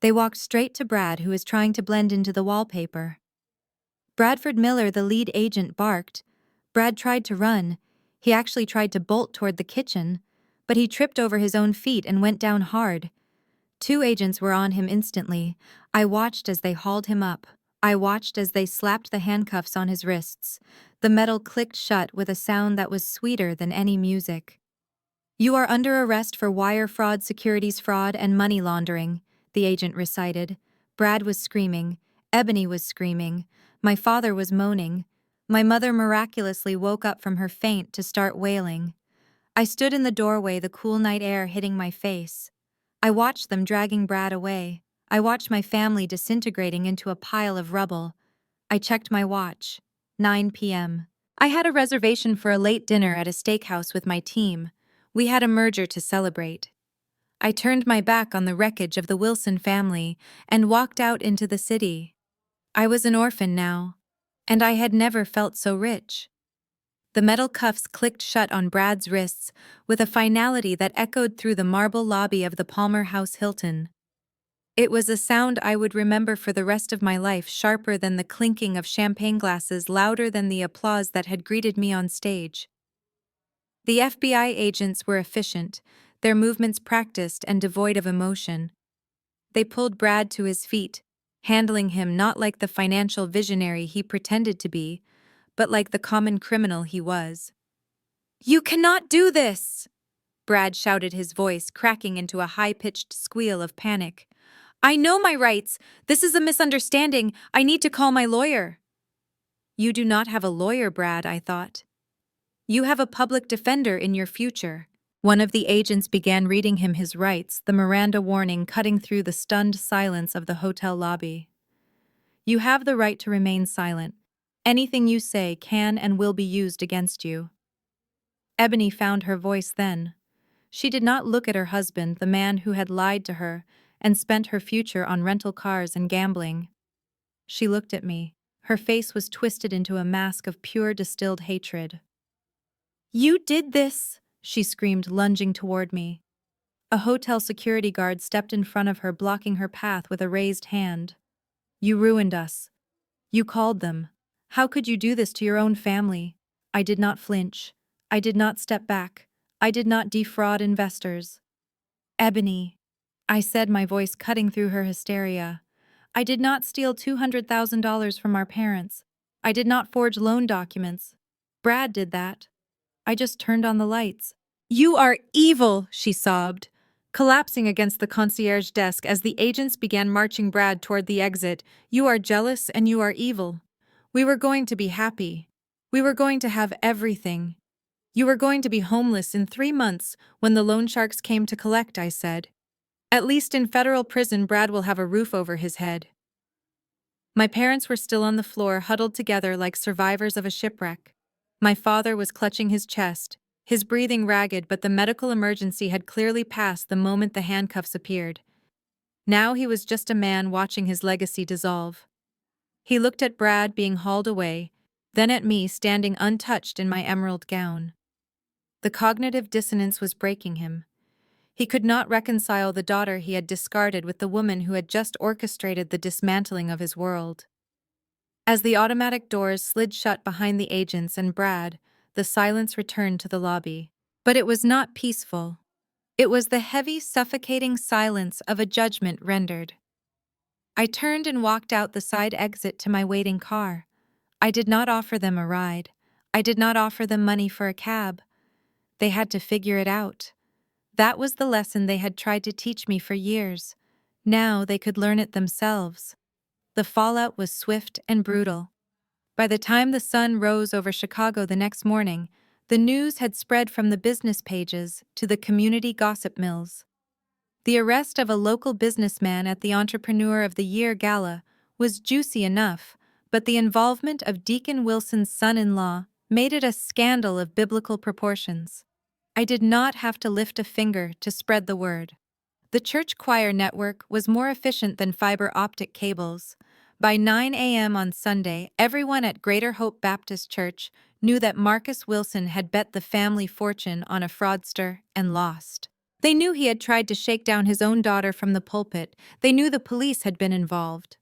They walked straight to Brad, who was trying to blend into the wallpaper. Bradford Miller, the lead agent, barked. Brad tried to run. He actually tried to bolt toward the kitchen, but he tripped over his own feet and went down hard. 2 agents were on him instantly. I watched as they hauled him up. I watched as they slapped the handcuffs on his wrists. The metal clicked shut with a sound that was sweeter than any music. You are under arrest for wire fraud, securities fraud, and money laundering, the agent recited. Brad was screaming. Ebony was screaming. My father was moaning. My mother miraculously woke up from her faint to start wailing. I stood in the doorway, the cool night air hitting my face. I watched them dragging Brad away. I watched my family disintegrating into a pile of rubble. I checked my watch. 9 p.m. I had a reservation for a late dinner at a steakhouse with my team. We had a merger to celebrate. I turned my back on the wreckage of the Wilson family and walked out into the city. I was an orphan now, and I had never felt so rich. The metal cuffs clicked shut on Brad's wrists with a finality that echoed through the marble lobby of the Palmer House Hilton. It was a sound I would remember for the rest of my life, sharper than the clinking of champagne glasses, louder than the applause that had greeted me on stage. The FBI agents were efficient, their movements practiced and devoid of emotion. They pulled Brad to his feet, handling him not like the financial visionary he pretended to be, but like the common criminal he was. "You cannot do this!" Brad shouted, his voice cracking into a high-pitched squeal of panic. "I know my rights. This is a misunderstanding. I need to call my lawyer." You do not have a lawyer, Brad, I thought. You have a public defender in your future. One of the agents began reading him his rights, the Miranda warning cutting through the stunned silence of the hotel lobby. You have the right to remain silent. Anything you say can and will be used against you. Ebony found her voice then. She did not look at her husband, the man who had lied to her and spent her future on rental cars and gambling. She looked at me. Her face was twisted into a mask of pure distilled hatred. "You did this!" she screamed, lunging toward me. A hotel security guard stepped in front of her, blocking her path with a raised hand. "You ruined us. You called them. How could you do this to your own family?" I did not flinch. I did not step back. I did not defraud investors. "Ebony," I said, my voice cutting through her hysteria. "I did not steal $200,000 from our parents. I did not forge loan documents. Brad did that. I just turned on the lights." "You are evil," she sobbed, collapsing against the concierge desk as the agents began marching Brad toward the exit. "You are jealous and you are evil. We were going to be happy. We were going to have everything. You were going to be homeless in 3 months when the loan sharks came to collect," I said. "At least in federal prison, Brad will have a roof over his head." My parents were still on the floor, huddled together like survivors of a shipwreck. My father was clutching his chest, his breathing ragged, but the medical emergency had clearly passed the moment the handcuffs appeared. Now he was just a man watching his legacy dissolve. He looked at Brad being hauled away, then at me standing untouched in my emerald gown. The cognitive dissonance was breaking him. He could not reconcile the daughter he had discarded with the woman who had just orchestrated the dismantling of his world. As the automatic doors slid shut behind the agents and Brad, the silence returned to the lobby. But it was not peaceful. It was the heavy, suffocating silence of a judgment rendered. I turned and walked out the side exit to my waiting car. I did not offer them a ride. I did not offer them money for a cab. They had to figure it out. That was the lesson they had tried to teach me for years. Now they could learn it themselves. The fallout was swift and brutal. By the time the sun rose over Chicago the next morning, the news had spread from the business pages to the community gossip mills. The arrest of a local businessman at the Entrepreneur of the Year gala was juicy enough, but the involvement of Deacon Wilson's son-in-law made it a scandal of biblical proportions. I did not have to lift a finger to spread the word. The church choir network was more efficient than fiber optic cables. By 9 a.m. on Sunday, everyone at Greater Hope Baptist Church knew that Marcus Wilson had bet the family fortune on a fraudster and lost. They knew he had tried to shake down his own daughter from the pulpit. They knew the police had been involved.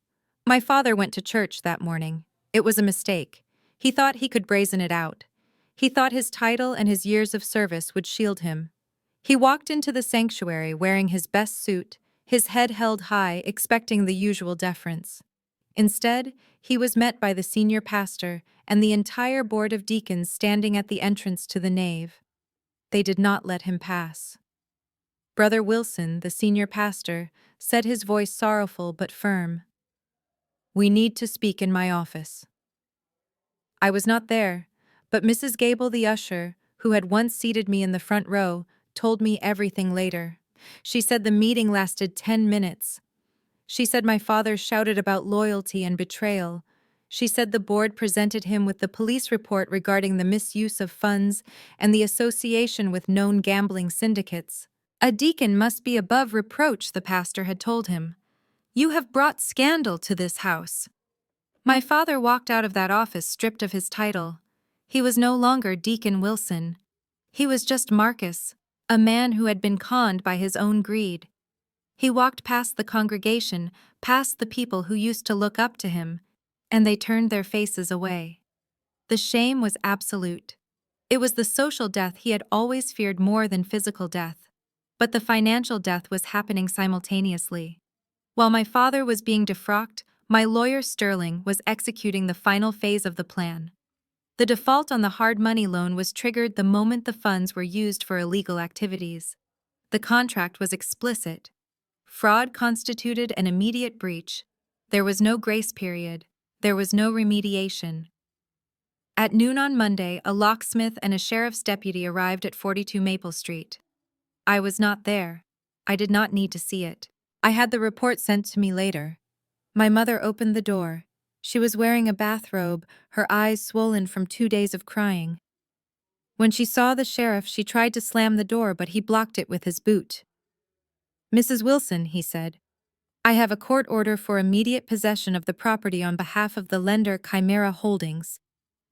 My father went to church that morning. It was a mistake. He thought he could brazen it out. He thought his title and his years of service would shield him. He walked into the sanctuary wearing his best suit, his head held high, expecting the usual deference. Instead, he was met by the senior pastor and the entire board of deacons standing at the entrance to the nave. They did not let him pass. Brother Wilson, the senior pastor, said, his voice sorrowful but firm, "We need to speak in my office." I was not there, but Mrs. Gable, the usher, who had once seated me in the front row, told me everything later. She said the meeting lasted 10 minutes. She said my father shouted about loyalty and betrayal. She said the board presented him with the police report regarding the misuse of funds and the association with known gambling syndicates. A deacon must be above reproach, the pastor had told him. You have brought scandal to this house. My father walked out of that office stripped of his title. He was no longer Deacon Wilson. He was just Marcus, a man who had been conned by his own greed. He walked past the congregation, past the people who used to look up to him, and they turned their faces away. The shame was absolute. It was the social death he had always feared more than physical death. But the financial death was happening simultaneously. While my father was being defrocked, my lawyer Sterling was executing the final phase of the plan. The default on the hard money loan was triggered the moment the funds were used for illegal activities. The contract was explicit. Fraud constituted an immediate breach. There was no grace period. There was no remediation. At noon on Monday, a locksmith and a sheriff's deputy arrived at 42 Maple Street. I was not there. I did not need to see it. I had the report sent to me later. My mother opened the door. She was wearing a bathrobe, her eyes swollen from 2 days of crying. When she saw the sheriff, she tried to slam the door, but he blocked it with his boot. "Mrs. Wilson," he said, "I have a court order for immediate possession of the property on behalf of the lender Chimera Holdings.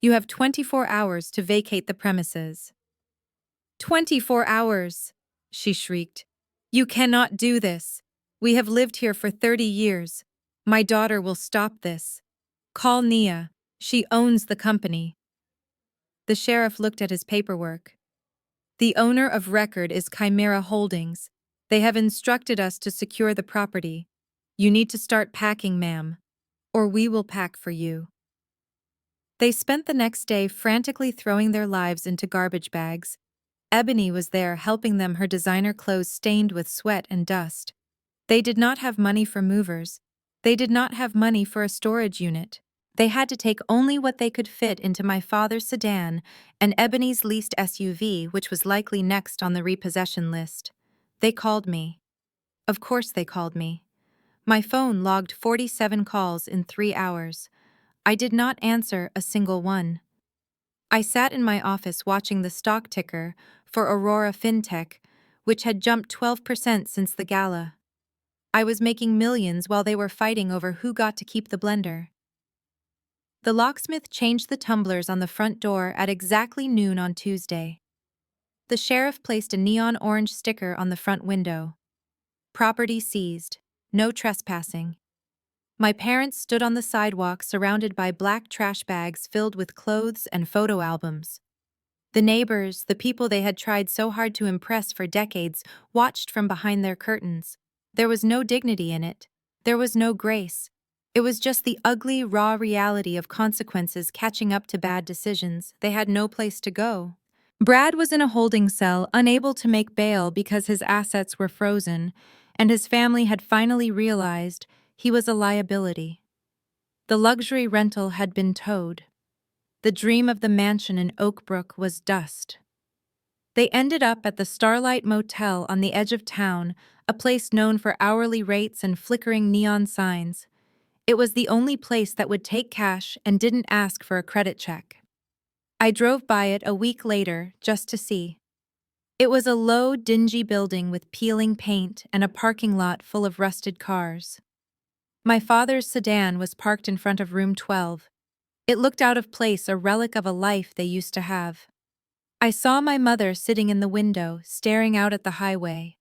You have 24 hours to vacate the premises." 24 hours, she shrieked. "You cannot do this. We have lived here for 30 years. My daughter will stop this. Call Nia. She owns the company." The sheriff looked at his paperwork. "The owner of record is Chimera Holdings. They have instructed us to secure the property. You need to start packing, ma'am, or we will pack for you." They spent the next day frantically throwing their lives into garbage bags. Ebony was there helping them, her designer clothes stained with sweat and dust. They did not have money for movers. They did not have money for a storage unit. They had to take only what they could fit into my father's sedan and Ebony's leased SUV, which was likely next on the repossession list. They called me. Of course they called me. My phone logged 47 calls in 3 hours. I did not answer a single one. I sat in my office watching the stock ticker for Aurora FinTech, which had jumped 12% since the gala. I was making millions while they were fighting over who got to keep the blender. The locksmith changed the tumblers on the front door at exactly noon on Tuesday. The sheriff placed a neon orange sticker on the front window. Property seized. No trespassing. My parents stood on the sidewalk surrounded by black trash bags filled with clothes and photo albums. The neighbors, the people they had tried so hard to impress for decades, watched from behind their curtains. There was no dignity in it. There was no grace. It was just the ugly, raw reality of consequences catching up to bad decisions. They had no place to go. Brad was in a holding cell, unable to make bail because his assets were frozen, and his family had finally realized he was a liability. The luxury rental had been towed. The dream of the mansion in Oak Brook was dust. They ended up at the Starlight Motel on the edge of town, a place known for hourly rates and flickering neon signs. It was the only place that would take cash and didn't ask for a credit check. I drove by it a week later just to see. It was a low, dingy building with peeling paint and a parking lot full of rusted cars. My father's sedan was parked in front of room 12. It looked out of place, a relic of a life they used to have. I saw my mother sitting in the window, staring out at the highway.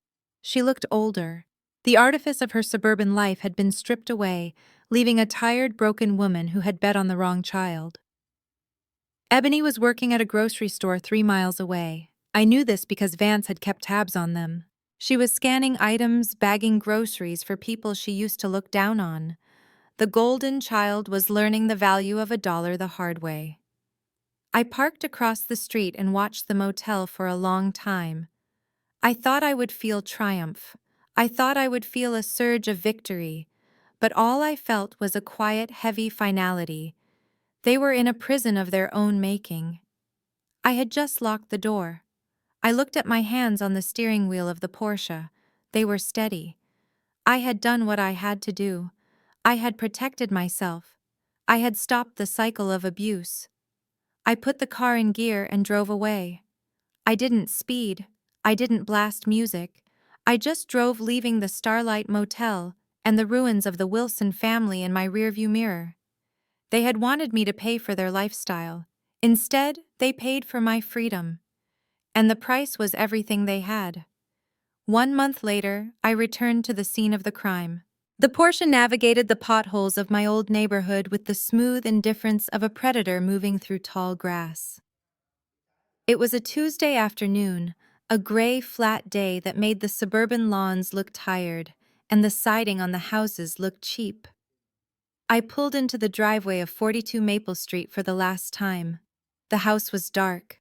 She looked older. The artifice of her suburban life had been stripped away, leaving a tired, broken woman who had bet on the wrong child. Ebony was working at a grocery store 3 miles away. I knew this because Vance had kept tabs on them. She was scanning items, bagging groceries for people she used to look down on. The golden child was learning the value of $1 the hard way. I parked across the street and watched the motel for a long time. I thought I would feel triumph. I thought I would feel a surge of victory. But all I felt was a quiet, heavy finality. They were in a prison of their own making. I had just locked the door. I looked at my hands on the steering wheel of the Porsche. They were steady. I had done what I had to do. I had protected myself. I had stopped the cycle of abuse. I put the car in gear and drove away. I didn't speed. I didn't blast music. I just drove, leaving the Starlight Motel and the ruins of the Wilson family in my rearview mirror. They had wanted me to pay for their lifestyle. Instead, they paid for my freedom. And the price was everything they had. 1 month later, I returned to the scene of the crime. The Porsche navigated the potholes of my old neighborhood with the smooth indifference of a predator moving through tall grass. It was a Tuesday afternoon, a gray, flat day that made the suburban lawns look tired and the siding on the houses look cheap. I pulled into the driveway of 42 Maple Street for the last time. The house was dark.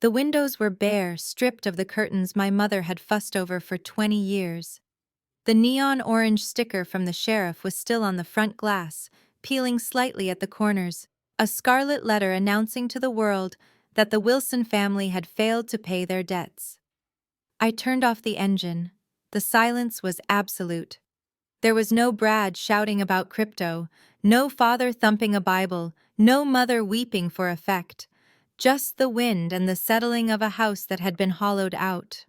The windows were bare, stripped of the curtains my mother had fussed over for 20 years. The neon orange sticker from the sheriff was still on the front glass, peeling slightly at the corners, a scarlet letter announcing to the world that the Wilson family had failed to pay their debts. I turned off the engine. The silence was absolute. There was no Brad shouting about crypto, no father thumping a Bible, no mother weeping for effect. Just the wind and the settling of a house that had been hollowed out.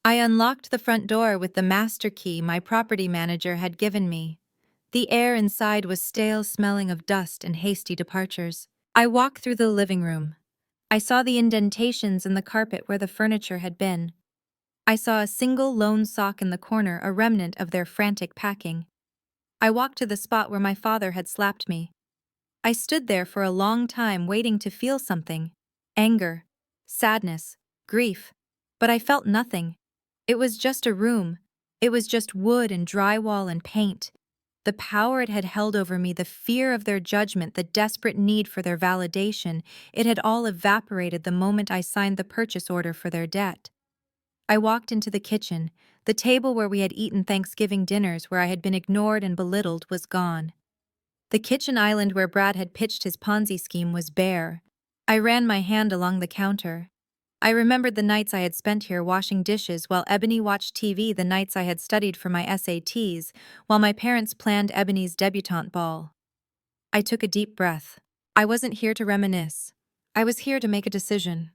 I unlocked the front door with the master key my property manager had given me. The air inside was stale, smelling of dust and hasty departures. I walked through the living room. I saw the indentations in the carpet where the furniture had been. I saw a single lone sock in the corner, a remnant of their frantic packing. I walked to the spot where my father had slapped me. I stood there for a long time waiting to feel something. Anger, sadness, grief. But I felt nothing. It was just a room. It was just wood and drywall and paint. The power it had held over me, the fear of their judgment, the desperate need for their validation, it had all evaporated the moment I signed the purchase order for their debt. I walked into the kitchen. The table where we had eaten Thanksgiving dinners, where I had been ignored and belittled, was gone. The kitchen island where Brad had pitched his Ponzi scheme was bare. I ran my hand along the counter. I remembered the nights I had spent here washing dishes while Ebony watched TV, the nights I had studied for my SATs, while my parents planned Ebony's debutante ball. I took a deep breath. I wasn't here to reminisce. I was here to make a decision.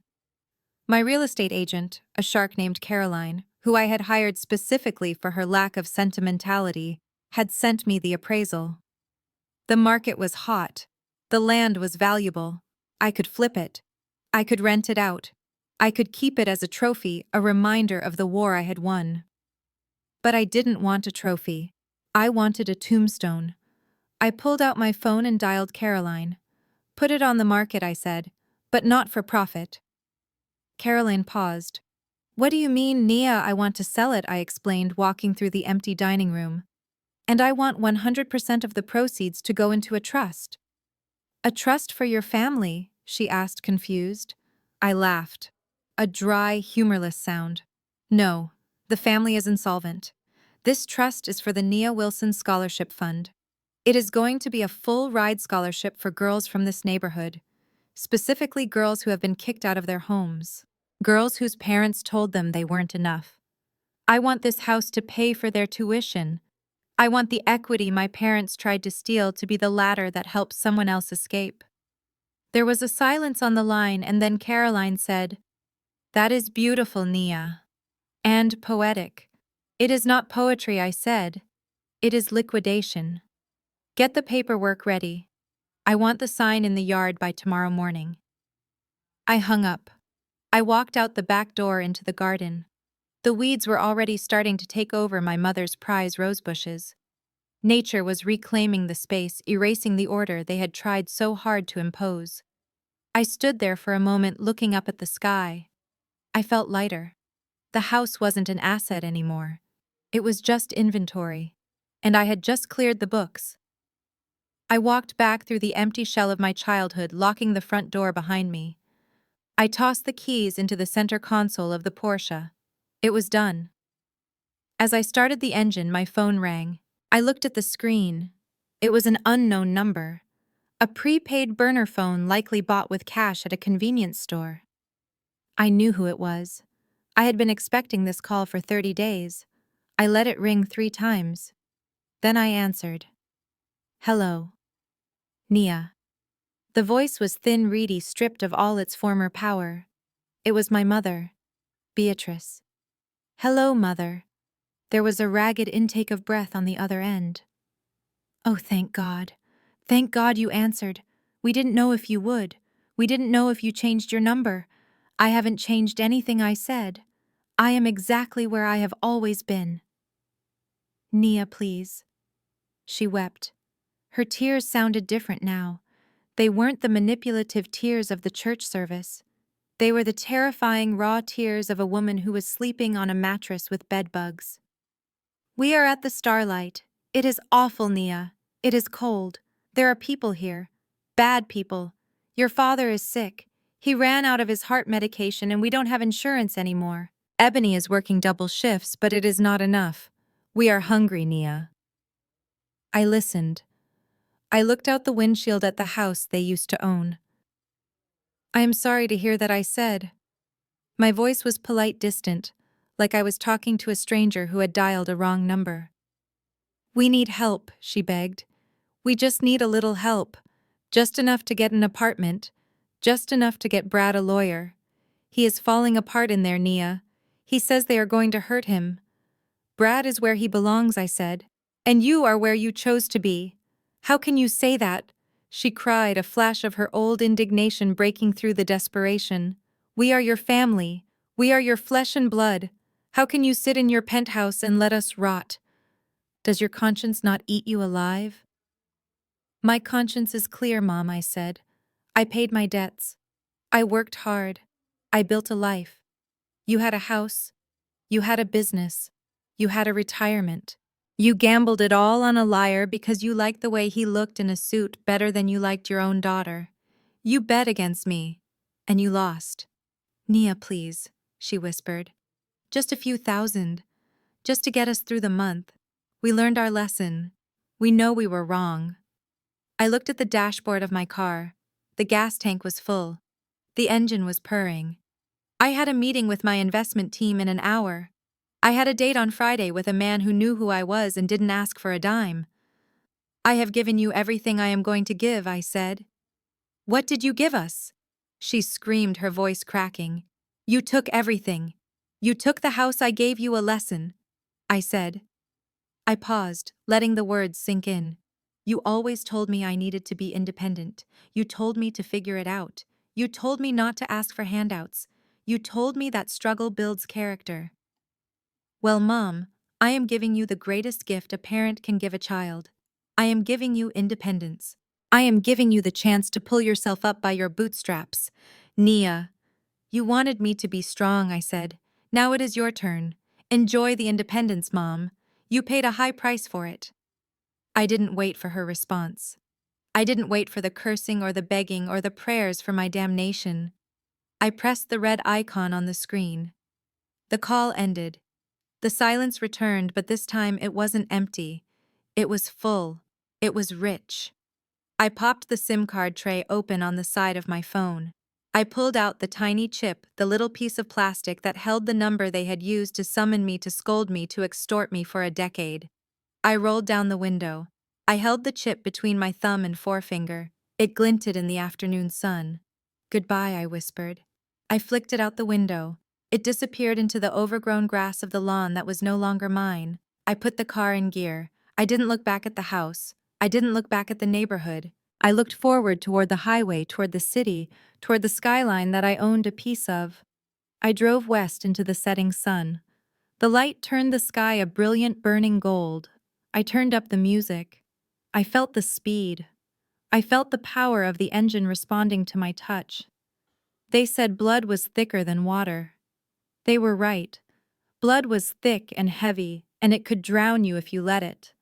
My real estate agent, a shark named Caroline, who I had hired specifically for her lack of sentimentality, had sent me the appraisal. The market was hot. The land was valuable. I could flip it. I could rent it out. I could keep it as a trophy, a reminder of the war I had won. But I didn't want a trophy. I wanted a tombstone. I pulled out my phone and dialed Caroline. Put it on the market, I said, but not for profit. Caroline paused. What do you mean, Nia? I want to sell it, I explained, walking through the empty dining room. And I want 100% of the proceeds to go into a trust. A trust for your family? She asked, confused. I laughed. A dry, humorless sound. No, the family is insolvent. This trust is for the Nia Wilson Scholarship Fund. It is going to be a full-ride scholarship for girls from this neighborhood, specifically girls who have been kicked out of their homes, girls whose parents told them they weren't enough. I want this house to pay for their tuition. I want the equity my parents tried to steal to be the ladder that helps someone else escape. There was a silence on the line, and then Caroline said, That is beautiful, Nia. And poetic. It is not poetry, I said. It is liquidation. Get the paperwork ready. I want the sign in the yard by tomorrow morning. I hung up. I walked out the back door into the garden. The weeds were already starting to take over my mother's prize rosebushes. Nature was reclaiming the space, erasing the order they had tried so hard to impose. I stood there for a moment looking up at the sky. I felt lighter. The house wasn't an asset anymore. It was just inventory. And I had just cleared the books. I walked back through the empty shell of my childhood, locking the front door behind me. I tossed the keys into the center console of the Porsche. It was done. As I started the engine, my phone rang. I looked at the screen. It was an unknown number. A prepaid burner phone likely bought with cash at a convenience store. I knew who it was. I had been expecting this call for 30 days. I let it ring 3 times. Then I answered. Hello. Nia. The voice was thin, reedy, stripped of all its former power. It was my mother, Beatrice. Hello, Mother. There was a ragged intake of breath on the other end. Oh, thank God. Thank God you answered. We didn't know if you would. We didn't know if you changed your number. I haven't changed anything I said. I am exactly where I have always been. Nia, please. She wept. Her tears sounded different now. They weren't the manipulative tears of the church service. They were the terrifying, raw tears of a woman who was sleeping on a mattress with bedbugs. We are at the Starlight. It is awful, Nia. It is cold. There are people here. Bad people. Your father is sick. He ran out of his heart medication and we don't have insurance anymore. Ebony is working double shifts, but it is not enough. We are hungry, Nia. I listened. I looked out the windshield at the house they used to own. I am sorry to hear that, I said. My voice was polite, distant, like I was talking to a stranger who had dialed a wrong number. We need help, she begged. We just need a little help. Just enough to get an apartment. Just enough to get Brad a lawyer. He is falling apart in there, Nia. He says they are going to hurt him. Brad is where he belongs, I said. And you are where you chose to be. How can you say that? She cried, a flash of her old indignation breaking through the desperation. We are your family. We are your flesh and blood. How can you sit in your penthouse and let us rot? Does your conscience not eat you alive? My conscience is clear, Mom, I said. I paid my debts. I worked hard. I built a life. You had a house. You had a business. You had a retirement. You gambled it all on a liar because you liked the way he looked in a suit better than you liked your own daughter. You bet against me, and you lost. Nia, please, she whispered. Just a few thousand, just to get us through the month. We learned our lesson. We know we were wrong. I looked at the dashboard of my car. The gas tank was full. The engine was purring. I had a meeting with my investment team in an hour. I had a date on Friday with a man who knew who I was and didn't ask for a dime. I have given you everything I am going to give, I said. What did you give us? She screamed, her voice cracking. You took everything. You took the house I gave you a lesson, I said. I paused, letting the words sink in. You always told me I needed to be independent. You told me to figure it out. You told me not to ask for handouts. You told me that struggle builds character. Well, Mom, I am giving you the greatest gift a parent can give a child. I am giving you independence. I am giving you the chance to pull yourself up by your bootstraps. Nia, you wanted me to be strong, I said. Now it is your turn. Enjoy the independence, Mom. You paid a high price for it. I didn't wait for her response. I didn't wait for the cursing or the begging or the prayers for my damnation. I pressed the red icon on the screen. The call ended. The silence returned, but this time it wasn't empty. It was full. It was rich. I popped the SIM card tray open on the side of my phone. I pulled out the tiny chip, the little piece of plastic that held the number they had used to summon me, to scold me, to extort me for a decade. I rolled down the window. I held the chip between my thumb and forefinger. It glinted in the afternoon sun. Goodbye, I whispered. I flicked it out the window. It disappeared into the overgrown grass of the lawn that was no longer mine. I put the car in gear. I didn't look back at the house. I didn't look back at the neighborhood. I looked forward toward the highway, toward the city, toward the skyline that I owned a piece of. I drove west into the setting sun. The light turned the sky a brilliant burning gold. I turned up the music. I felt the speed. I felt the power of the engine responding to my touch. They said blood was thicker than water. They were right. Blood was thick and heavy, and it could drown you if you let it.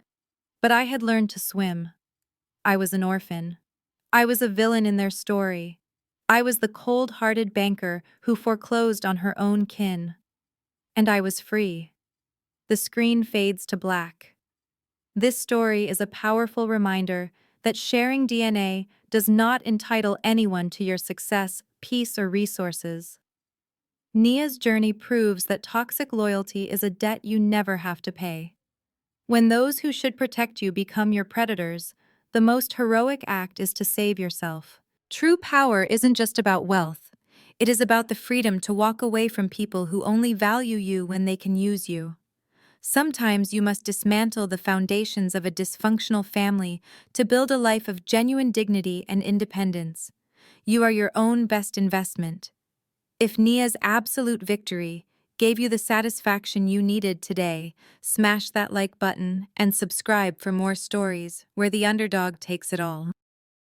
But I had learned to swim. I was an orphan. I was a villain in their story. I was the cold-hearted banker who foreclosed on her own kin. And I was free. The screen fades to black. This story is a powerful reminder that sharing DNA does not entitle anyone to your success, peace, or resources. Nia's journey proves that toxic loyalty is a debt you never have to pay. When those who should protect you become your predators, the most heroic act is to save yourself. True power isn't just about wealth. It is about the freedom to walk away from people who only value you when they can use you. Sometimes you must dismantle the foundations of a dysfunctional family to build a life of genuine dignity and independence. You are your own best investment. If Nia's absolute victory gave you the satisfaction you needed today, smash that like button and subscribe for more stories where the underdog takes it all.